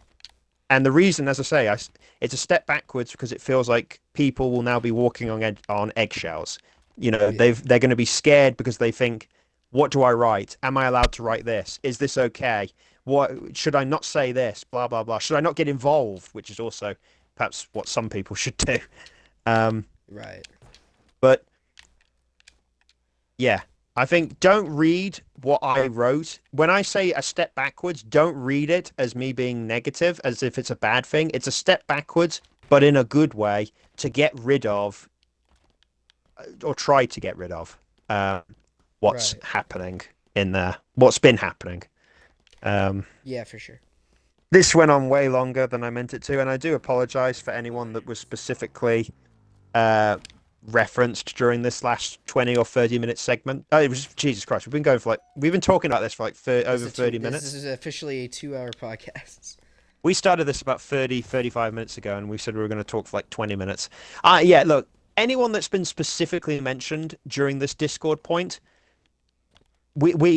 And the reason, as I say, it's a step backwards because it feels like people will now be walking on eggshells. You know, Yeah. they're going to be scared because they think, what do I write? Am I allowed to write this? Is this okay? What should I not say this? Blah blah blah. Should I not get involved? Which is also perhaps what some people should do. Um, Right. but yeah, I think don't read what I wrote. When I say a step backwards, don't read it as me being negative, as if it's a bad thing. It's a step backwards, but in a good way to get rid of, or try to get rid of, uh, what's Right. happening in there, what's been happening. Um, Yeah, for sure. this went on way longer than I meant it to, and I do apologize for anyone that was specifically uh, referenced during this last 20 or 30-minute segment. Oh, it was Jesus Christ. We've been talking about this for like over 30 This minutes. is officially a 2 hour podcast. We started this about 35 minutes ago, and we said we were going to talk for like 20 minutes. Yeah, look, anyone that's been specifically mentioned during this Discord point,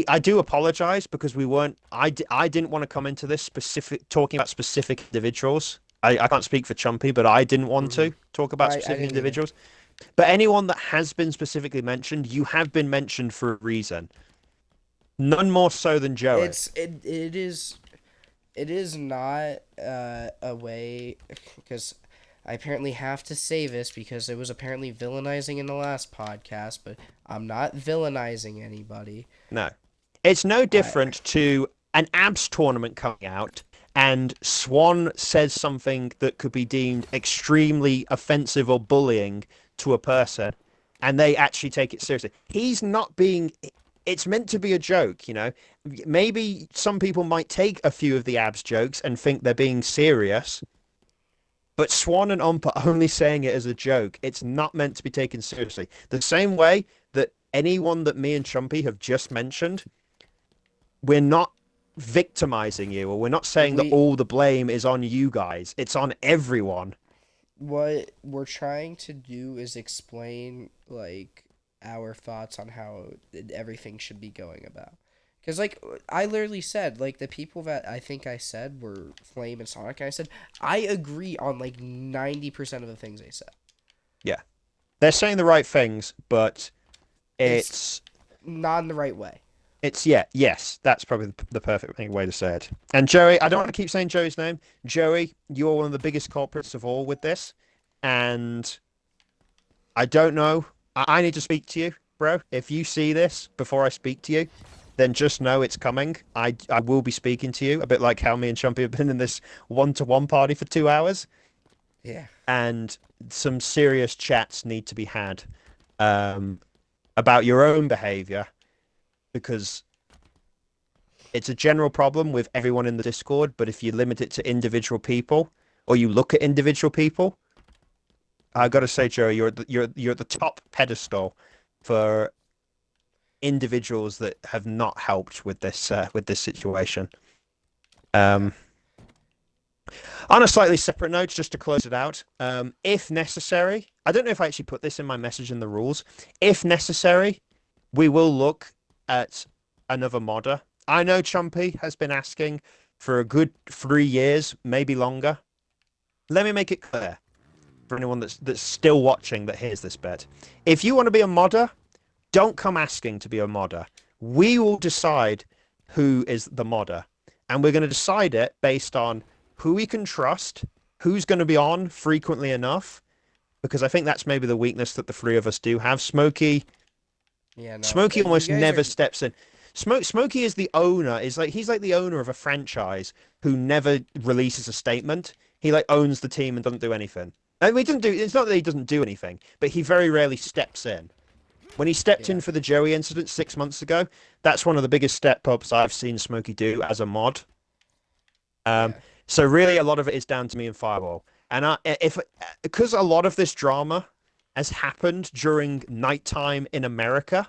I do apologize because we weren't I didn't want to come into this specific talking about specific individuals. I can't speak for Chumpy, but I didn't want Hmm. to talk about I specific didn't either. individuals. But anyone that has been specifically mentioned, you have been mentioned for a reason. None more so than Joey. It is not a way because I apparently have to say this because it was apparently villainizing in the last podcast, but I'm not villainizing anybody. No. It's no I different to an abs tournament coming out and Swan says something that could be deemed extremely offensive or bullying to a person and they actually take it seriously. He's not being it's meant to be a joke, you know. Maybe some people might take a few of the abs jokes and think they're being serious, but Swan and Ump are only saying it as a joke. It's not meant to be taken seriously. The same way that anyone that me and Chumpy have just mentioned, we're not victimizing you, or we're not saying that we all the blame is on you guys. It's on everyone. what we're trying to do is explain like our thoughts on how everything should be going about. Because like I literally said, like the people that I think I said were Flame and Sonic, and I said I agree on like 90% of the things they said. Yeah. They're saying the right things, but It's it's not in the right way. yeah, yes, that's probably the perfect way to say it. And Joey, I don't want to keep saying Joey's name. Joey, you're one of the biggest culprits of all with this, and I don't know. I need to speak to you, bro. If you see this before I speak to you, then just know it's coming. I will be speaking to you, a bit like how me and Chumpy have been in this one-to-one party for 2 hours, Yeah. and some serious chats need to be had um, about your own behavior because it's a general problem with everyone in the Discord. But if you limit it to individual people or you look at individual people, I got Hmm. to say, Joey, you're at the top pedestal for individuals that have not helped with this situation. Okay. Um, on a slightly separate note, just to close it out, if necessary, I don't know if I actually put this in my message in the rules. If necessary, we will look at another modder. I know Chumpy has been asking for a good 3 years, maybe longer. Let me make it clear for anyone that's still watching that hears this bit. If you want to be a modder, don't come asking to be a modder. We will decide who is the modder. And we're going to decide it based on who we can trust, who's going to be on frequently enough, because I think that's maybe the weakness that the three of us do have. Yeah. No. Smokey You almost guys never are. steps in. Smokey is the owner, is like he's like the owner of a franchise who never releases a statement. He like owns the team and doesn't do anything. And he doesn't do it's not that he doesn't do anything, but he very rarely steps in. When he stepped Yeah. in for the Joey incident 6 months ago, that's one of the biggest step ups I've seen Smokey do as a mod. Um, Yeah. so really, a lot of it is down to me and Fireball. And if because a lot of this drama has happened during nighttime in America,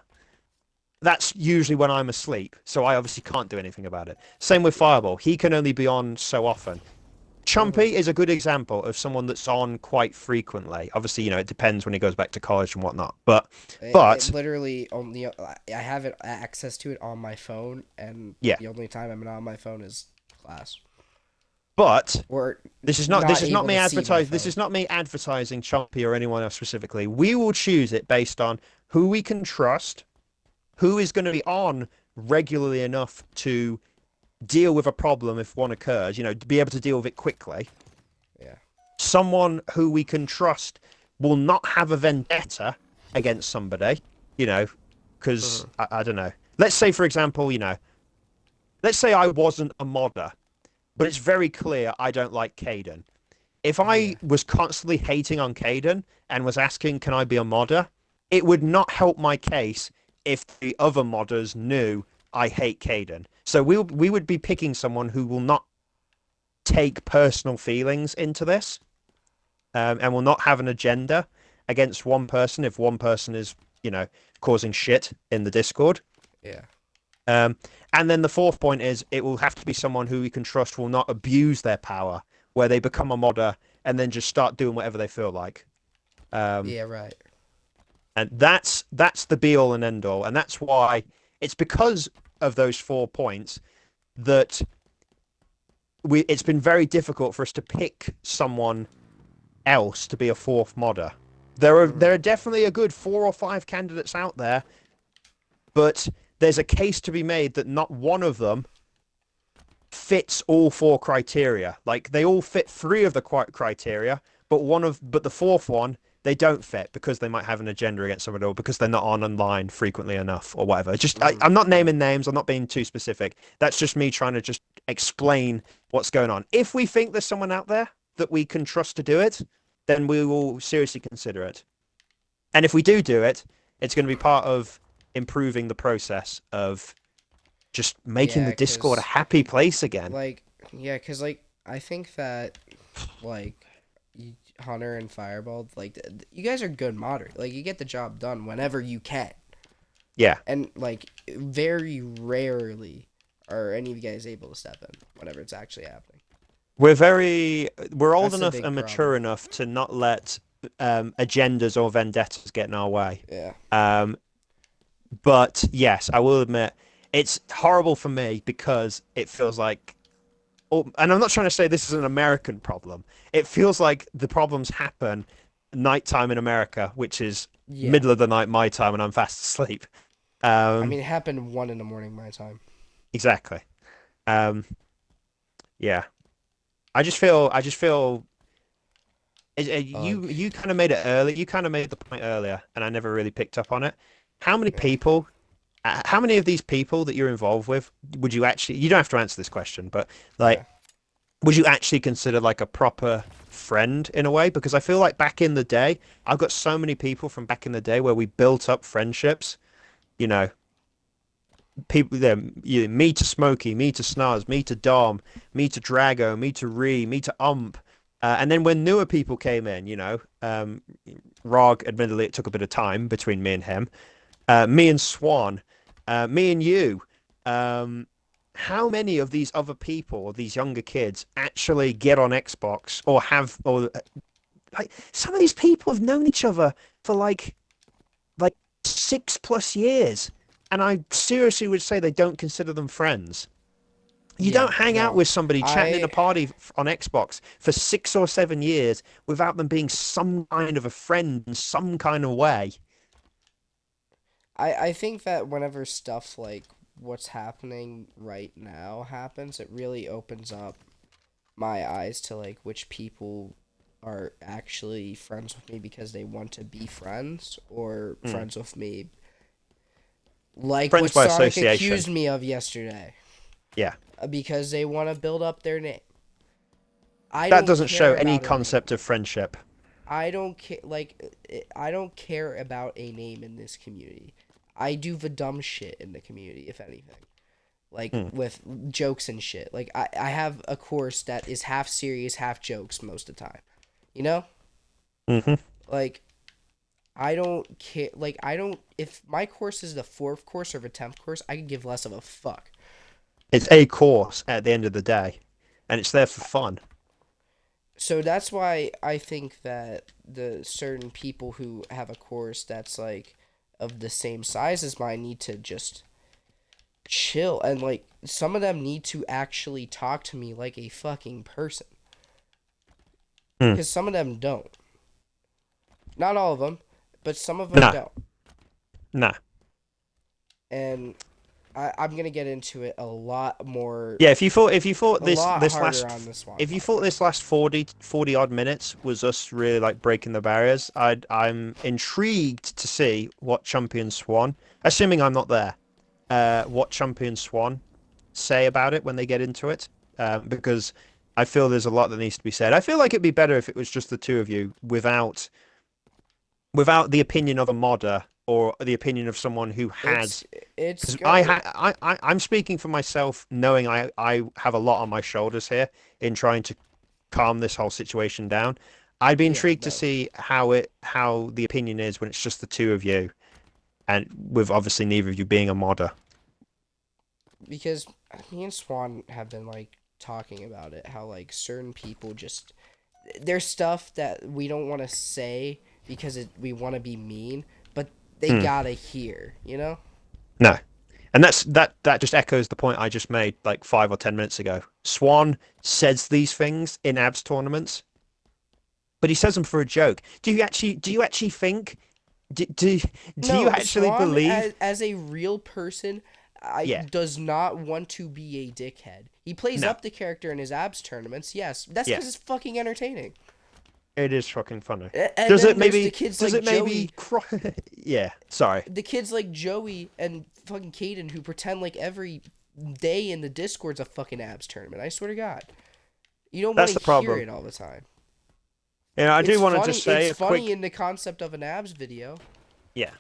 that's usually when I'm asleep, so I obviously can't do anything about it. Same with Fireball. He can only be on so often. Hmm. Chumpy is a good example of someone that's on quite frequently. Obviously, it depends when he goes back to college and whatnot. I But literally only I have it access to it on my phone, and yeah, the only time I'm not on my phone is class but or this not is not able me to see my advertise. This phone. is not me advertising Chumpy or anyone else specifically. We will choose it based on who we can trust, who is going to be on regularly enough to deal with a problem if one occurs. To be able to deal with it quickly. Yeah. Someone who we can trust will not have a vendetta against somebody, you know, because Hmm. I don't know. Let's say, for example, let's say I wasn't a modder, but it's very clear I don't like Caden. If I Yeah. was constantly hating on Caden and was asking, can I be a modder? It would not help my case if the other modders knew I hate Caden. So we would be picking someone who will not take personal feelings into this, and will not have an agenda against one person if one person is, you know, causing shit in the Discord. Yeah. Um, and then the fourth point is it will have to be someone who we can trust will not abuse their power, where they become a modder and then just start doing whatever they feel like. Um, Yeah. Right. and that's the be all and end all, and that's why it's because of those 4 points that it's been very difficult for us to pick someone else to be a fourth modder. There are Hmm. definitely a good 4 or 5 candidates out there, but there's a case to be made that not one of them fits all 4 criteria. Like they all fit 3 of the criteria, but the fourth one they don't fit because they might have an agenda against somebody or because they're not on online frequently enough or whatever. Hmm. I'm not naming names. I'm not being too specific. That's just me trying to just explain what's going on. If we think there's someone out there that we can trust to do it, then we will seriously consider it. And if we do it, it's going to be part of improving the process of just making the Yeah. Discord a Cause happy place again. like cause I think that like Hunter and Fireball, like you guys are good modders. Like you get the job done whenever you can, Yeah, and like very rarely are any of you guys able to step in whenever it's actually happening. we're old That's the enough big and problem. mature enough to not let agendas or vendettas get in our way. Yeah. Um, but yes, I will admit it's horrible for me because it feels like, oh, and I'm not trying to say this is an American problem. It feels like the problems happen nighttime in America, which is Yeah. middle of the night my time, and I'm fast asleep. I Um, mean, it happened 1 in the morning my time. exactly. Um, yeah. I just feel Ugh. you kind of made it early. You kind of made the point earlier, and I never really picked up on it. How many Yeah. people, how many of these people that you're involved with would you actually? You don't have to answer this question, but Yeah. like, would you actually consider like a proper friend in a way? Because I feel like back in the day, I've got so many people from back in the day where we built up friendships. You know, people there, me to Smokey, me to Snars, me to Dom, me to Drago, me to Ree, me to Ump. And then when newer people came in, Rog, admittedly, it took a bit of time between me and him. Me and Swan, me and you. Um, how many of these other people, these younger kids, actually get on Xbox or have, or like some of these people have known each other for like 6 plus years, and I seriously would say they don't consider them friends. You Yeah. don't hang out No. with somebody chatting in a I party on Xbox for 6 or 7 years without them being some kind of a friend in some kind of way. I think that whenever stuff like what's happening right now happens, it really opens up my eyes to like which people are actually friends with me because they want to be friends or Mm. friends with me like Friends what by Sonic association. accused me of yesterday Yeah. because they want to build up their name. I That don't doesn't show care any about a name. concept of friendship. I don't care I don't care about a name in this community. I do the dumb shit in the community if anything. Like Mm. with jokes and shit. Like I have a course that is half serious, half jokes most of the time. You know? Hmm. Like I don't care. Like, I don't. If my course is the fourth course or the 10th course, I could give less of a fuck. It's a course at the end of the day, and it's there for fun. So that's why I think that the certain people who have a course that's like of the same size as mine need to just chill, and like some of them need to actually talk to me like a fucking person, Hmm. because some of them don't. Not all of them, but some of them No, don't. no. And I'm gonna get into it a lot more, Yeah, if you thought a this lot this harder last on this one if you thought this podcast. last 40 odd minutes was us really like breaking the barriers, I'm intrigued to see what Champion Swan, assuming I'm not there, what Champion Swan say about it when they get into it, because I feel there's a lot that needs to be said. I feel like it'd be better if it was just the two of you without the opinion of a modder or the opinion of someone who It's has it's because go I'm speaking for myself, knowing I have a lot on my shoulders here in trying to calm this whole situation down. I'd be Yeah, intrigued to no, see how the opinion is when it's just the two of you, and with obviously neither of you being a modder. because me and Swan have been like talking about it, how like certain people just, there's stuff that we don't want to say because we want to be mean, but they Hmm. gotta hear, you know? No, and that just echoes the point I just made like 5 or 10 minutes ago. Swan says these things in abs tournaments, but he says them for a joke. Do you actually think do you No, actually Swan believe? as a real person, I Yeah, does not want to be a dickhead. He plays no, up the character in his abs tournaments. Yes, that's yeah. because it's fucking entertaining. It is fucking funny. And Does it then there's the maybe? kids Does like it maybe? Joey, Yeah. Sorry. the kids like Joey and fucking Caden who pretend like every day in the Discord's a fucking abs tournament. I swear to God, you don't want That's to the hear problem. it all the time. I do It's want to funny. just It's say a funny quick. in the concept of an abs video, Yeah.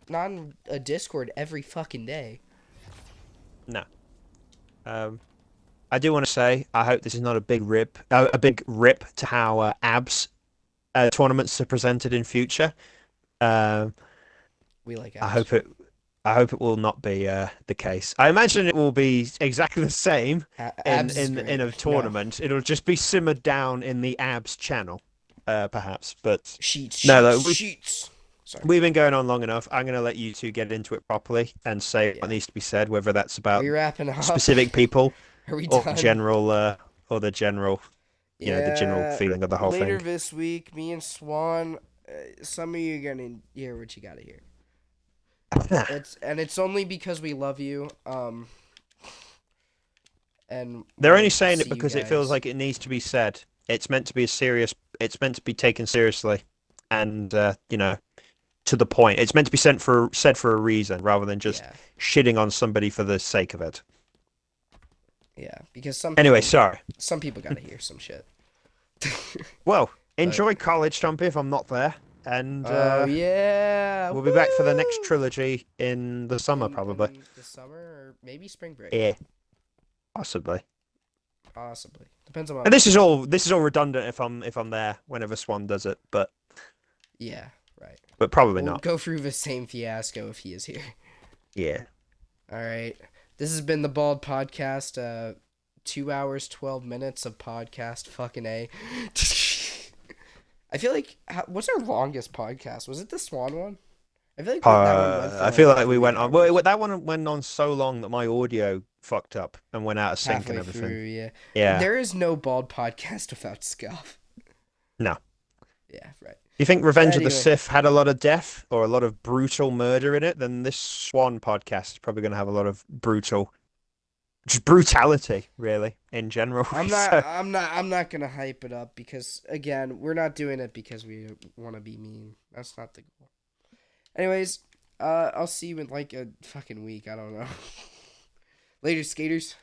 not in a Discord every fucking day. No. Um. I do want to say I hope this is not a big rip to how abs tournaments are presented in future. Um. We like I abs. hope it. I hope it will not be the case. I imagine it will be exactly the same in Abs is in great. a No. tournament. It'll just be simmered down in the abs channel, perhaps. But Sheets, no, sheets, though, sheets. Sorry. we've been going on long enough. I'm going to let you two get into it properly and say what Yeah. needs to be said, whether that's Are about we wrapping up? specific people Are we or done? general, the general, the general Yeah. feeling of the whole Later thing. this week, me and Swan, some of you are gonna hear what you gotta hear. It's only because we love you. And They're want only to saying it see you because it feels guys. like it needs to be said. It's meant to be a serious. It's meant to be taken seriously, and to the point. It's meant to be said for a reason rather than just Yeah. shitting on somebody for the sake of it. Yeah. Because Anyway, sorry. some people gotta hear some shit. Well, But enjoy college, Chumpy, if I'm not there, and oh yeah, we'll be back for the next woo! trilogy in the summer, probably. In the summer or maybe spring break, Yeah, possibly. possibly depends on And my this is all redundant if I'm there whenever Swan does it, yeah, right. but probably We'll not. go through the same fiasco if he is here. Yeah. All right, this has been the Bald Podcast. 2 hours 12 minutes of podcast. Fucking a. I feel like what's our longest podcast? Was it the Swan one? I feel like that one went for I like feel like we 3 went on. Well, hours. that one went on so long that my audio fucked up and went out of sync and Halfway everything. through, yeah. Yeah. There is no Bald Podcast without scuff. No. Yeah, right. Do you think But Revenge of the anyway, Sith had a lot of death or a lot of brutal murder in it? Then this Swan podcast is probably going to have a lot of just brutality, really, in general. I'm not. So, I'm not. I'm not gonna hype it up because again, we're not doing it because we want to be mean. That's not the goal. Anyways, I'll see you in like a fucking week. I don't know. Later, skaters.